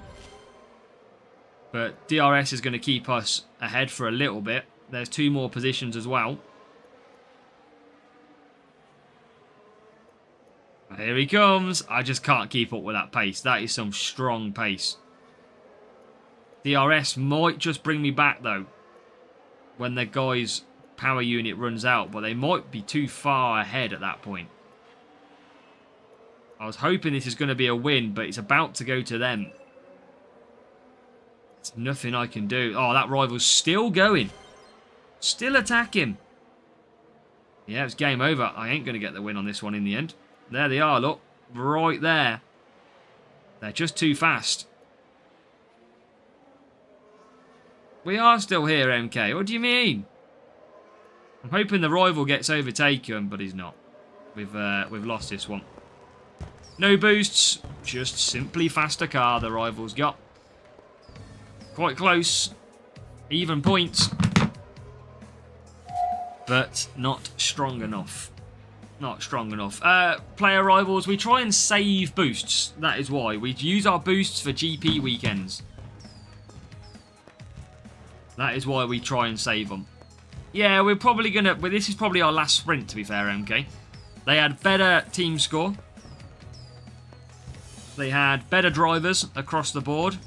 But DRS is going to keep us ahead for a little bit. There's 2 more positions as well. Here he comes. I just can't keep up with that pace. That is some strong pace. DRS might just bring me back though. When the guy's power unit runs out. But they might be too far ahead at that point. I was hoping this is going to be a win, but it's about to go to them. There's nothing I can do. Oh, that rival's still going. Still attacking. Yeah, it's game over. I ain't going to get the win on this one in the end. There they are, look. Right there. They're just too fast. We are still here, MK. What do you mean? I'm hoping the rival gets overtaken, but he's not. We've lost this one. No boosts, just simply faster car the rivals got. Quite close. Even points. But not strong enough. Not strong enough. Player rivals, we try and save boosts. That is why. We use our boosts for GP weekends. That is why we try and save them. Yeah, we're probably going to... Well, this is probably our last sprint, to be fair, MK. They had better team score. They had better drivers across the board.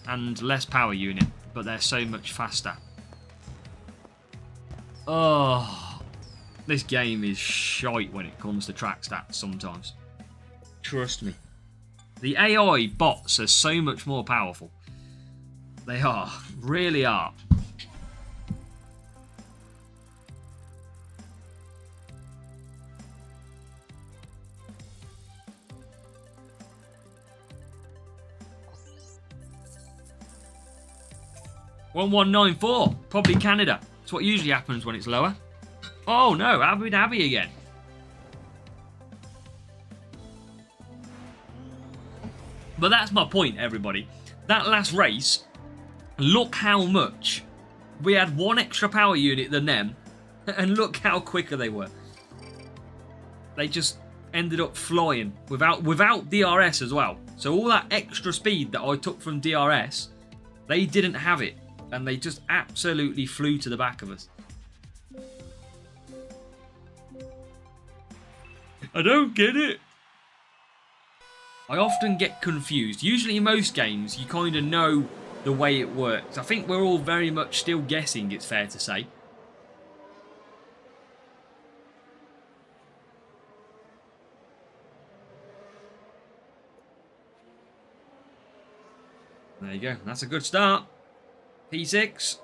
And less power unit. But they're so much faster. Oh... This game is shite when it comes to track stats sometimes. Trust me. The AI bots are so much more powerful. They are. Really are. .1194. Probably Canada. It's what usually happens when it's lower. Oh no, Abu Dhabi again. But that's my point, everybody. That last race, look how much we had one extra power unit than them, and look how quicker they were. They just ended up flying without DRS as well. So all that extra speed that I took from DRS, they didn't have it, and they just absolutely flew to the back of us. I don't get it. I often get confused. Usually in most games, you kind of know the way it works. I think we're all very much still guessing, it's fair to say. There you go. That's a good start. P6.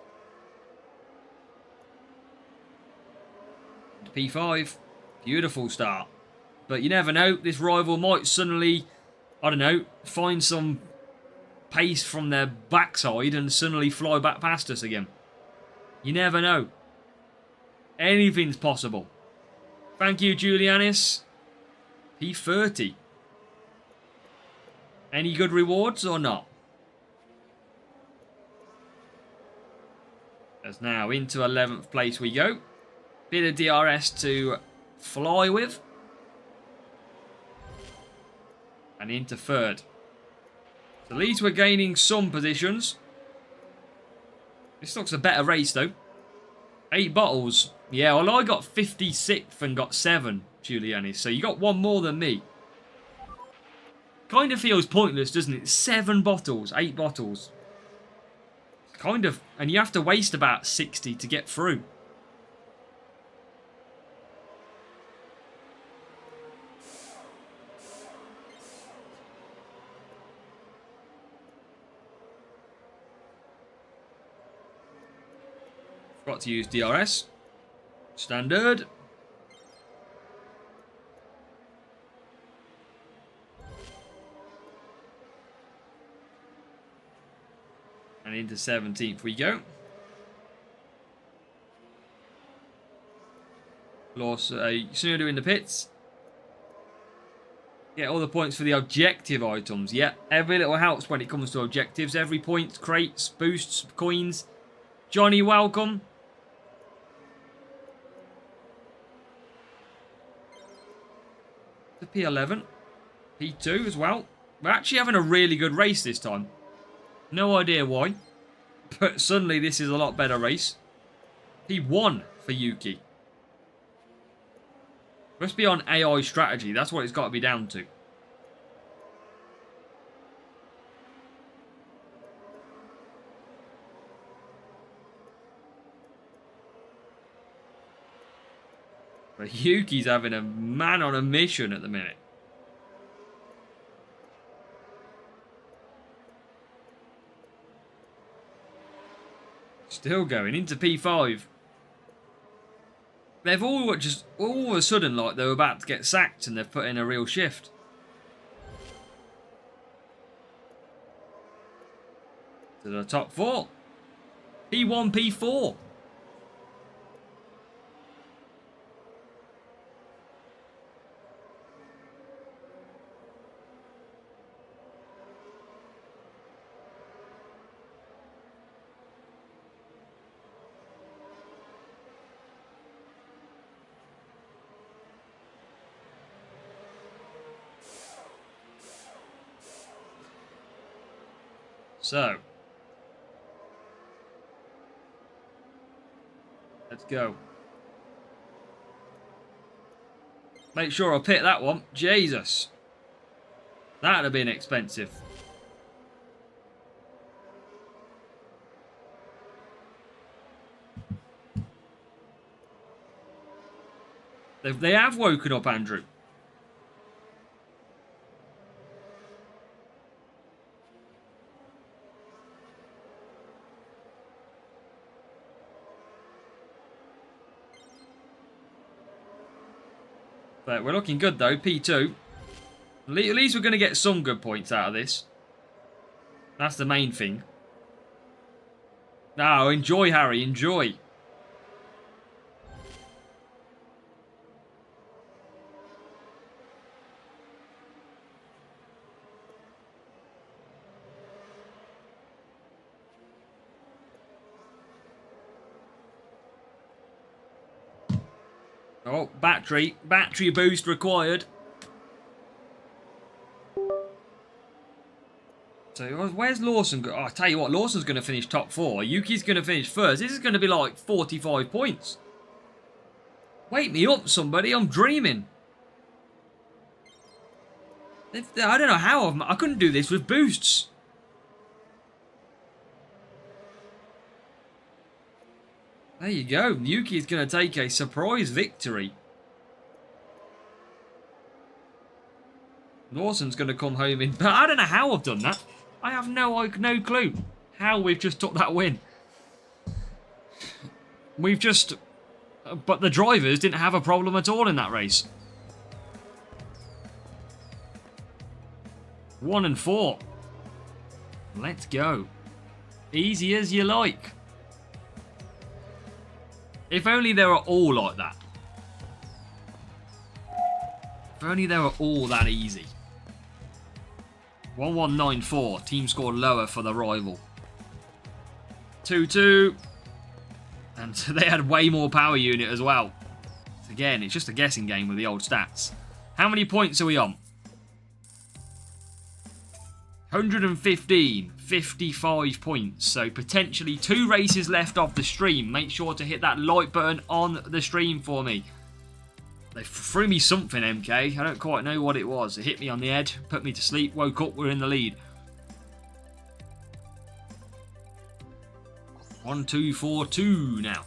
P5. Beautiful start. But you never know. This rival might suddenly, I don't know, find some pace from their backside and suddenly fly back past us again. You never know. Anything's possible. Thank you, Julianis. P30. Any good rewards or not? As now into 11th place we go. Bit of DRS to fly with. And into 3rd. So at least we're gaining some positions. This looks a better race though. 8 bottles. Yeah, well I got 56th and got 7, Giuliani. So you got 1 more than me. Kind of feels pointless, doesn't it? 7 bottles, 8 bottles. Kind of, and you have to waste about 60 to get through. Forgot to use DRS. Standard. And into 17th we go. Lost Tsunoda in the pits. Get all the points for the objective items. Yeah, every little helps when it comes to objectives. Every point, crates, boosts, coins. Johnny, welcome. The P11. P2 as well. We're actually having a really good race this time. No idea why. But suddenly this is a lot better race. P1 for Yuki. Must be on AI strategy. That's what it's got to be down to. But Yuki's having a man on a mission at the minute. Still going into P5. They've all just all of a sudden like they were about to get sacked and they've put in a real shift. To the top 4. P1, P4. So, let's go. Make sure I pick that one. Jesus. That'd have been expensive. They have woken up Andrew. But we're looking good though, P2. At least we're going to get some good points out of this. That's the main thing. Now, enjoy, Harry, enjoy. Oh, battery boost required. So where's Lawson? Oh, I tell you what, Lawson's going to finish top 4. Yuki's going to finish first. This is going to be like 45 points. Wake me up, somebody. I'm dreaming. I don't know how I couldn't do this with boosts. There you go. Yuki is going to take a surprise victory. Lawson's going to come home in... But I don't know how I've done that. I have no clue how we've just took that win. We've just... But the drivers didn't have a problem at all in that race. 1 and 4. Let's go. Easy as you like. If only they were all like that. If only they were all that easy. 1194. Team score lower for the rival. 2-2. And they had way more power unit as well. Again, it's just a guessing game with the old stats. How many points are we on? 115. 55 points. So potentially 2 races left off the stream. Make sure to hit that like button on the stream for me. They threw me something, MK. I don't quite know what it was. It hit me on the head, put me to sleep, woke up, we're in the lead. 1, 2, 4, 2 now.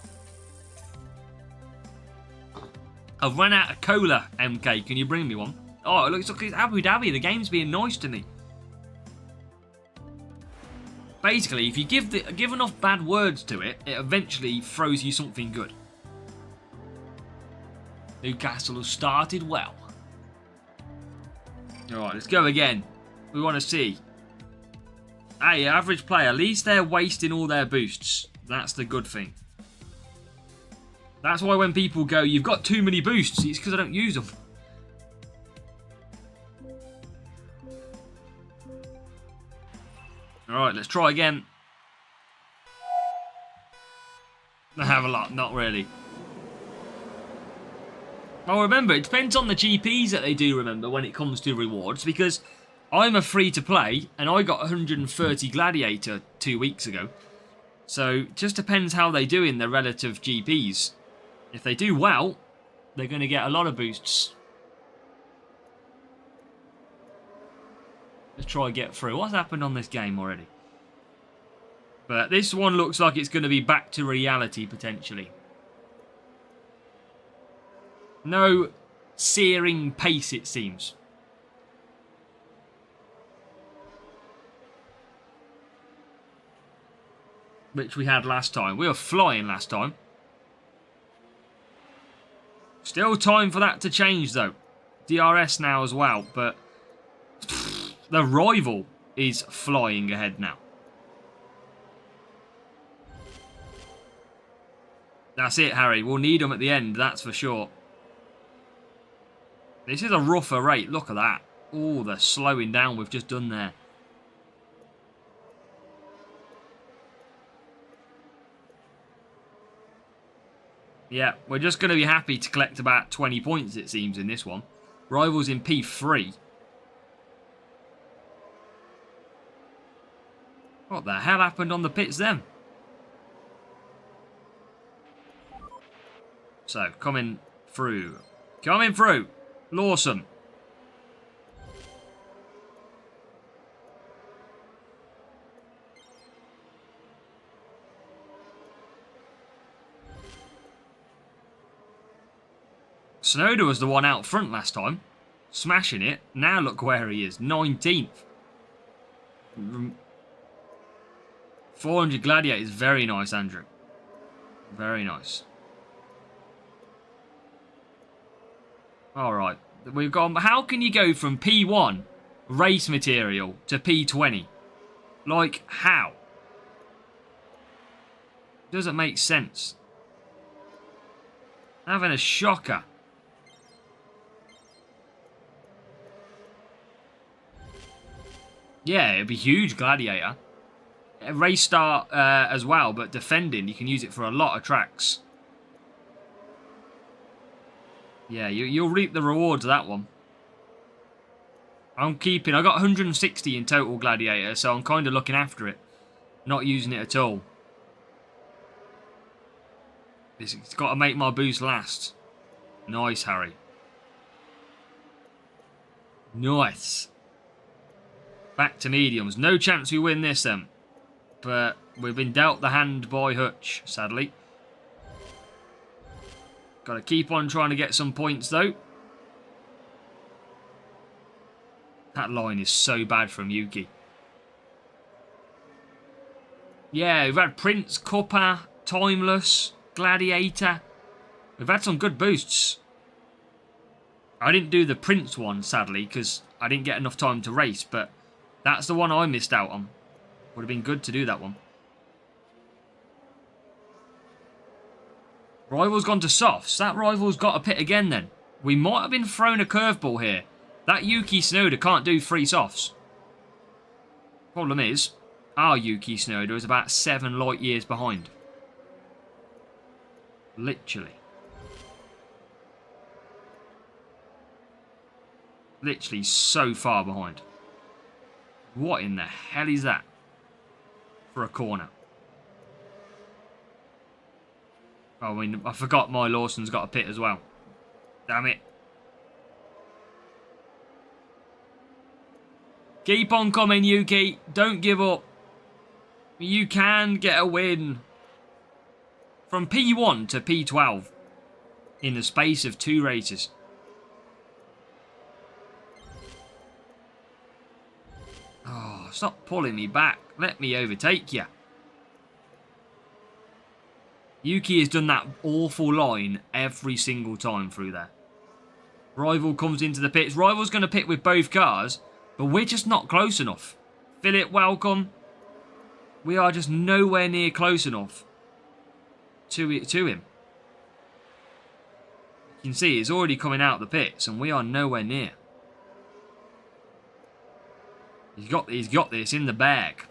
I've run out of cola, MK. Can you bring me one? Oh, it looks like it's Abu Dhabi. The game's being nice to me. Basically, if you give enough bad words to it, it eventually throws you something good. Newcastle has started well. Alright, let's go again. We want to see. Hey, average player. At least they're wasting all their boosts. That's the good thing. That's why when people go, you've got too many boosts, it's because I don't use them. Alright, let's try again. I have a lot, not really. Well, remember, it depends on the GPs that they do, remember, when it comes to rewards, because I'm a free-to-play, and I got 130 Gladiator 2 weeks ago. So, it just depends how they do in their relative GPs. If they do well, they're going to get a lot of boosts. Let's try and get through. What's happened on this game already? But this one looks like it's going to be back to reality, potentially. No searing pace, it seems. Which we had last time. We were flying last time. Still time for that to change, though. DRS now as well, but the rival is flying ahead now. That's it, Harry. We'll need them at the end, that's for sure. This is a rougher rate. Look at that. Oh, the slowing down we've just done there. Yeah, we're just going to be happy to collect about 20 points, it seems, in this one. Rivals in P3. What the hell happened on the pits then? So, coming through. Coming through. Lawson. Snowder was the one out front last time. Smashing it. Now look where he is. 19th. 400 Gladiators. Very nice, Andrew. Very nice. Alright. We've got... How can you go from P1 race material to P20? Like, how? Doesn't make sense. Having a shocker. Yeah, it'd be huge, Gladiator. Race start as well, but defending, you can use it for a lot of tracks. Yeah, you'll reap the rewards of that one. I'm keeping... I got 160 in total Gladiator, so I'm kind of looking after it. Not using it at all. It's got to make my boost last. Nice, Harry. Nice. Back to mediums. No chance we win this then. But we've been dealt the hand by Hutch, sadly. Got to keep on trying to get some points though. That line is so bad from Yuki. Yeah, we've had Prince, Cuppa, Timeless, Gladiator. We've had some good boosts. I didn't do the Prince one, sadly, because I didn't get enough time to race, but that's the one I missed out on. Would have been good to do that one. Rival's gone to softs. That Rival's got a pit again then. We might have been thrown a curveball here. That Yuki Tsunoda can't do 3 softs. Problem is, our Yuki Tsunoda is about 7 light years behind. Literally. Literally so far behind. What in the hell is that? For a corner. Oh, I mean, I forgot my Lawson's got a pit as well. Damn it. Keep on coming, Yuki. Don't give up. You can get a win. From P1 to P12 in the space of 2 races. Oh, stop pulling me back. Let me overtake you. Yuki has done that awful line every single time through there. Rival comes into the pits. Rival's going to pit with both cars, but we're just not close enough. Philip, welcome. We are just nowhere near close enough to him. You can see he's already coming out the pits, and we are nowhere near. He's got this in the bag.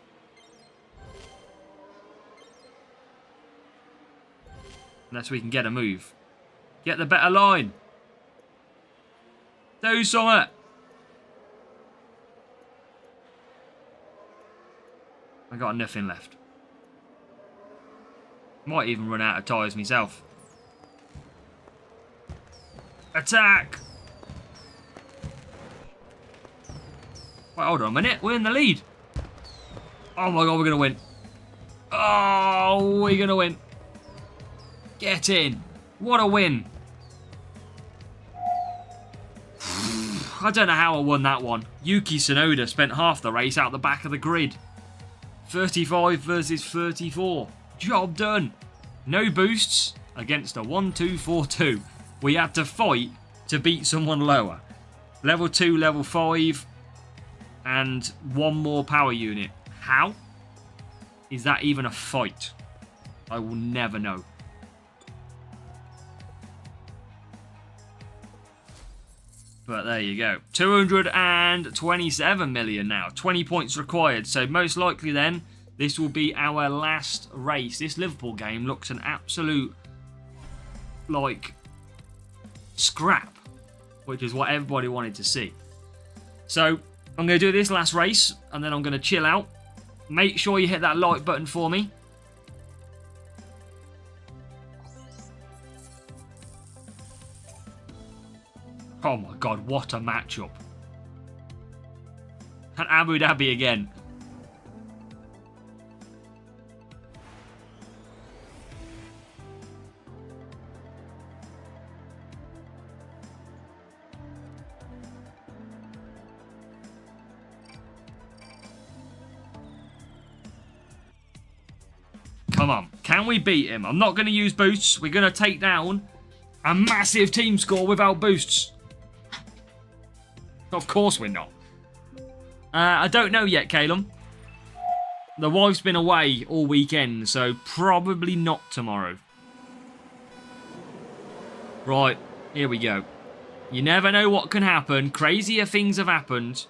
Unless we can get a move. Get the better line. Do something. I got nothing left. Might even run out of tyres myself. Attack! Wait, hold on a minute. We're in the lead. Oh my god, we're going to win. Oh, we're going to win. Get in. What a win. I don't know how I won that one. Yuki Tsunoda spent half the race out the back of the grid. 35 versus 34. Job done. No boosts against a 1-2-4-2. We had to fight to beat someone lower. Level 2, level 5, and 1 more power unit. How? Is that even a fight? I will never know. But there you go. 227 million now. 20 points required. So most likely then, this will be our last race. This Liverpool game looks an absolute, like, scrap. Which is what everybody wanted to see. So, I'm going to do this last race. And then I'm going to chill out. make sure you hit that like button for me. Oh my god, what a matchup. And Abu Dhabi again. Come on, can we beat him? I'm not going to use boosts. We're going to take down a massive team score without boosts. Of course we're not. I don't know yet, Calum. The wife's been away all weekend, so probably not tomorrow. Right, here we go. You never know what can happen. Crazier things have happened.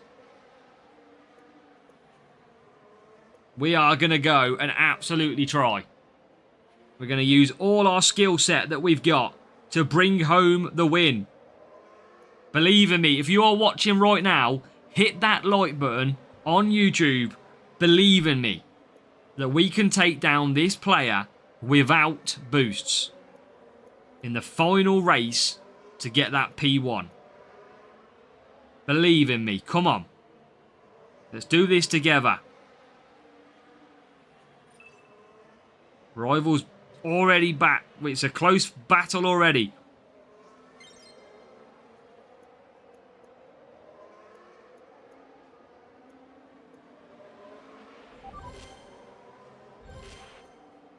We are going to go and absolutely try. We're going to use all our skill set that we've got to bring home the win. Believe in me, if you are watching right now, hit that like button on YouTube. Believe in me that we can take down this player without boosts in the final race to get that P1. Believe in me. Come on. Let's do this together. Rivals already back. It's a close battle already.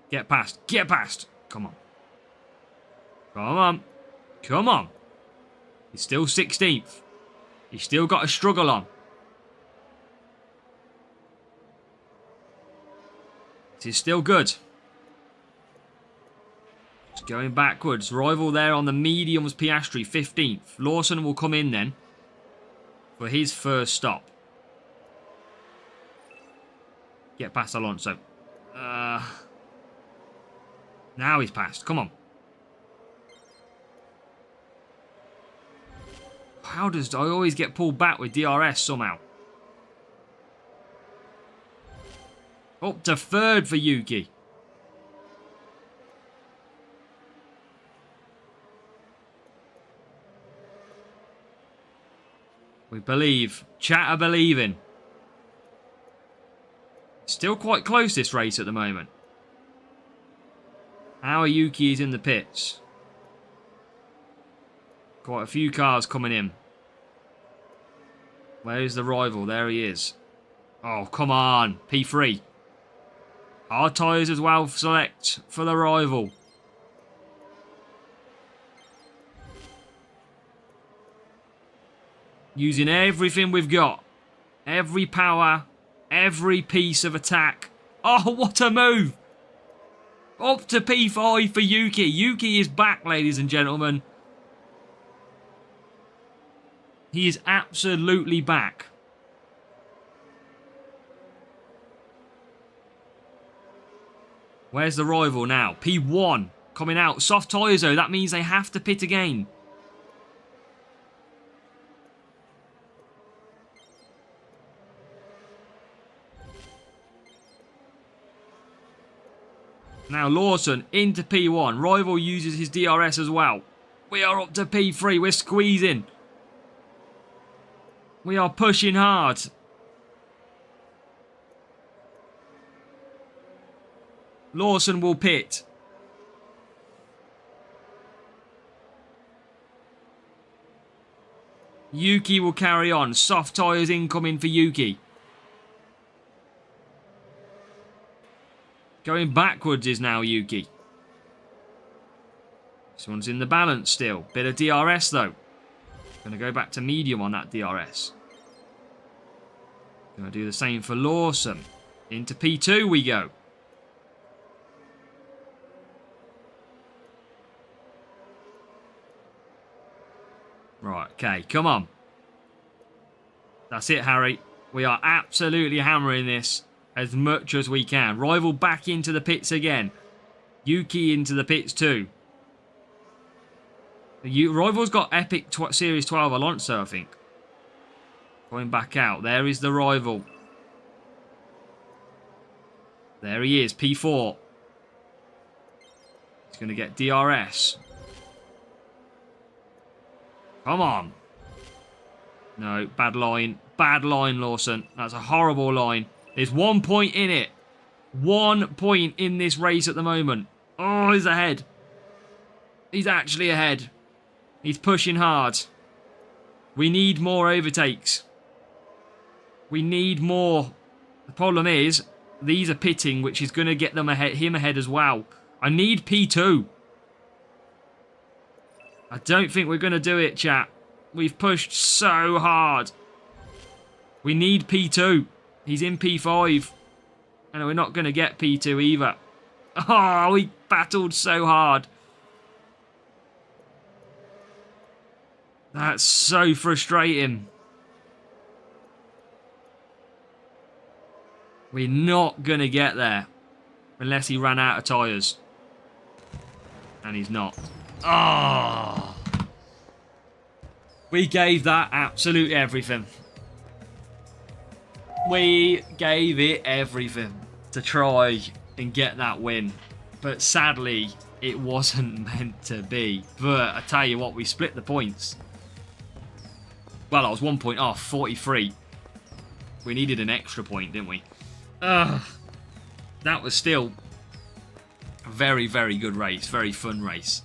Get past. Get past. Come on. Come on. Come on. He's still 16th. He's still got a struggle on. It is still good. It's going backwards. Rival there on the mediums. Piastri, 15th. Lawson will come in then for his first stop. Get past Alonso. Now he's passed. Come on. How does I always get pulled back with DRS somehow? Up to third for Yuki. We believe. Chat are believing. Still quite close this race at the moment. Our Yuki is in the pits. Quite a few cars coming in. Where is the rival? There he is. Oh, come on. P3. Hard tyres as well. Select for the rival. Using everything we've got. Every power. Every piece of attack. Oh, what a move. Up to P5 for Yuki. Yuki is back, ladies and gentlemen. He is absolutely back. Where's the rival now? P1 coming out. Soft tyres though. That means they have to pit again. Now Lawson into P1. Rival uses his DRS as well. We are up to P3. We're squeezing. We are pushing hard. Lawson will pit. Yuki will carry on. Soft tyres incoming for Yuki. Going backwards is now Yuki. This one's in the balance still. Bit of DRS though. Going to go back to medium on that DRS. Going to do the same for Lawson. Into P2 we go. Right, okay, come on. That's it, Harry. We are absolutely hammering this as much as we can. Rival back into the pits again. Yuki into the pits too. Rival's got Epic Series 12 Alonso, I think. Going back out. There is the rival. There he is, P4. He's going to get DRS. Come on. No, bad line. Bad line, Lawson. That's a horrible line. There's 1 point in it. 1 point in this race at the moment. Oh, he's ahead. He's actually ahead. He's pushing hard. We need more overtakes. We need more. The problem is, these are pitting, which is going to get them ahead, him ahead as well. I need P2. I don't think we're going to do it, chat. We've pushed so hard. We need P2. He's in P5. And we're not going to get P2 either. Oh, we battled so hard. That's so frustrating. We're not going to get there. Unless he ran out of tyres. And he's not. Oh. We gave that absolute everything. We gave it everything to try and get that win. But sadly, it wasn't meant to be. But I tell you what, we split the points. Well, I was 1 point off, 43. We needed an extra point, didn't we? That was still a very, very good race. Very fun race.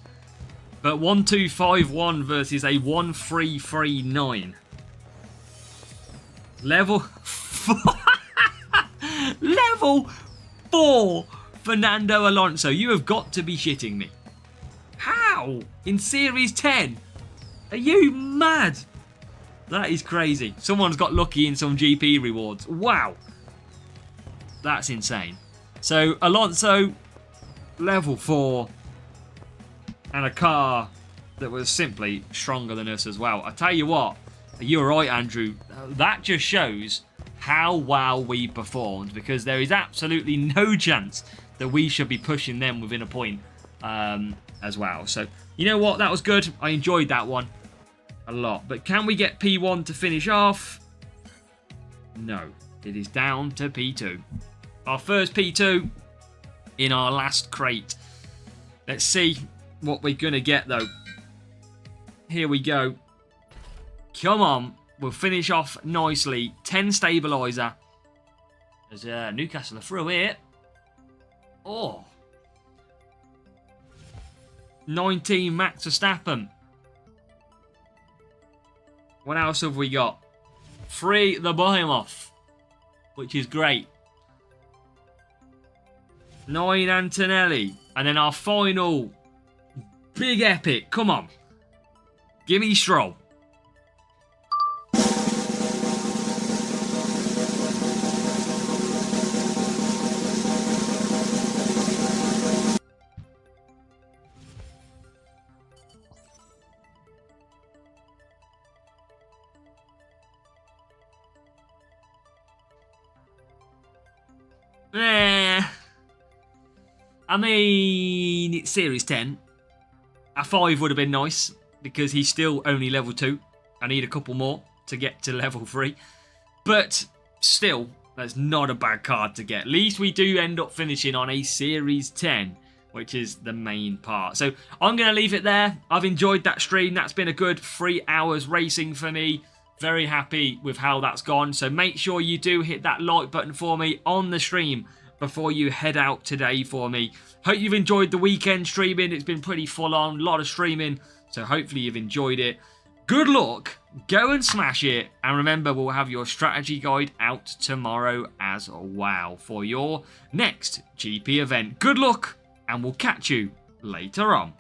But 1-2-5-1 versus a 1-3-3-9. Level 4. Level 4 Fernando Alonso. You have got to be shitting me. How? In Series 10? Are you mad? That is crazy. Someone's got lucky in some GP rewards. Wow. That's insane. So, Alonso, level 4, and a car that was simply stronger than us as well. I tell you what, you're right, Andrew. That just shows how well we performed, because there is absolutely no chance that we should be pushing them within a point as well. So, you know what? That was good. I enjoyed that one a lot. But can we get P1 to finish off? No. It is down to P2. Our first P2 in our last crate. Let's see what we're going to get, though. Here we go. Come on. We'll finish off nicely. 10 stabiliser. There's Newcastle through here. Oh. 19 Max Verstappen. What else have we got? 3 the Behemoth, which is great. 9 Antonelli. And then our final big epic. Come on. Give me Stroll. I mean, it's Series 10. A 5 would have been nice, because he's still only level 2. I need a couple more to get to level 3. But still, that's not a bad card to get. At least we do end up finishing on a Series 10, which is the main part. So I'm going to leave it there. I've enjoyed that stream. That's been a good 3 hours racing for me. Very happy with how that's gone. So make sure you do hit that like button for me on the stream before you head out today for me. Hope you've enjoyed the weekend streaming. It's been pretty full on, a lot of streaming, so hopefully you've enjoyed it. Good luck, go and smash it, and remember, we'll have your strategy guide out tomorrow as well for your next GP event. Good luck, and we'll catch you later on.